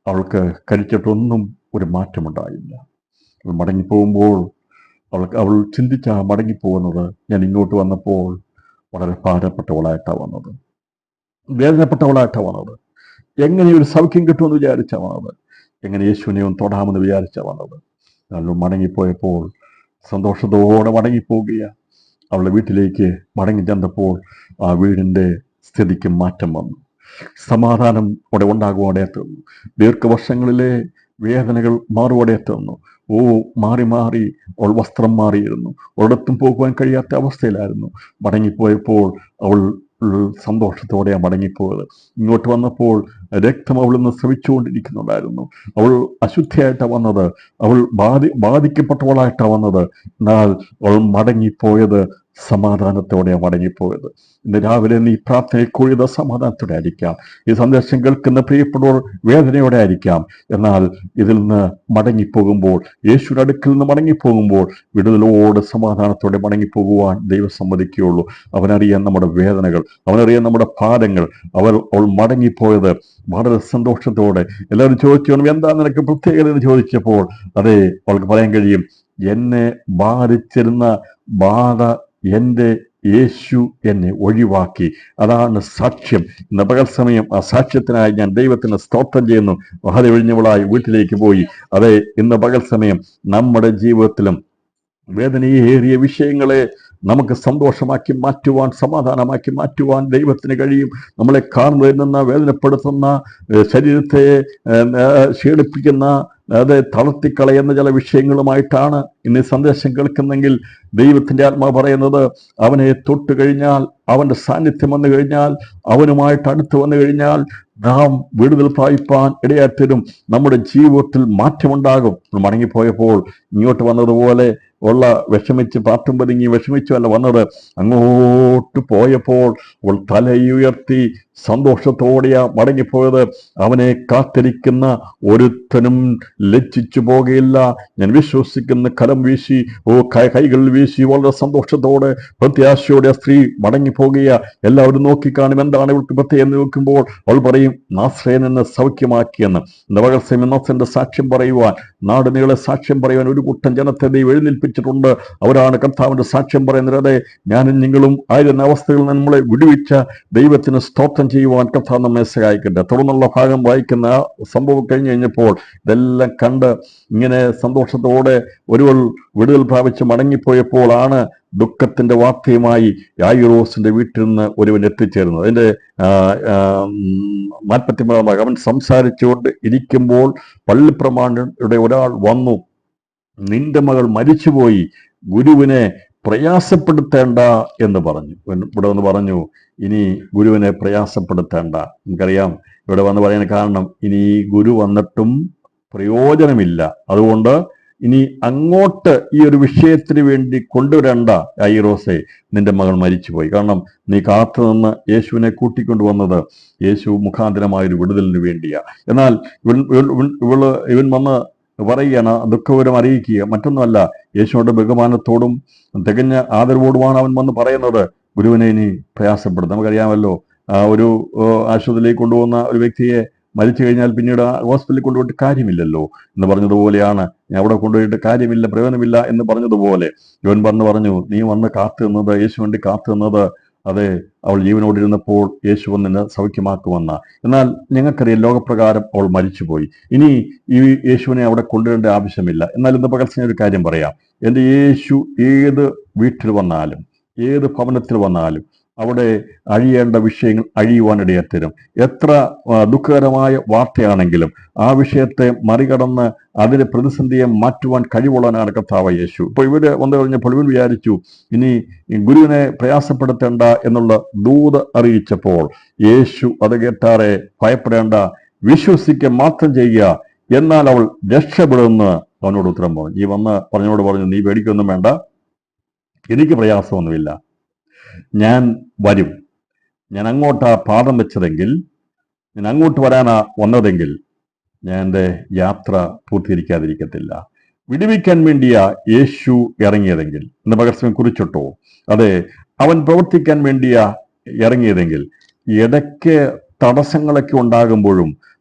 അവൾക്ക് കഴിച്ചിട്ടൊന്നും ഒരു മാറ്റമുണ്ടായില്ല. അവൾ മടങ്ങിപ്പോകുമ്പോൾ അവൾ ചിന്തിച്ച മടങ്ങിപ്പോകുന്നത്, ഞാൻ ഇങ്ങോട്ട് വന്നപ്പോൾ വളരെ ഭാരപ്പെട്ടവളായിട്ടാണ് വന്നത്, വേദനപ്പെട്ടവളായിട്ടാണ് വന്നത്. എങ്ങനെ ഒരു സൗഖ്യം കിട്ടുമെന്ന് വിചാരിച്ചാണ് വന്നത്, എങ്ങനെ യേശുവിനെയും തൊടാമെന്ന് വിചാരിച്ചാണ് വന്നത്. അവൾ മടങ്ങിപ്പോയപ്പോൾ സന്തോഷത്തോടെ മടങ്ങിപ്പോവുകയാണ്. അവളുടെ വീട്ടിലേക്ക് മടങ്ങി ചെന്നപ്പോൾ ആ വീടിൻ്റെ സ്ഥിതിക്ക് മാറ്റം വന്നു. സമാധാനം അവിടെ ഉണ്ടാകുവാടെ എത്തുന്നു. ദീർഘവർഷങ്ങളിലെ വേദനകൾ മാറുവാടെ എത്തുന്നു. മാറി മാറി അവൾ വസ്ത്രം മാറിയിരുന്നു. ഒരിടത്തും പോകുവാൻ കഴിയാത്ത അവസ്ഥയിലായിരുന്നു. മടങ്ങിപ്പോയപ്പോൾ അവൾ സന്തോഷത്തോടെയാണ് മടങ്ങിപ്പോയത്. ഇങ്ങോട്ട് വന്നപ്പോൾ രക്തം അവളിൽ നിന്ന് സ്രവിച്ചുകൊണ്ടിരിക്കുന്നുണ്ടായിരുന്നു. അവൾ അശുദ്ധിയായിട്ടാണ് വന്നത്, അവൾ ബാധിക്കപ്പെട്ടവളായിട്ടാണ് വന്നത്. എന്നാൽ അവൾ മടങ്ങിപ്പോയത് സമാധാനത്തോടെയാണ് മടങ്ങിപ്പോയത്. ഇന്ന് രാവിലെ നീ പ്രാർത്ഥനയിൽ കൂടിയത് സമാധാനത്തോടെ ആയിരിക്കാം. ഈ സന്ദേശം കേൾക്കുന്ന പ്രിയപ്പെട്ടവർ വേദനയോടെ ആയിരിക്കാം. എന്നാൽ ഇതിൽ നിന്ന് മടങ്ങിപ്പോകുമ്പോൾ, യേശുവിന്റെ അടുക്കൽ നിന്ന് മടങ്ങിപ്പോകുമ്പോൾ വിടുതലോട് സമാധാനത്തോടെ മടങ്ങിപ്പോകുവാൻ ദൈവം സമ്മതിക്കുകയുള്ളൂ. അവനറിയാൻ നമ്മുടെ വേദനകൾ, അവനറിയാൻ നമ്മുടെ ഭാരങ്ങൾ. അവൾ മടങ്ങിപ്പോയത് വളരെ സന്തോഷത്തോടെ. എല്ലാവരും ചോദിച്ചു, എന്താ നിനക്ക് പ്രത്യേകത എന്ന് ചോദിച്ചപ്പോൾ അതെ, അവൾക്ക് പറയാൻ കഴിയും, എന്നെ ബാധിച്ചിരുന്ന ബാധ എൻ്റെ യേശു എന്നെ ഒഴിവാക്കി. അതാണ് സാക്ഷ്യം. ഇന്ന് പകൽ സമയം ആ സാക്ഷ്യത്തിനായി ഞാൻ ദൈവത്തിന് സ്തോത്രം ചെയ്യുന്നു. വഹതി ഒഴിഞ്ഞവളായി വീട്ടിലേക്ക് പോയി. അതെ, ഇന്ന് പകൽ സമയം നമ്മുടെ ജീവിതത്തിലും വേദനയേറിയ വിഷയങ്ങളെ നമുക്ക് സന്തോഷമാക്കി മാറ്റുവാൻ, സമാധാനമാക്കി മാറ്റുവാൻ ദൈവത്തിന് കഴിയും. നമ്മളെ കാണുന്നതിൽ നിന്ന് വേദനപ്പെടുത്തുന്ന, ശരീരത്തെ ക്ഷീണിപ്പിക്കുന്ന, തളർത്തിക്കളയുന്ന ചില വിഷയങ്ങളുമായിട്ടാണ് ഇന്ന് സന്ദേശം കേൾക്കുന്നെങ്കിൽ ദൈവത്തിന്റെ ആത്മാവ് പറയുന്നത്, അവനെ തൊട്ട് കഴിഞ്ഞാൽ, അവന്റെ സാന്നിധ്യം വന്നു കഴിഞ്ഞാൽ, അവനുമായിട്ട് അടുത്ത് വന്നു കഴിഞ്ഞാൽ നാം വിടുതൽ പ്രാപിപ്പാൻ ഇടയാത്തരും നമ്മുടെ ജീവിതത്തിൽ മാറ്റമുണ്ടാകും. മടങ്ങിപ്പോയപ്പോൾ ഇങ്ങോട്ട് വന്നതുപോലെ ഉള്ള വിഷമിച്ച് പാട്ടും പതുങ്ങി വിഷമിച്ചുമല്ല വന്നത്. അങ്ങോട്ട് പോയപ്പോൾ അവൾ തലയുയർത്തി സന്തോഷത്തോടെയാ മടങ്ങിപ്പോയത്. അവനെ കാത്തിരിക്കുന്ന ഒരുത്തനും ലജ്ജിച്ചു പോകുകയില്ല. ഞാൻ വിശ്വസിക്കുന്ന കരം വീശി കൈകൾ വീശി വളരെ സന്തോഷത്തോടെ പ്രത്യാശയോടെ ആ സ്ത്രീ മടങ്ങിപ്പോകുക. എല്ലാവരും നോക്കിക്കാണും എന്താണ് ഇവൾക്ക് പ്രത്യേകം നോക്കുമ്പോൾ അവൾ പറയും നാസ്രയനെന്ന് സൗഖ്യമാക്കിയെന്ന്. നവകർസ്യം നാസ്രന്റെ സാക്ഷ്യം പറയുവാൻ, നാട് നീളെ സാക്ഷ്യം പറയുവാൻ ഒരു കൂട്ടം ജനത്തെ ദൈവം എഴുന്നേൽപ്പിച്ചിട്ടുണ്ട്. അവരാണ് കർത്താവിന്റെ സാക്ഷ്യം പറയുന്നത്. അതെ, ഞാനും നിങ്ങളും ആയിരുന്ന അവസ്ഥകളിൽ നമ്മളെ വിടുവിച്ച ദൈവത്തിന് സ്തോത്രം ചെയ്യുവാൻ കർത്താവ് നമ്മെ സഹായിക്കട്ടെ. തുടർന്നുള്ള ഭാഗം വായിക്കുന്ന സംഭവം കഴിഞ്ഞപ്പോൾ ഇതെല്ലാം കണ്ട് ഇങ്ങനെ സന്തോഷത്തോടെ ഒരുവൾ വിടുതൽ പ്രാപിച്ച് മടങ്ങിപ്പോയപ്പോൾ ആണ് ദുഃഖത്തിന്റെ വാർത്തയുമായി യായിറോസിന്റെ വീട്ടിൽ നിന്ന് ഒരുവൻ എത്തിച്ചേരുന്നത്. അതിന്റെ 43 അവൻ സംസാരിച്ചുകൊണ്ട് ഇരിക്കുമ്പോൾ പള്ളിപ്രമാണിയുടെ ഒരാൾ വന്നു, നിന്റെ മകൾ മരിച്ചുപോയി, ഗുരുവിനെ പ്രയാസപ്പെടുത്തേണ്ട എന്ന് പറഞ്ഞു. ഇവിടെ വന്ന് പറഞ്ഞു, ഇനി ഗുരുവിനെ പ്രയാസപ്പെടുത്തേണ്ട. നമുക്കറിയാം ഇവിടെ വന്ന് പറയാൻ കാരണം, ഇനി ഈ ഗുരു വന്നിട്ടും പ്രയോജനമില്ല. അതുകൊണ്ട് ഇനി അങ്ങോട്ട് ഈ ഒരു വിഷയത്തിന് വേണ്ടി കൊണ്ടുവരേണ്ട യായിറോസെ, നിന്റെ മകൾ മരിച്ചുപോയി. കാരണം നീ കാത്തു നിന്ന് യേശുവിനെ കൂട്ടിക്കൊണ്ടുവന്നത് യേശു മുഖാന്തരമായൊരു വിടുതലിന് വേണ്ടിയാ. എന്നാൽ ഇവൻ വന്ന് പറയുകയാണ്, ദുഃഖവിവരം അറിയിക്കുക. മറ്റൊന്നുമല്ല, യേശുവിന്റെ ബഹുമാനത്തോടും തികഞ്ഞ ആദരവോടുമാണ് അവൻ വന്ന് പറയുന്നത്, ഗുരുവിനെ ഇനി പ്രയാസപ്പെടുത്തും. നമുക്കറിയാമല്ലോ, ഒരു ആശുപത്രിയിലേക്ക് കൊണ്ടുപോകുന്ന ഒരു വ്യക്തിയെ മരിച്ചു കഴിഞ്ഞാൽ പിന്നീട് ഹോസ്പിറ്റലിൽ കൊണ്ടുപോയിട്ട് കാര്യമില്ലല്ലോ എന്ന് പറഞ്ഞതുപോലെയാണ്. ഞാൻ അവിടെ കൊണ്ടുപോയിട്ട് കാര്യമില്ല, പ്രയോജനമില്ല എന്ന് പറഞ്ഞതുപോലെ ഇവൻ പറഞ്ഞു, നീ വന്ന് കാത്തു നിന്നത്, യേശു വേണ്ടി കാത്തു നിന്നത്, അതെ, അവൾ ജീവനോടിരുന്നപ്പോൾ യേശു വന്നിന് സൗഖ്യമാക്കുമെന്ന. എന്നാൽ ഞങ്ങൾക്കറിയാം ലോകപ്രകാരം അവൾ മരിച്ചുപോയി. ഇനി ഈ യേശുവിനെ അവിടെ കൊണ്ടുവരേണ്ട ആവശ്യമില്ല. എന്നാൽ ഇന്ന് പകൽ ഒരു കാര്യം പറയാം. എൻ്റെ യേശു ഏത് വീട്ടിൽ വന്നാലും ഏത് ഭവനത്തിൽ വന്നാലും അവിടെ അഴിയേണ്ട വിഷയങ്ങൾ അഴിയുവാനിടയെത്തരും. എത്ര ദുഃഖകരമായ വാർത്തയാണെങ്കിലും ആ വിഷയത്തെ മറികടന്ന് അതിന്റെ പ്രതിസന്ധിയെ മാറ്റുവാൻ കഴിവുള്ളവനാണ് കർത്താവ് യേശു. ഇപ്പോൾ ഇവര് വന്നു കഴിഞ്ഞപ്പോൾ ഇവർ വിചാരിച്ചു ഇനി ഗുരുവിനെ പ്രയാസപ്പെടുത്തേണ്ട എന്നുള്ള ദൂത് അറിയിച്ചപ്പോൾ യേശു അത് കേട്ടാറെ ഭയപ്പെടേണ്ട, വിശ്വസിക്കുക മാത്രം ചെയ്യുക, എന്നാൽ അവൾ രക്ഷപ്പെടുമെന്ന് അവനോട് ഉത്തരം പറഞ്ഞു. ഈ പറഞ്ഞോട് പറഞ്ഞു, നീ പേടിക്കൊന്നും വേണ്ട, എനിക്ക് പ്രയാസമൊന്നുമില്ല, ഞാൻ വരും. ഞാൻ അങ്ങോട്ടാ പാദം വെച്ചതെങ്കിൽ, ഞാൻ അങ്ങോട്ട് വരാനാ വന്നതെങ്കിൽ ഞാൻ എൻ്റെ യാത്ര പൂർത്തീകരിക്കാതിരിക്കത്തില്ല. വിടുവിക്കാൻ വേണ്ടിയാ യേശു ഇറങ്ങിയതെങ്കിൽ എന്ന് പകർച്ചവൻ കുറിച്ചിട്ടോ. അതെ, അവൻ പ്രവർത്തിക്കാൻ വേണ്ടിയാ ഇറങ്ങിയതെങ്കിൽ ഇടയ്ക്ക് തടസ്സങ്ങളൊക്കെ ഉണ്ടാകുമ്പോഴും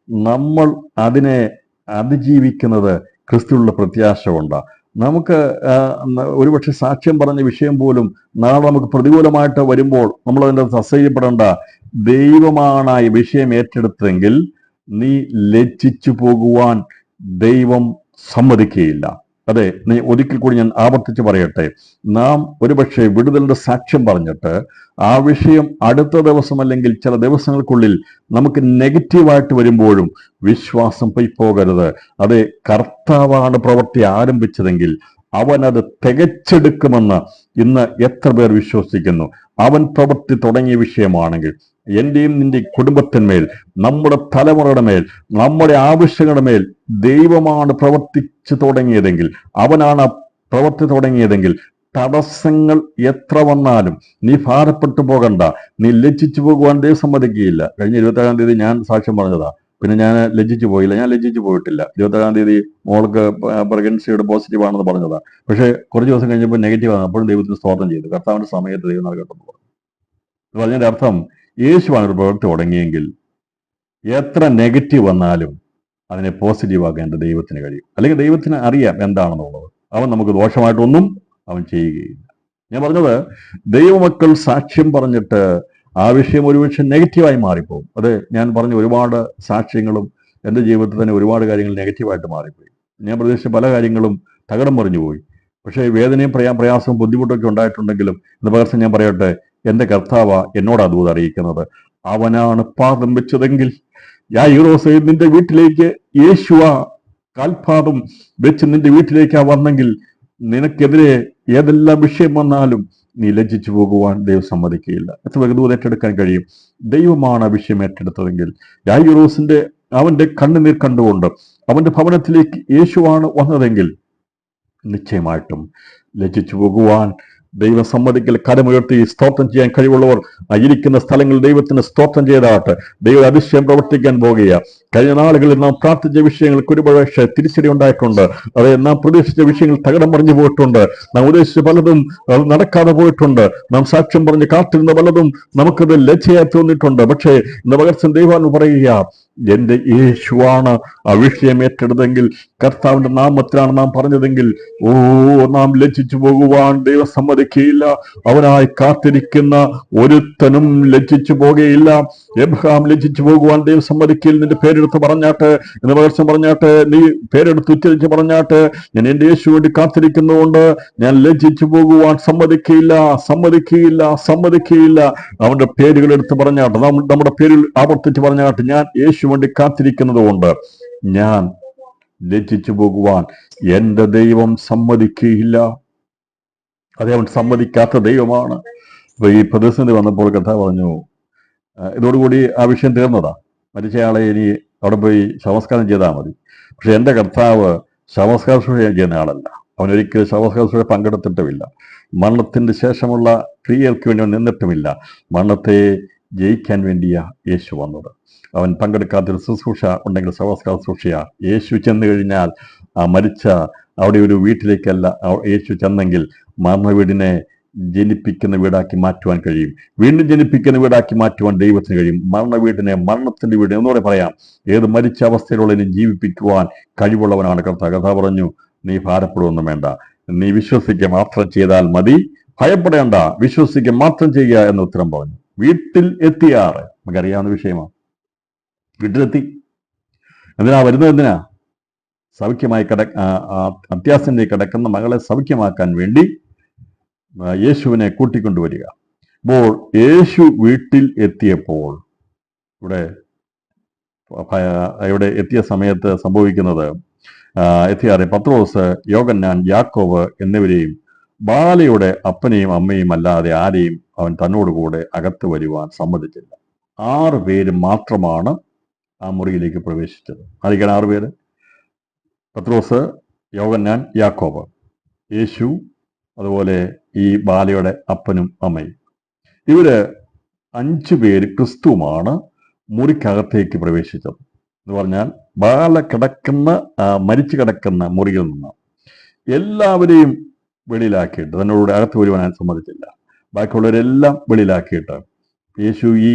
നമ്മൾ അതിനെ അതിജീവിക്കുന്നത് ക്രിസ്തുവിലുള്ള പ്രത്യാശ കൊണ്ടാ. നമുക്ക് ഒരുപക്ഷെ സാക്ഷ്യം പറഞ്ഞ വിഷയം പോലും നാളെ നമുക്ക് പ്രതികൂലമായിട്ട് വരുമ്പോൾ നമ്മൾ അതിൻ്റെ അസഹ്യപ്പെടേണ്ട. ദൈവമാണ് ഈ വിഷയം ഏറ്റെടുത്തെങ്കിൽ നീ ലജ്ജിച്ചു പോകുവാൻ ദൈവം സമ്മതിക്കുകയില്ല. അതെ, നീ ഒരിക്കൽ കൂടി ഞാൻ ആവർത്തിച്ച് പറയട്ടെ, നാം ഒരുപക്ഷെ വിടുതലിന്റെ സാക്ഷ്യം പറഞ്ഞിട്ട് ആ വിഷയം അടുത്ത ദിവസം അല്ലെങ്കിൽ ചില ദിവസങ്ങൾക്കുള്ളിൽ നമുക്ക് നെഗറ്റീവായിട്ട് വരുമ്പോഴും വിശ്വാസം പോകരുത്. അതെ, കർത്താവാണ് പ്രവൃത്തി ആരംഭിച്ചതെങ്കിൽ അവനത് തികച്ചെടുക്കുമെന്ന് ഇന്ന് എത്ര പേർ വിശ്വസിക്കുന്നു? അവൻ പ്രവൃത്തി തുടങ്ങിയ വിഷയമാണെങ്കിൽ എന്റെയും നിന്റെ കുടുംബത്തിന്മേൽ, നമ്മുടെ തലമുറയുടെ മേൽ, നമ്മുടെ ആവശ്യങ്ങളുടെ മേൽ ദൈവമാണ് പ്രവർത്തിച്ചു തുടങ്ങിയതെങ്കിൽ, അവനാണ് പ്രവൃത്തി തുടങ്ങിയതെങ്കിൽ തടസ്സങ്ങൾ എത്ര വന്നാലും നീ ഭാരപ്പെട്ടു പോകണ്ട, നീ ലജ്ജിച്ചു പോകുവാൻ ദൈവം സമ്മതിക്കുകയില്ല. കഴിഞ്ഞ 27-ാം തീയതി ഞാൻ സാക്ഷ്യം പറഞ്ഞതാ, പിന്നെ ഞാൻ ലജ്ജിച്ചു പോയില്ല, ഞാൻ ലജ്ജിച്ചു പോയിട്ടില്ല. 27-ാം തീയതി മോൾക്ക് പ്രഗ്നൻസിയുടെ പോസിറ്റീവ് ആണെന്ന് പറഞ്ഞതാ. പക്ഷെ കുറച്ച് ദിവസം കഴിഞ്ഞപ്പോൾ നെഗറ്റീവ് ആണ്. അപ്പോഴും ദൈവത്തിന് സ്തോത്രം ചെയ്തു. കർത്താവിന്റെ സമയത്ത് ദൈവം നൽകട്ടെന്ന് പറഞ്ഞു. പറഞ്ഞതിന്റെ അർത്ഥം, യേശുവാണ് ഒരു പ്രവൃത്തി തുടങ്ങിയെങ്കിൽ എത്ര നെഗറ്റീവ് വന്നാലും അതിനെ പോസിറ്റീവ് ആക്കേണ്ട ദൈവത്തിന് കഴിയും. അല്ലെങ്കിൽ ദൈവത്തിന് അറിയാം എന്താണെന്നുള്ളത്. അവൻ നമുക്ക് ദോഷമായിട്ടൊന്നും അവൻ ചെയ്യുകയില്ല. ഞാൻ പറഞ്ഞത്, ദൈവമക്കൾ സാക്ഷ്യം പറഞ്ഞിട്ട് ആ വിഷയം ഒരുപക്ഷെ നെഗറ്റീവായി മാറിപ്പോകും. അത് ഞാൻ പറഞ്ഞ ഒരുപാട് സാക്ഷ്യങ്ങളും എൻ്റെ ജീവിതത്തിൽ തന്നെ ഒരുപാട് കാര്യങ്ങൾ നെഗറ്റീവായിട്ട് മാറിപ്പോയി. ഞാൻ പ്രതീക്ഷിച്ച പല കാര്യങ്ങളും തകടം മറിഞ്ഞു പോയി. പക്ഷേ വേദനയും പ്രയാസവും ബുദ്ധിമുട്ടൊക്കെ ഉണ്ടായിട്ടുണ്ടെങ്കിലും ഇന്ന് പകർച്ച ഞാൻ പറയട്ടെ, എൻ്റെ കർത്താവ എന്നോട് ദൂത് അറിയിക്കുന്നത്, അവനാണ് പാദം വെച്ചതെങ്കിൽ യായിറോസേ, നിന്റെ വീട്ടിലേക്ക് യേശുവ കാൽപാദം വെച്ച് നിന്റെ വീട്ടിലേക്കാ വന്നെങ്കിൽ നിനക്കെതിരെ ഏതെല്ലാം വിഷയം വന്നാലും നീ ലജ്ജിച്ചു പോകുവാൻ ദൈവം സമ്മതിക്കുകയില്ല. എത്ര ദൂത് ഏറ്റെടുക്കാൻ കഴിയും? ദൈവമാണ് ആ വിഷയം ഏറ്റെടുത്തതെങ്കിൽ യായിറോസിന്റെ അവന്റെ കണ്ണുനീർ കണ്ടുകൊണ്ട് അവന്റെ ഭവനത്തിലേക്ക് യേശുവാണ് വന്നതെങ്കിൽ നിശ്ചയമായിട്ടും ലജ്ജിച്ചു പോകുവാൻ ദൈവം സമ്മതിക്കൽ. കരമുയർത്തി സ്തോത്രം ചെയ്യാൻ കഴിവുള്ളവർ ഇരിക്കുന്ന സ്ഥലങ്ങളിൽ ദൈവത്തിന് സ്തോത്രം ചെയ്താട്ട് ദൈവ അതിശയം പ്രവർത്തിക്കാൻ പോകുക. കഴിഞ്ഞ നാളുകളിൽ നാം പ്രാർത്ഥിച്ച വിഷയങ്ങൾക്ക് ഒരുപക്ഷെ തിരിച്ചടി ഉണ്ടായിട്ടുണ്ട്. അതായത് നാം പ്രതീക്ഷിച്ച വിഷയങ്ങൾ തകടം പറഞ്ഞു പോയിട്ടുണ്ട്. നാം ഉദ്ദേശിച്ച പലതും നടക്കാതെ പോയിട്ടുണ്ട്. നാം സാക്ഷ്യം പറഞ്ഞ് കാത്തിരുന്ന പലതും നമുക്കത് ലജ്ജയായി തോന്നിയിട്ടുണ്ട്. പക്ഷേ ഇന്ന് പകർച്ചൻ ദൈവം പറയുക, എന്റെ യേശുവാണ് ആ വിഷയം ഏറ്റെടുത്തെങ്കിൽ, കർത്താവിന്റെ നാമത്തിലാണ് നാം പറഞ്ഞതെങ്കിൽ, നാം ലജ്ജിച്ചു പോകുവാൻ ദൈവം സമ്മതിക്കുകയില്ല. അവനായി കാത്തിരിക്കുന്ന ഒരുത്തനും ലജ്ജിച്ചു പോകുകയില്ല. എബ്രഹാം ലജ്ജിച്ചു പോകുവാൻ ദൈവം സമ്മതിക്കുകയില്ല. നിന്റെ പേരെടുത്ത് പറഞ്ഞാട്ട്, എന്ന് പകർച്ചം പറഞ്ഞാട്ട്, നീ പേരെടുത്ത് ഉച്ചരിച്ച് പറഞ്ഞാട്ട്, ഞാൻ എന്റെ യേശു വേണ്ടി കാത്തിരിക്കുന്നതുകൊണ്ട് ഞാൻ ലജ്ജിച്ചു പോകുവാൻ സമ്മതിക്കുകയില്ല, സമ്മതിക്കുകയില്ല, സമ്മതിക്കുകയില്ല. അവന്റെ പേരുകൾ എടുത്ത് പറഞ്ഞാട്ട്, നമ്മുടെ പേരിൽ ആവർത്തിച്ച് പറഞ്ഞാട്ട്, ഞാൻ യേശു വേണ്ടി കാത്തിരിക്കുന്നത് കൊണ്ട് ഞാൻ ലജ്ജിച്ചു പോകുവാൻ എന്റെ ദൈവം സമ്മതിക്കുകയില്ല. അതേ, അവൻ സമ്മതിക്കാത്ത ദൈവമാണ്. അപ്പൊ ഈ പ്രതിസന്ധി വന്നപ്പോൾ കഥ പറഞ്ഞു, ഇതോടുകൂടി ആ വിഷയം തീർന്നതാ. മരിച്ചയാളെ ഇനി അവിടെ പോയി ശവസ്കാരം ചെയ്താൽ മതി. പക്ഷെ എന്റെ കർത്താവ് ശവസ്കാര ശുശ്രൂഷ ചെയ്യുന്ന ആളല്ല. അവനൊരിക്കലും ശവസ്കാര ശുശ്രൂഷ പങ്കെടുത്തിട്ടുമില്ല. മരണത്തിന്റെ ശേഷമുള്ള ക്രിയകൾക്ക് വേണ്ടി അവൻ നിന്നിട്ടുമില്ല. മരണത്തെ ജയിക്കാൻ വേണ്ടിയാ യേശു വന്നത്. അവൻ പങ്കെടുക്കാത്തൊരു ശുശ്രൂഷ ഉണ്ടെങ്കിൽ ശവസ്കാര ശുശ്രൂഷയാ. യേശു ചെന്നു കഴിഞ്ഞാൽ ആ മരിച്ച അവിടെ ഒരു വീട്ടിലേക്കല്ല യേശു ചെന്നെങ്കിൽ മരണ വീടിനെ ജനിപ്പിക്കുന്ന വീടാക്കി മാറ്റുവാൻ കഴിയും. വീണ്ടും ജനിപ്പിക്കുന്ന വീടാക്കി മാറ്റുവാൻ ദൈവത്തിന് കഴിയും. മരണ വീടിനെ മരണത്തിന്റെ വീട് എന്നൂടെ പറയാം. ഏത് മരിച്ച അവസ്ഥയിലുള്ളതിനെ ജീവിപ്പിക്കുവാൻ കഴിവുള്ളവനാണ് കർത്താവ്. കഥ പറഞ്ഞു, നീ ഭാരപ്പെടുവൊന്നും വേണ്ട, നീ വിശ്വസിക്കുക മാത്രം ചെയ്താൽ മതി, ഭയപ്പെടേണ്ട, വിശ്വസിക്കുക മാത്രം ചെയ്യുക എന്ന് ഉത്തരം പറഞ്ഞു. വീട്ടിൽ എത്തിയാറ് നമുക്കറിയാവുന്ന വിഷയമാണ്. വീട്ടിലെത്തി. എന്തിനാ വരുന്നത്? എന്തിനാ? സൗഖ്യമായി അത്യാസന്നിൽ കിടക്കുന്ന മകളെ സൗഖ്യമാക്കാൻ വേണ്ടി യേശുവിനെ കൂട്ടിക്കൊണ്ടുവരിക. അപ്പോൾ യേശു വീട്ടിൽ എത്തിയപ്പോൾ ഇവിടെ എത്തിയ സമയത്ത് സംഭവിക്കുന്നത്, എത്തിയാറെ പത്രോസ്, യോഹന്നാൻ, യാക്കോബ് എന്നിവരെയും ബാലയുടെ അപ്പനെയും അമ്മയും അല്ലാതെ ആരെയും അവൻ തന്നോടുകൂടെ അകത്ത് വരുവാൻ സമ്മതിച്ചില്ല. 6 പേര് മാത്രമാണ് ആ മുറിയിലേക്ക് പ്രവേശിച്ചത്. ആയിരിക്കണം 6 പേര്? പത്രോസ്, യോഹന്നാൻ, യാക്കോബ്, യേശു, അതുപോലെ ഈ ബാലയുടെ അപ്പനും അമ്മയും. ഇവര് 5 പേര് ക്രിസ്തുവാണ് മുറിക്കകത്തേക്ക് പ്രവേശിച്ചത്. എന്ന് പറഞ്ഞാൽ ബാല കിടക്കുന്ന മരിച്ചു കിടക്കുന്ന മുറിയിൽ നിന്ന് എല്ലാവരെയും വെളിയിലാക്കിയിട്ട്, തന്നോട് അകത്ത് വരുവാൻ സമ്മതിച്ചില്ല. ബാക്കിയുള്ളവരെല്ലാം വെളിയിലാക്കിയിട്ട് യേശു ഈ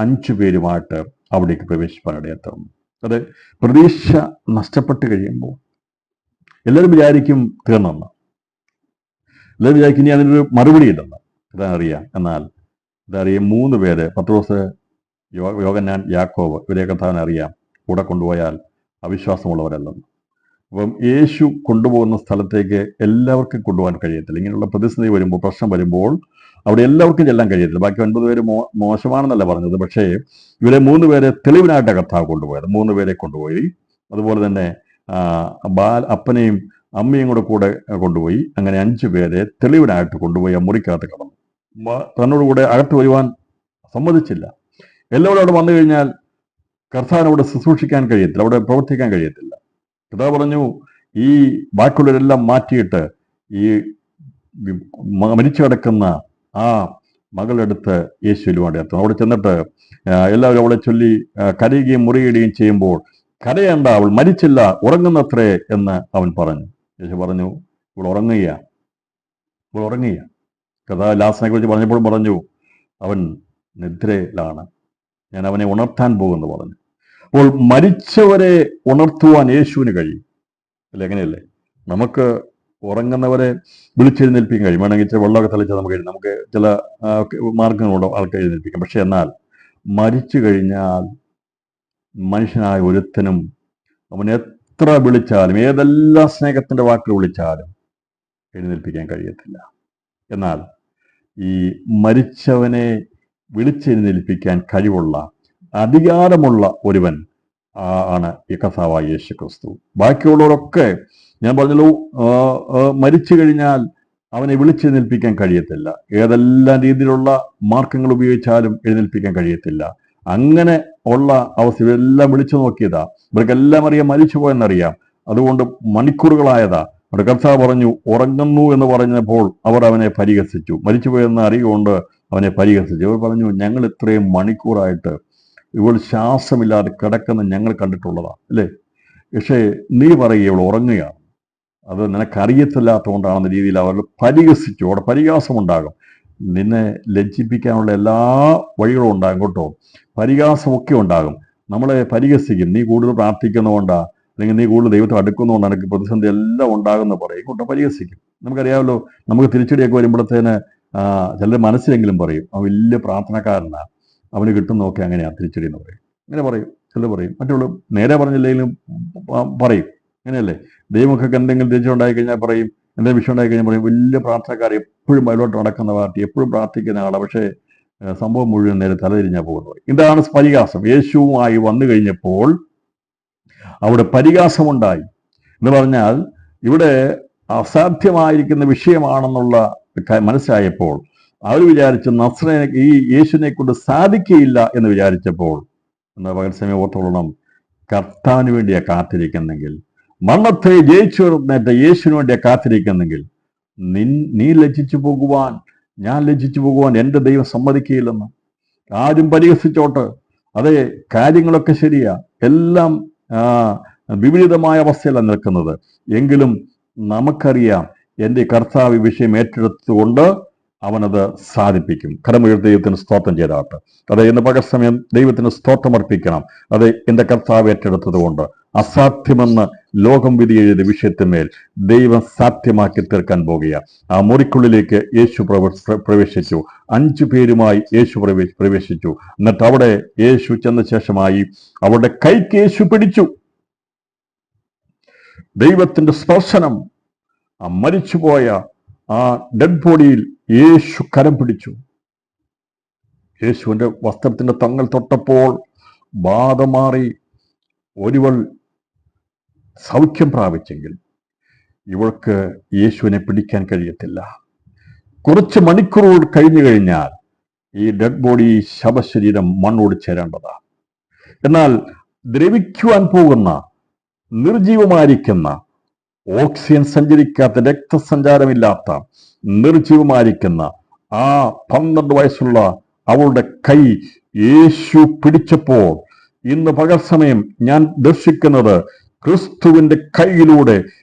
5 പേരുമായിട്ട് അവിടേക്ക് പ്രവേശിപ്പാനിടയെത്തുന്നു. അത് പ്രതീക്ഷ നഷ്ടപ്പെട്ട് കഴിയുമ്പോൾ എല്ലാവരും വിചാരിക്കും തീർന്നെന്ന്. എല്ലാവരും വിചാരിക്കും ഇനി അതിനൊരു മറുപടി ഇല്ലെന്ന്. ഇതറിയാം. എന്നാൽ ഇതറിയാം 3 പേര്, പത്രോസ്, യോഹന്നാൻ, യാക്കോബ്, ഇവരെയൊക്കെ താൻ അറിയാം, കൂടെ കൊണ്ടുപോയാൽ അവിശ്വാസമുള്ളവരല്ലെന്ന്. അപ്പം യേശു കൊണ്ടുപോകുന്ന സ്ഥലത്തേക്ക് എല്ലാവർക്കും കൊണ്ടുപോകാൻ കഴിയത്തില്ല. ഇങ്ങനെയുള്ള പ്രതിസന്ധി വരുമ്പോൾ, പ്രശ്നം വരുമ്പോൾ അവിടെ എല്ലാവർക്കും ചെല്ലാൻ കഴിയത്തില്ല. ബാക്കി 9 പേര് മോശമാണെന്നല്ല പറഞ്ഞത്. പക്ഷേ ഇവരെ 3 പേരെ തെളിവിനായിട്ട് കർത്താവ് കൊണ്ടുപോയത്. 3 പേരെ കൊണ്ടുപോയി. അതുപോലെ തന്നെ അപ്പനെയും അമ്മയും കൂടെ കൊണ്ടുപോയി. അങ്ങനെ 5 പേരെ തെളിവിനായിട്ട് കൊണ്ടുപോയി ആ മുറിക്കകത്ത് കടന്നു. തന്നോടുകൂടെ അകത്ത് വരുവാൻ സമ്മതിച്ചില്ല. എല്ലാവരും അവിടെ വന്നു കഴിഞ്ഞാൽ കർത്താവിനവിടെ ശുശ്രൂഷിക്കാൻ കഴിയത്തില്ല, അവിടെ പ്രവർത്തിക്കാൻ കഴിയത്തില്ല. കർത്താവ് പറഞ്ഞു, ഈ ബാക്കിയുള്ളവരെല്ലാം മാറ്റിയിട്ട് ഈ മരിച്ചു കിടക്കുന്ന ആ മകളെടുത്ത് യേശുവിന് വേണ്ടി എത്തും. അവിടെ ചെന്നിട്ട് എല്ലാവരും അവളെ ചൊല്ലി കരയുകയും മുറിയിടുകയും ചെയ്യുമ്പോൾ, കരയേണ്ട, അവൾ മരിച്ചില്ല, ഉറങ്ങുന്നത്രേ എന്ന് അവൻ പറഞ്ഞു. യേശു പറഞ്ഞു, ഇവൾ ഉറങ്ങുക. കഥാ ലാസനെ കുറിച്ച് പറഞ്ഞപ്പോൾ പറഞ്ഞു, അവൻ നിദ്രയിലാണ്, ഞാൻ അവനെ ഉണർത്താൻ പോകുമെന്ന് പറഞ്ഞു. അപ്പോൾ മരിച്ചവരെ ഉണർത്തുവാൻ യേശുവിന് കഴിയും. അല്ലെ? എങ്ങനെയല്ലേ? നമുക്ക് ഉറങ്ങുന്നവരെ വിളിച്ചെഴുന്നേൽപ്പിക്കാൻ കഴിയും. വേണമെങ്കിൽ ചില വെള്ളമൊക്കെ തളിച്ചാൽ നമുക്ക് ചില മാർഗങ്ങളുണ്ടോ ആൾക്കാർ എഴുന്നേൽപ്പിക്കാം. പക്ഷെ എന്നാൽ മരിച്ചു കഴിഞ്ഞാൽ മനുഷ്യനായ ഒരുത്തനും അവൻ എത്ര വിളിച്ചാലും, ഏതെല്ലാം സ്നേഹത്തിന്റെ വാക്കുകൾ വിളിച്ചാലും എഴുന്നേൽപ്പിക്കാൻ കഴിയത്തില്ല. എന്നാൽ ഈ മരിച്ചവനെ വിളിച്ചെഴുന്നേൽപ്പിക്കാൻ കഴിവുള്ള, അധികാരമുള്ള ഒരുവൻ ആണ് ഈ കർത്താവായ യേശു ക്രിസ്തു. ബാക്കിയുള്ളവരൊക്കെ ഞാൻ പറഞ്ഞല്ലോ, മരിച്ചു കഴിഞ്ഞാൽ അവനെ വിളിച്ചെഴുന്നേൽപ്പിക്കാൻ കഴിയത്തില്ല. ഏതെല്ലാം രീതിയിലുള്ള മാർഗങ്ങൾ ഉപയോഗിച്ചാലും എഴുന്നേൽപ്പിക്കാൻ കഴിയത്തില്ല. അങ്ങനെ ഉള്ള അവസ്ഥ ഇവരെല്ലാം വിളിച്ചു നോക്കിയതാ. ഇവർക്കെല്ലാം അറിയാം മരിച്ചു പോയെന്നറിയാം. അതുകൊണ്ട് മണിക്കൂറുകളായതാ. അവിടെ കർത്താവ് പറഞ്ഞു, ഉറങ്ങുന്നു എന്ന് പറഞ്ഞപ്പോൾ അവർ അവനെ പരിഹസിച്ചു. മരിച്ചുപോയെന്ന് അറിയുകൊണ്ട് അവനെ പരിഹസിച്ചു. അവർ പറഞ്ഞു, ഞങ്ങൾ ഇത്രയും മണിക്കൂറായിട്ട് ഇവൾ ശ്വാസമില്ലാതെ കിടക്കുന്ന ഞങ്ങൾ കണ്ടിട്ടുള്ളതാണ് അല്ലേ, പക്ഷേ നീ പറയുക ഇവൾ ഉറങ്ങുകയാണ്, അത് നിനക്കറിയത്തില്ലാത്തതുകൊണ്ടാണെന്ന രീതിയിൽ അവർ പരിഹസിച്ചു. അവിടെ പരിഹാസമുണ്ടാകും. നിന്നെ ലജ്ജിപ്പിക്കാനുള്ള എല്ലാ വഴികളും ഉണ്ടാകും കേട്ടോ. പരിഹാസമൊക്കെ ഉണ്ടാകും. നമ്മളെ പരിഹസിക്കും. നീ കൂടുതൽ പ്രാർത്ഥിക്കുന്നതുകൊണ്ടാ, അല്ലെങ്കിൽ നീ കൂടുതൽ ദൈവത്തെ അടുക്കുന്നതുകൊണ്ടാണ് എനിക്ക് പ്രതിസന്ധി എല്ലാം ഉണ്ടാകുന്ന പറയും കേട്ടോ. പരിഹസിക്കും. നമുക്കറിയാമല്ലോ, നമുക്ക് തിരിച്ചടിയൊക്കെ വരുമ്പോഴത്തേന് ചിലർ മനസ്സിലെങ്കിലും പറയും, അവൻ വലിയ പ്രാർത്ഥനക്കാരനാണ്, അവന് കിട്ടുന്നതൊക്കെ അങ്ങനെയാണ് തിരിച്ചടി എന്ന് പറയും. അങ്ങനെ പറയും, ചിലർ പറയും. മറ്റുള്ള നേരെ പറഞ്ഞില്ലെങ്കിലും പറയും. അങ്ങനെയല്ലേ, ദൈവമൊക്കെ എന്തെങ്കിലും തിരിച്ചു ഉണ്ടായിക്കഴിഞ്ഞാൽ പറയും, എന്തെങ്കിലും വിഷയം ഉണ്ടായിക്കഴിഞ്ഞാൽ പറയും, വലിയ പ്രാർത്ഥനക്കാർ, എപ്പോഴും ബൈലോട്ട് നടക്കുന്ന പാർട്ടി, എപ്പോഴും പ്രാർത്ഥിക്കുന്ന ആളാണ്, പക്ഷേ സംഭവം മുഴുവൻ നേരെ തലതിരിഞ്ഞാൽ പോകുന്നത്. ഇതാണ് പരിഹാസം. യേശുവുമായി വന്നു കഴിഞ്ഞപ്പോൾ അവിടെ പരിഹാസമുണ്ടായി എന്ന് പറഞ്ഞാൽ, ഇവിടെ അസാധ്യമായിരിക്കുന്ന വിഷയമാണെന്നുള്ള മനസ്സിലായപ്പോൾ അവർ വിചാരിച്ചു നസ്രനെ, ഈ യേശുവിനെ കൊണ്ട് സാധിക്കുകയില്ല എന്ന് വിചാരിച്ചപ്പോൾ, എന്താ പകൽ സമയം ഓർത്തോളണം, കർത്താവിന് വേണ്ടിയാ കാത്തിരിക്കുന്നെങ്കിൽ, മരണത്തെ ജയിച്ചു നേറ്റ യേശുവിന് വേണ്ടിയാ കാത്തിരിക്കുന്നെങ്കിൽ, നീ ലജ്ജിച്ചു പോകുവാൻ, ഞാൻ ലജ്ജിച്ചു പോകുവാൻ എൻ്റെ ദൈവം സമ്മതിക്കുകയില്ലെന്ന്. ആരും പരിഹസിച്ചോട്ട്, അതെ, കാര്യങ്ങളൊക്കെ ശരിയാ, എല്ലാം വിപരീതമായ അവസ്ഥയിലാണ് നിൽക്കുന്നത്, എങ്കിലും നമുക്കറിയാം എൻ്റെ കർത്താവ് വിഷയം ഏറ്റെടുത്തുകൊണ്ട് അവനത് സാധിപ്പിക്കും. കരമുയർത്തി ദൈവത്തിന് സ്തോത്രം ചെയ്താട്ട്. അതെ, ഇന്ന് പകൽസമയം ദൈവത്തിന് സ്തോത്രം അർപ്പിക്കണം. അതെ, എൻ്റെ കർത്താവ് ഏറ്റെടുത്തത് കൊണ്ട് അസാധ്യമെന്ന് ലോകം വിധി എഴുതിയ വിഷയത്തിന്മേൽ ദൈവം സാധ്യമാക്കി തീർക്കാൻ പോകുക. ആ മുറിക്കുള്ളിലേക്ക് യേശു പ്രവേശിച്ചു. 5 പേരുമായി യേശു പ്രവേശിച്ചു. എന്നിട്ട് അവിടെ യേശു ചെന്ന ശേഷമായി അവരുടെ കൈക്ക് യേശു പിടിച്ചു. ദൈവത്തിന്റെ സ്പർശനം ആ മരിച്ചുപോയ ആ ഡെഡ് ബോഡിയിൽ യേശു കരം പിടിച്ചു. യേശുവിന്റെ വസ്ത്രത്തിന്റെ തങ്ങൽ തൊട്ടപ്പോൾ ബാധ മാറി ഒരുവൾ സൗഖ്യം പ്രാപിച്ചെങ്കിൽ ഇവൾക്ക് യേശുവിനെ പിടിക്കാൻ കഴിയത്തില്ല. കുറച്ച് മണിക്കൂറുകൾ കഴിഞ്ഞു കഴിഞ്ഞാൽ ഈ ഡെഡ് ബോഡി, ശവശരീരം മണ്ണോട് ചേരേണ്ടതാണ്. എന്നാൽ ദ്രവിക്കുവാൻ പോകുന്ന, നിർജീവമായിരിക്കുന്ന, ഓക്സിജൻ സഞ്ചരിക്കാത്ത, രക്തസഞ്ചാരമില്ലാത്ത, നിർജീവമായിരിക്കുന്ന ആ 12 വയസ്സുള്ള അവളുടെ കൈ യേശു പിടിച്ചപ്പോൾ, ഇന്ന് പകൽ സമയം ഞാൻ ദർശിക്കുന്നത് ക്രിസ്തുവിന്റെ കൈയിലൂടെ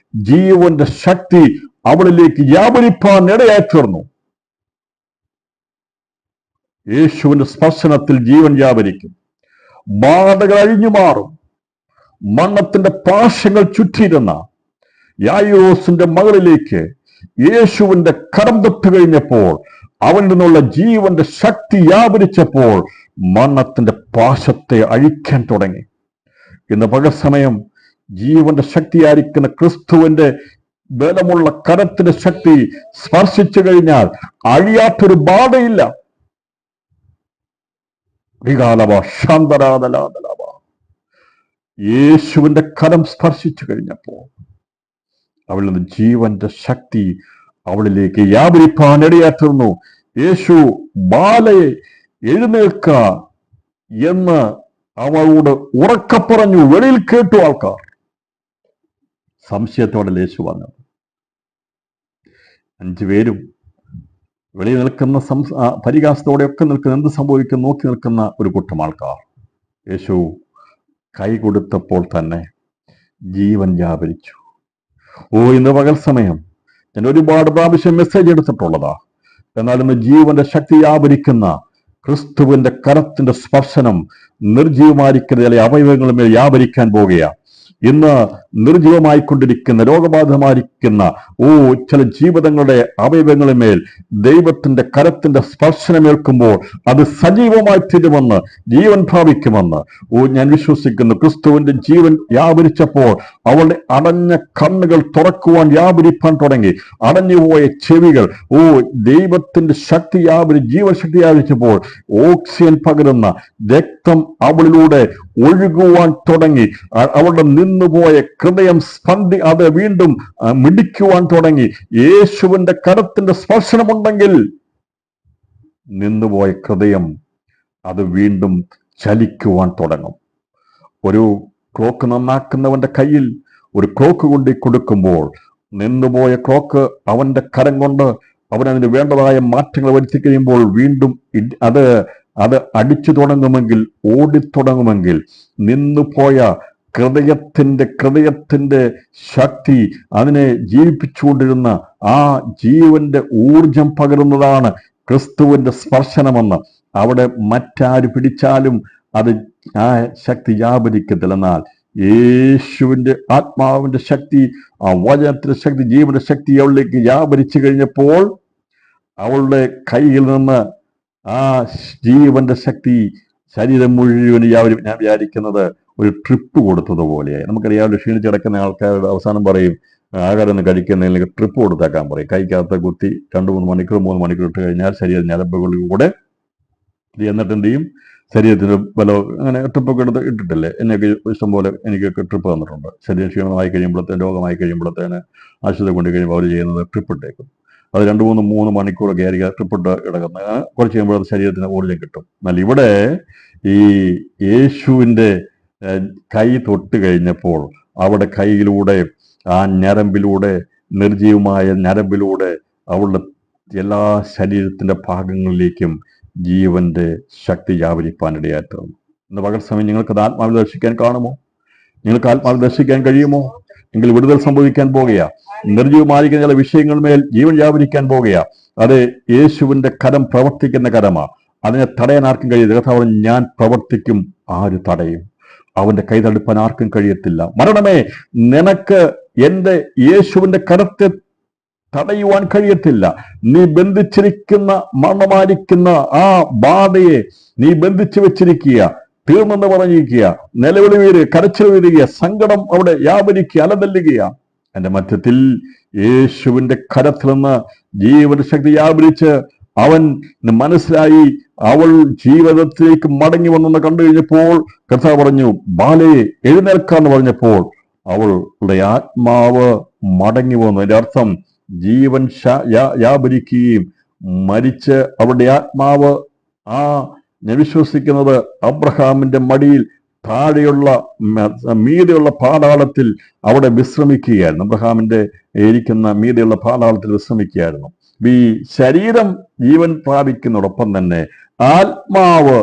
ജീവന്റെ ശക്തി അവളിലേക്ക് വ്യാപരിപ്പാൻ ഇടയായി തീർന്നു. യേശുവിന്റെ സ്പർശനത്തിൽ ജീവൻ വ്യാപരിക്കും. ബാധകൾ അഴിഞ്ഞു മാറും. മരണത്തിന്റെ പാശങ്ങൾ ചുറ്റിയിരുന്ന യായിറോസിന്റെ മകളിലേക്ക് യേശുവിന്റെ കരം തൊട്ട് കഴിഞ്ഞപ്പോൾ, അവനിൽ നിന്നുള്ള ജീവന്റെ ശക്തി വ്യാപരിച്ചപ്പോൾ മരണത്തിന്റെ പാശത്തെ അഴിക്കാൻ തുടങ്ങി. ഇന്ന് പകൽ സമയം ജീവന്റെ ശക്തിയായിരിക്കുന്ന ക്രിസ്തുവിന്റെ ബലമുള്ള കരത്തിന്റെ ശക്തി സ്പർശിച്ചു കഴിഞ്ഞാൽ അഴിയാത്തൊരു ബാധയില്ല. യേശുവിന്റെ കരം സ്പർശിച്ചു കഴിഞ്ഞപ്പോൾ അവളിൽ നിന്ന് ജീവന്റെ ശക്തി അവളിലേക്ക് വ്യാപരിപ്പാൻ ഇടയായിരുന്നു. യേശു ബാലയെ എഴുന്നേൽക്ക എന്ന് അവളോട് ഉറക്കെ പറഞ്ഞു. വെളിയിൽ കേട്ടു ആൾക്കാർ. സംശയത്തോടെ യേശു വന്നത്. 5 പേരും വെളിയിൽ നിൽക്കുന്ന പരിഹാസത്തോടെയൊക്കെ നിൽക്കുന്ന, എന്ത് സംഭവിക്കും നോക്കി നിൽക്കുന്ന ഒരു കൂട്ടം ആൾക്കാർ. യേശു കൈ കൊടുത്തപ്പോൾ തന്നെ ജീവൻ വ്യാപരിച്ചു. ഇന്ന് പകൽ സമയം ഞാൻ ഒരുപാട് പ്രാവശ്യം മെസ്സേജ് എടുത്തിട്ടുള്ളതാ. എന്നാൽ ഇന്ന് ജീവന്റെ ശക്തി വ്യാപരിക്കുന്ന ക്രിസ്തുവിന്റെ കരത്തിന്റെ സ്പർശനം നിർജീവമായിരിക്കുന്ന ചില അവയവങ്ങളുമേൽ വ്യാപരിക്കാൻ പോകുകയാണ്. ഇന്ന് നിർജീവമായിക്കൊണ്ടിരിക്കുന്ന, രോഗബാധിതമായിരിക്കുന്ന ചില ജീവിതങ്ങളുടെ അവയവങ്ങളുമേൽ ദൈവത്തിന്റെ കരത്തിന്റെ സ്പർശനമേൽക്കുമ്പോൾ അത് സജീവമായി തീരുമെന്ന്, ജീവൻ പ്രാപിക്കുമെന്ന് ഞാൻ വിശ്വസിക്കുന്നു. ക്രിസ്തുവിന്റെ ജീവൻ വ്യാപരിച്ചപ്പോൾ അവളുടെ അടഞ്ഞ കണ്ണുകൾ തുറക്കുവാൻ വ്യാപരിപ്പാൻ തുടങ്ങി. അടഞ്ഞുപോയ ചെവികൾ ദൈവത്തിന്റെ ശക്തി ജീവശക്തി വ്യാപരിച്ചപ്പോൾ ഓക്സിജൻ പകരുന്ന രക്തം അവളിലൂടെ ഒഴുകുവാൻ തുടങ്ങി. അവളുടെ നിന്നുപോയ ഹൃദയം അത് വീണ്ടും മിടിക്കുവാൻ തുടങ്ങി. യേശുവിന്റെ കരത്തിന്റെ സ്പർശനമുണ്ടെങ്കിൽ നിന്നുപോയ ഹൃദയം അത് വീണ്ടും ചലിക്കുവാൻ തുടങ്ങും. ഒരു ക്ലോക്ക് നന്നാക്കുന്നവന്റെ കയ്യിൽ ഒരു ക്ലോക്ക് കൊണ്ടു കൊടുക്കുമ്പോൾ നിന്നുപോയ ക്ലോക്ക് അവന്റെ കരം കൊണ്ട് അവൻ അതിന് വേണ്ടതായ മാറ്റങ്ങൾ വരുത്തി കഴിയുമ്പോൾ വീണ്ടും അത് അത് അടിച്ചു തുടങ്ങുമെങ്കിൽ, ഓടിത്തുടങ്ങുമെങ്കിൽ, നിന്നുപോയ ഹൃദയത്തിന്റെ ശക്തി, അതിനെ ജീവിപ്പിച്ചുകൊണ്ടിരുന്ന ആ ജീവന്റെ ഊർജം പകരുന്നതാണ് ക്രിസ്തുവിന്റെ സ്പർശനമെന്ന്. അവിടെ മറ്റാര് പിടിച്ചാലും അത് ആ ശക്തി വ്യാപരിക്കത്തില്ല. എന്നാൽ യേശുവിന്റെ ആത്മാവിന്റെ ശക്തി, ആ വചനത്തിന്റെ ശക്തി, ജീവന്റെ ശക്തി അവളിലേക്ക് വ്യാപരിച്ചു കഴിഞ്ഞപ്പോൾ അവളുടെ കയ്യിൽ നിന്ന് ആ ജീവന്റെ ശക്തി ശരീരം മുഴുവൻ ഞാൻ വിചാരിക്കുന്നത് ഒരു ട്രിപ്പ് കൊടുത്തതുപോലെയായി. നമുക്കറിയാമല്ലോ, ക്ഷീണിച്ച് കിടക്കുന്ന ആൾക്കാരുടെ അവസാനം പറയും ആഹാരം ഒന്നും കഴിക്കുന്നതിലേക്ക് ട്രിപ്പ് കൊടുത്തേക്കാൻ പറയും. കൈക്കകത്ത് കുത്തി 2-3 മണിക്കൂർ 3 മണിക്കൂർ ഇട്ട് കഴിഞ്ഞാൽ ശരീര ഞരമ്പുകളിലൂടെ എന്നിട്ട് എന്ത് ചെയ്യും, ശരീരത്തിന് അങ്ങനെ ട്രിപ്പൊക്കെ എടുത്ത് ഇട്ടിട്ടില്ലേ? എന്നൊക്കെ ഇഷ്ടംപോലെ എനിക്കൊക്കെ ട്രിപ്പ് തന്നിട്ടുണ്ട്. ശരീരം ക്ഷീണമായി കഴിയുമ്പോഴത്തേന്, രോഗമായി കഴിയുമ്പോഴത്തേന് ആശുപത്രി കൊണ്ട് കഴിയുമ്പോൾ അവർ ചെയ്യുന്നത് ട്രിപ്പ് ഇട്ടേക്കും. അത് 2-3 മണിക്കൂറൊക്കെ ആയിരിക്കും ട്രിപ്പ് ഇട്ട് കിടക്കുന്നത്. കുറച്ച് കഴിയുമ്പോൾ അത് ശരീരത്തിന് ഊർജ്ജം കിട്ടും. എന്നാൽ ഇവിടെ ഈ യേശുവിൻ്റെ കൈ തൊട്ട് കഴിഞ്ഞപ്പോൾ അവിടെ കൈയിലൂടെ, ആ ഞരമ്പിലൂടെ, നിർജീവമായ ഞരമ്പിലൂടെ അവളുടെ എല്ലാ ശരീരത്തിന്റെ ഭാഗങ്ങളിലേക്കും ജീവന്റെ ശക്തി വ്യാപരിപ്പാനിടയായി തീർന്നു. ഇന്ന് പകൽ സമയം നിങ്ങൾക്ക് ആത്മാവിൽ ദർശിക്കാൻ കാണുമോ? നിങ്ങൾക്ക് ആത്മാവിൽ ദർശിക്കാൻ കഴിയുമോ? എങ്കിൽ വിടുതൽ സംഭവിക്കാൻ പോകുകയാ. നിർജീവമായിരിക്കുന്ന ചില വിഷയങ്ങളുമേൽ ജീവൻ വ്യാപരിക്കാൻ പോകുകയാ. അത് യേശുവിന്റെ കരം പ്രവർത്തിക്കുന്ന കരമാ. അതിനെ തടയാൻ ആർക്കും കഴിയില്ല. കർത്താവ് ഞാൻ പ്രവർത്തിക്കും, ആര് തടയും? അവന്റെ കൈ തടുപ്പാൻ ആർക്കും കഴിയത്തില്ല. മരണമേ, നിനക്ക് എന്റെ യേശുവിന്റെ കരത്തെ തടയുവാൻ കഴിയത്തില്ല. നീ ബന്ധിച്ചിരിക്കുന്ന, മരണമായിരിക്കുന്ന ആ ബാധയെ നീ ബന്ധിച്ചു വെച്ചിരിക്കുക, തീർന്നെന്ന് പറഞ്ഞിരിക്കുക, നിലവിളി വീഴുക, കരച്ചിൽ വീഴുക, സങ്കടം അവിടെ വ്യാപരിക്കുക, അലതല്ലുക. എന്റെ മധ്യത്തിൽ യേശുവിന്റെ കരത്തിൽ നിന്ന് ജീവന്റെ ശക്തി വ്യാപരിച്ച് അവൻ മനസ്സിലായി, അവൾ ജീവിതത്തിലേക്ക് മടങ്ങി വന്നെന്ന് കണ്ടു കഴിഞ്ഞപ്പോൾ കർത്താവ് പറഞ്ഞു, ബാലേ എഴുന്നേൽക്കാന്ന് പറഞ്ഞപ്പോൾ അവളുടെ ആത്മാവ് മടങ്ങി വന്നു. അതിന്റെ അർത്ഥം ജീവൻ വ്യാപരിക്കുകയും മരിച്ച് അവളുടെ ആത്മാവ്, ഞാൻ വിശ്വസിക്കുന്നത് അബ്രഹാമിന്റെ മടിയിൽ താഴെയുള്ള മീതെയുള്ള പാതാളത്തിൽ അവിടെ വിശ്രമിക്കുകയായിരുന്നു. അബ്രഹാമിന്റെ ഇരിക്കുന്ന മീതെയുള്ള പാതാളത്തിൽ വിശ്രമിക്കുകയായിരുന്നു. ഈ ശരീരം ജീവൻ പ്രാപിക്കുന്നതോടൊപ്പം തന്നെ ആത്മാവ്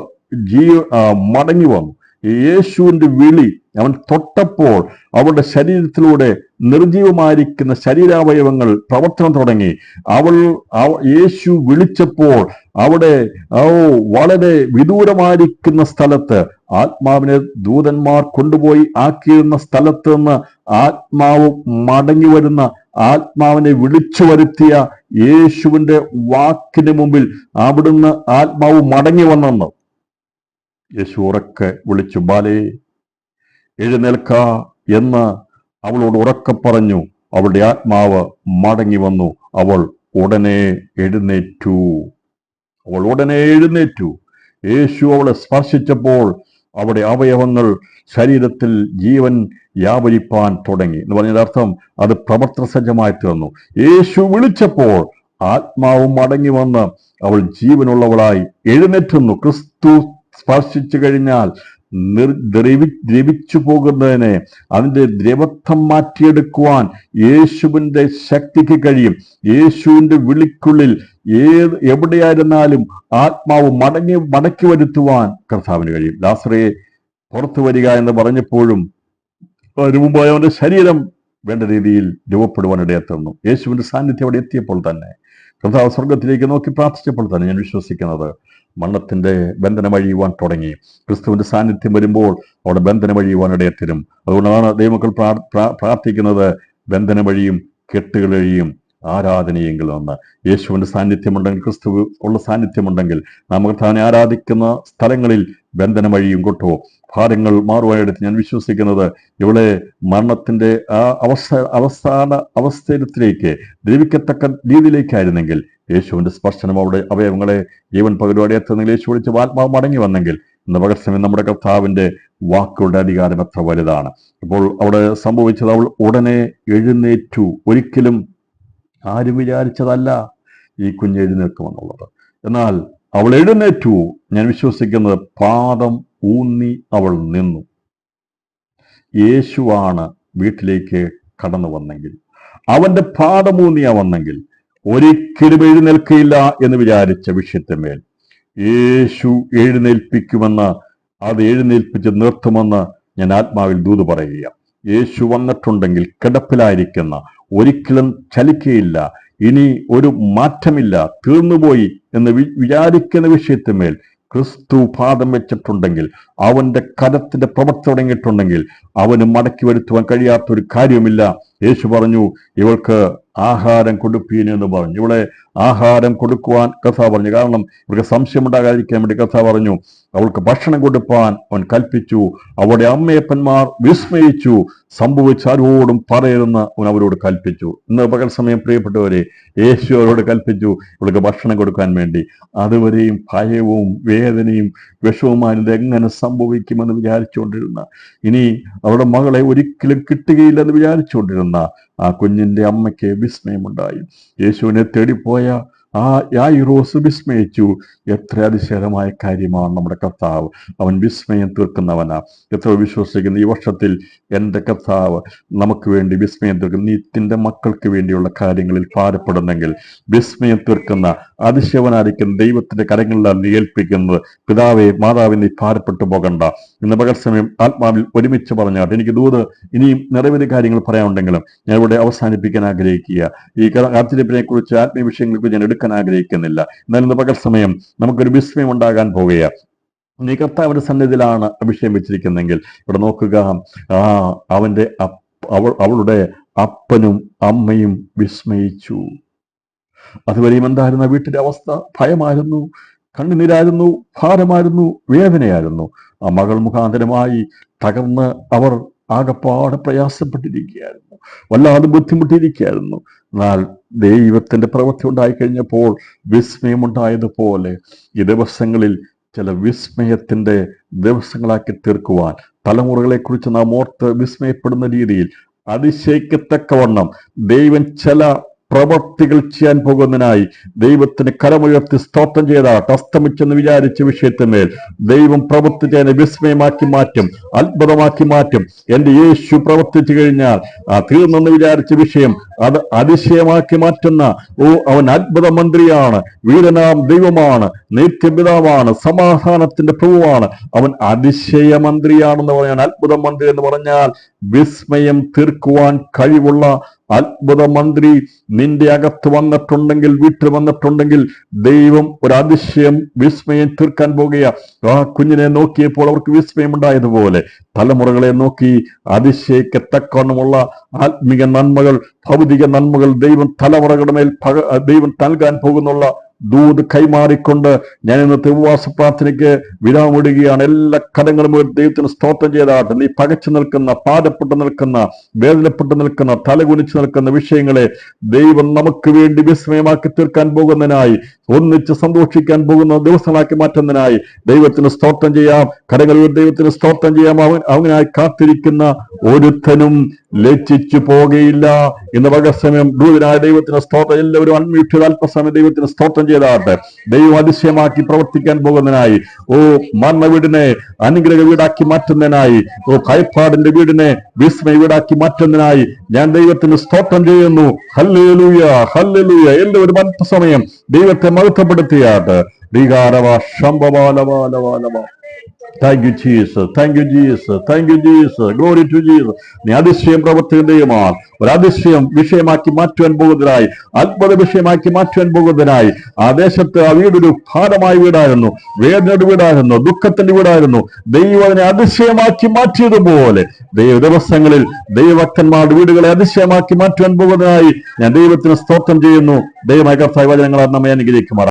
മടങ്ങി വന്നു. യേശുവിന്റെ വിളി അവൻ തൊട്ടപ്പോൾ അവളുടെ ശരീരത്തിലൂടെ നിർജീവമായിരിക്കുന്ന ശരീരാവയവങ്ങൾ പ്രവർത്തനം തുടങ്ങി. യേശു വിളിച്ചപ്പോൾ അവിടെ വളരെ വിദൂരമായിരിക്കുന്ന സ്ഥലത്ത്, ആത്മാവിനെ ദൂതന്മാർ കൊണ്ടുപോയി ആക്കിയിരുന്ന സ്ഥലത്ത് നിന്ന് ആത്മാവ് മടങ്ങി വരുന്ന, ആത്മാവിനെ വിളിച്ചു വരുത്തിയ യേശുവിന്റെ വാക്കിന് മുമ്പിൽ അവിടുന്ന് ആത്മാവ് മടങ്ങി വന്നെന്ന് യേശു ഉറക്കെ വിളിച്ചു, ബാലേ എഴുന്നേൽക്ക എന്ന് അവളോട് ഉറക്കെ പറഞ്ഞു. അവളുടെ ആത്മാവ് മടങ്ങി വന്നു. അവൾ ഉടനെ എഴുന്നേറ്റു. യേശു അവളെ സ്പർശിച്ചപ്പോൾ അവിടെ അവയവങ്ങൾ, ശരീരത്തിൽ ജീവൻ വ്യാപരിപ്പാൻ തുടങ്ങി എന്ന് പറഞ്ഞതിന്റെ അർത്ഥം അത് പ്രവർത്തന സജ്ജമായി തീർന്നു. യേശു വിളിച്ചപ്പോൾ ആത്മാവ് മടങ്ങി വന്ന് അവൾ ജീവനുള്ളവളായി എഴുന്നേറ്റുന്നു. ക്രിസ്തു സ്പർശിച്ചു കഴിഞ്ഞാൽ ദ്രവിച്ചു പോകുന്നതിനെ, അതിന്റെ ദ്രവത്വം മാറ്റിയെടുക്കുവാൻ യേശുവിന്റെ ശക്തിക്ക് കഴിയും. യേശുവിന്റെ വിളിക്കുള്ളിൽ എവിടെയായിരുന്നാലും ആത്മാവ് മടക്കി വരുത്തുവാൻ കർത്താവിന് കഴിയും. ലാസറേ പുറത്തു വരിക എന്ന് പറഞ്ഞപ്പോഴും അതിനു മുമ്പായി അവന്റെ ശരീരം വേണ്ട രീതിയിൽ രൂപപ്പെടുവാനിടയെത്തുന്നു. യേശുവിന്റെ സാന്നിധ്യം അവിടെ എത്തിയപ്പോൾ തന്നെ, കർത്താവ് സ്വർഗത്തിലേക്ക് നോക്കി പ്രാർത്ഥിച്ചപ്പോൾ തന്നെ ഞാൻ വിശ്വസിക്കുന്നത് മരണത്തിന്റെ ബന്ധനം അഴിയുവാൻ തുടങ്ങി. ക്രിസ്തുവിന്റെ സാന്നിധ്യം വരുമ്പോൾ അവിടെ ബന്ധനം അഴിയുവാൻ ഇടയെത്തരും. അതുകൊണ്ടാണ് ദൈവമക്കൾ പ്രാർത്ഥിക്കുന്നത്, ബന്ധനം വഴിയും കെട്ടുകൾ വഴിയും ആരാധനയെങ്കിൽ നിന്ന്. യേശുവിന്റെ സാന്നിധ്യമുണ്ടെങ്കിൽ, ക്രിസ്തു ഉള്ള സാന്നിധ്യമുണ്ടെങ്കിൽ, നാം കർത്താവിനെ ആരാധിക്കുന്ന സ്ഥലങ്ങളിൽ ബന്ധനം വഴിയും കൊട്ടോ ഭാരങ്ങൾ മാറുവാനെടുത്ത് ഞാൻ വിശ്വസിക്കുന്നത് ഇവിടെ മരണത്തിന്റെ ആ അവസ്ഥയിലേക്ക് ദ്രവിക്കത്തക്ക രീതിയിലേക്കായിരുന്നെങ്കിൽ യേശുവിന്റെ സ്പർശനം അവിടെ അവയവങ്ങളെ ജീവൻ പകരുവാടെ എത്തുന്നെങ്കിൽ, യേശു വിളിച്ച് ആത്മാവ് മടങ്ങി വന്നെങ്കിൽ, ഇന്ന് പകർസമയം നമ്മുടെ കർത്താവിന്റെ വാക്കുകളുടെ അധികാരം എത്ര വലുതാണ്. ഇപ്പോൾ അവിടെ സംഭവിച്ചത്, അവൾ ഉടനെ എഴുന്നേറ്റു. ഒരിക്കലും ആരും വിചാരിച്ചതല്ല ഈ കുഞ്ഞ് എഴുന്നേൽക്കുമെന്നുള്ളത്. എന്നാൽ അവൾ എഴുന്നേറ്റു. ഞാൻ വിശ്വസിക്കുന്നത് പാദം ഊന്നി അവൾ നിന്നു. യേശുവാണ് വീട്ടിലേക്ക് കടന്നു വന്നെങ്കിൽ, അവന്റെ പാദമൂന്നിയാ വന്നെങ്കിൽ ഒരിക്കലും എഴുന്നേൽക്കയില്ല എന്ന് വിചാരിച്ച വിഷയത്തിന്മേൽ യേശു എഴുന്നേൽപ്പിക്കുമെന്ന്, അത് എഴുന്നേൽപ്പിച്ച് നിർത്തുമെന്ന് ഞാൻ ആത്മാവിൽ ദൂത് പറയുക. യേശു വന്നിട്ടുണ്ടെങ്കിൽ കിടപ്പിലായിരിക്കുന്ന, ഒരിക്കലും ചലിക്കയില്ല, ഇനി ഒരു മാറ്റമില്ല, തീർന്നുപോയി എന്ന് വിചാരിക്കുന്ന വിഷയത്തിന്മേൽ ക്രിസ്തു പാദം വെച്ചിട്ടുണ്ടെങ്കിൽ, അവന്റെ കരത്തിന്റെ പ്രവർത്തി തുടങ്ങിയിട്ടുണ്ടെങ്കിൽ അവന് മടക്കി വരുത്തുവാൻ കഴിയാത്തൊരു കാര്യമില്ല. യേശു പറഞ്ഞു, ഇവൾക്ക് ആഹാരം കൊടുപ്പീൻ എന്ന് പറഞ്ഞു. ഇവിടെ ആഹാരം കൊടുക്കുവാൻ കർത്താവ് പറഞ്ഞു. കാരണം ഇവർക്ക് സംശയം ഉണ്ടാകാതിരിക്കാൻ വേണ്ടി കർത്താവ് പറഞ്ഞു, അവൾക്ക് ഭക്ഷണം കൊടുപ്പാൻ അവൻ കൽപ്പിച്ചു. അവളുടെ അമ്മയപ്പന്മാർ വിസ്മയിച്ചു. സംഭവിച്ച ആരോടും പറയരുതെന്ന് അവൻ അവരോട് കൽപ്പിച്ചു. ഇന്ന് പകൽ സമയം പ്രിയപ്പെട്ടവരെ, യേശു അവരോട് കൽപ്പിച്ചു ഇവൾക്ക് ഭക്ഷണം കൊടുക്കാൻ വേണ്ടി. അതുവരെയും ഭയവും വേദനയും വിഷവുമായി ഇത് എങ്ങനെ സംഭവിക്കുമെന്ന് വിചാരിച്ചുകൊണ്ടിരുന്ന, ഇനി അവരുടെ മകളെ ഒരിക്കലും കിട്ടുകയില്ലെന്ന് വിചാരിച്ചുകൊണ്ടിരുന്ന ആ കുഞ്ഞിന്റെ അമ്മയ്ക്ക് വിസ്മയമുണ്ടായി. യേശുവിനെ തേടിപ്പോയ ആ യായിറോസ് വിസ്മയിച്ചു. എത്ര അതിശയമായ കാര്യമാണ് നമ്മുടെ കർത്താവ്. അവൻ വിസ്മയം തീർക്കുന്നവനാ. എത്ര വിശ്വസിക്കുന്ന ഈ വർഷത്തിൽ എൻ്റെ കർത്താവ് നമുക്ക് വേണ്ടി വിസ്മയം തീർക്കുന്ന, നീ മക്കൾക്ക് വേണ്ടിയുള്ള കാര്യങ്ങളിൽ ഭാരപ്പെടുന്നെങ്കിൽ വിസ്മയം തീർക്കുന്ന അതിശയവനായിരിക്കുന്ന ദൈവത്തിന്റെ കരങ്ങളിലാണ് നീ ഏൽപ്പിക്കുന്നത്. പിതാവേ, മാതാവേ, നീ ഭാരപ്പെട്ടു പോകണ്ട. ഇന്ന് പകൽ സമയം ആത്മാവിൽ ഒരുമിച്ച് പറഞ്ഞാട്ട് എനിക്ക് ദൂത് ഇനിയും നിരവധി കാര്യങ്ങൾ പറയാനുണ്ടെങ്കിലും ഞാൻ ഇവിടെ അവസാനിപ്പിക്കാൻ ആഗ്രഹിക്കുക. ഈ കാത്തിരിപ്പിനെ കുറിച്ച് ആത്മീയ വിഷയങ്ങളെ കുറിച്ച് ഞാൻ എടുക്കാൻ ആഗ്രഹിക്കുന്നില്ല. എന്നാൽ ഇന്ന് പകൽ സമയം നമുക്കൊരു വിസ്മയം ഉണ്ടാകാൻ പോകുകയാണ്. നീ കർത്താവിന്റെ സന്നിധിയിലാണ് അഭിഷേകം വെച്ചിരിക്കുന്നെങ്കിൽ ഇവിടെ നോക്കുക, അവളുടെ അപ്പനും അമ്മയും വിസ്മയിച്ചു. അതുവരെയും എന്തായിരുന്നു വീട്ടിലെ അവസ്ഥ? ഭയമായിരുന്നു, കണ്ണുനീരായിരുന്നു, ഭാരമായിരുന്നു, വേദനയായിരുന്നു. ആ മകൾ മുഖാന്തരമായി തകർന്ന് അവർ ആകപ്പാടെ പ്രയാസപ്പെട്ടിരിക്കുകയായിരുന്നു, വല്ലാതെ ബുദ്ധിമുട്ടിയിരിക്കുകയായിരുന്നു. എന്നാൽ ദൈവത്തിന്റെ പ്രവൃത്തി ഉണ്ടായിക്കഴിഞ്ഞപ്പോൾ വിസ്മയമുണ്ടായതുപോലെ ഈ ദിവസങ്ങളിൽ ചില വിസ്മയത്തിന്റെ ദിവസങ്ങളാക്കി തീർക്കുവാൻ, തലമുറകളെ കുറിച്ച് നാം ഓർത്ത് വിസ്മയപ്പെടുന്ന രീതിയിൽ അതിശയിക്കത്തക്കവണ്ണം ദൈവം ചില പ്രവർത്തികൾ ചെയ്യാൻ പോകുന്നതിനായി ദൈവത്തിന് കരമുയർത്തി സ്തോത്രം ചെയ്താട്ട് അസ്തമിച്ചെന്ന് വിചാരിച്ച വിഷയത്തിന്മേൽ ദൈവം പ്രവൃത്തി ചെയ്യാൻ വിസ്മയമാക്കി മാറ്റും, അത്ഭുതമാക്കി മാറ്റും. എന്റെ യേശു പ്രവർത്തിച്ചു കഴിഞ്ഞാൽ തീർന്നെന്ന് വിചാരിച്ച വിഷയം അത് അതിശയമാക്കി മാറ്റുന്ന അവൻ അത്ഭുത മന്ത്രിയാണ്, വീരനാം ദൈവമാണ്, നിത്യപിതാവാണ്, സമാധാനത്തിന്റെ പ്രഭുവാണ്. അവൻ അതിശയ മന്ത്രിയാണെന്ന് പറയാൻ, അത്ഭുത മന്ത്രി എന്ന് പറഞ്ഞാൽ വിസ്മയം തീർക്കുവാൻ കഴിവുള്ള അത്ഭുത മന്ത്രി നിന്റെ അകത്ത് വന്നിട്ടുണ്ടെങ്കിൽ, വീട്ടിൽ വന്നിട്ടുണ്ടെങ്കിൽ ദൈവം ഒരു അതിശയം വിസ്മയം തീർക്കാൻ പോകുക. ആ കുഞ്ഞിനെ നോക്കിയപ്പോൾ അവർക്ക് വിസ്മയം ഉണ്ടായതുപോലെ തലമുറകളെ നോക്കി അതിശയിക്കത്തക്കവണ്ണമുള്ള ആത്മീക നന്മകൾ, ഭൗതിക നന്മകൾ ദൈവം തലമുറകളുടെ മേൽ ദൈവം നൽകാൻ പോകുന്നുള്ള ദൂത് കൈമാറിക്കൊണ്ട് ഞാൻ ഇന്നത്തെ ഉപവാസ പ്രാർത്ഥനയ്ക്ക് വിരാമിടുകയാണ്. എല്ലാ കടങ്ങളും ദൈവത്തിന് സ്തോത്രം ചെയ്താട്ട് നീ പകച്ചു നിൽക്കുന്ന, പാരപ്പെട്ട് നിൽക്കുന്ന, വേദനപ്പെട്ട് നിൽക്കുന്ന, തലകുനിച്ച് നിൽക്കുന്ന വിഷയങ്ങളെ ദൈവം നമുക്ക് വേണ്ടി വിസ്മയമാക്കി തീർക്കാൻ പോകുന്നതിനായി, ഒന്നിച്ച് സന്തോഷിക്കാൻ പോകുന്ന ദിവസങ്ങളാക്കി മാറ്റുന്നതിനായി ദൈവത്തിന് സ്തോത്രം ചെയ്യാം. കടങ്ങളിൽ ദൈവത്തിന് സ്തോത്രം ചെയ്യാം. അവനായി കാത്തിരിക്കുന്ന ഒരുത്തനും ലജ്ജിച്ചു പോകുകയില്ല. ഇന്ന് പകൽസമയം ദൂതനായ ദൈവത്തിന് സ്തോത്രം. എല്ലാവരും അൺമ്യൂട്ട് അല്പസമയം ദൈവത്തിന് സ്തോത്രം ചെയ്താട്ടെ. ദൈവം അതിശയമാക്കി പ്രവർത്തിക്കാൻ പോകുന്നതിനായി, മരണ വീടിനെ അനുഗ്രഹ വീടാക്കി മാറ്റുന്നതിനായി, ഭയപ്പാടിന്റെ വീടിനെ വിസ്മയ വീടാക്കി മാറ്റുന്നതിനായി ഞാൻ ദൈവത്തിന് സ്തോത്രം ചെയ്യുന്നു. Hallelujah, hallelujah. എല്ലാവരും അല്പസമയം ദൈവത്തെ മഹത്വപ്പെടുത്തിയാട്ട്. Thank you, Jesus. Thank you, Jesus. Thank you, Jesus. Glory to Jesus. നീ അതിശയം പ്രവർത്തിക്കുന്നതുമാണ്. ഒരു അതിശയം വിഷയമാക്കി മാറ്റുവാൻ പോകുന്നതിനായി, അത്ഭുത വിഷയമാക്കി മാറ്റുവാൻ പോകുന്നതിനായി ആ ദേശത്ത് ആ വീടൊരു ഭാരമായ വീടായിരുന്നു, വേദനയുടെ വീടായിരുന്നു, ദുഃഖത്തിന്റെ വീടായിരുന്നു. ദൈവം അതിനെ അതിശയമാക്കി മാറ്റിയതുപോലെ ദിവസങ്ങളിൽ ദൈവഭക്തന്മാരുടെ വീടുകളെ അതിശയമാക്കി മാറ്റുവാൻ പോകുന്നതിനായി ഞാൻ ദൈവത്തിന് സ്തോത്രം ചെയ്യുന്നു. ദൈവമായ കർത്താവ് വചനങ്ങളാൽ നമ്മെ അനുഗ്രഹിക്കുമാറാകട്ടെ.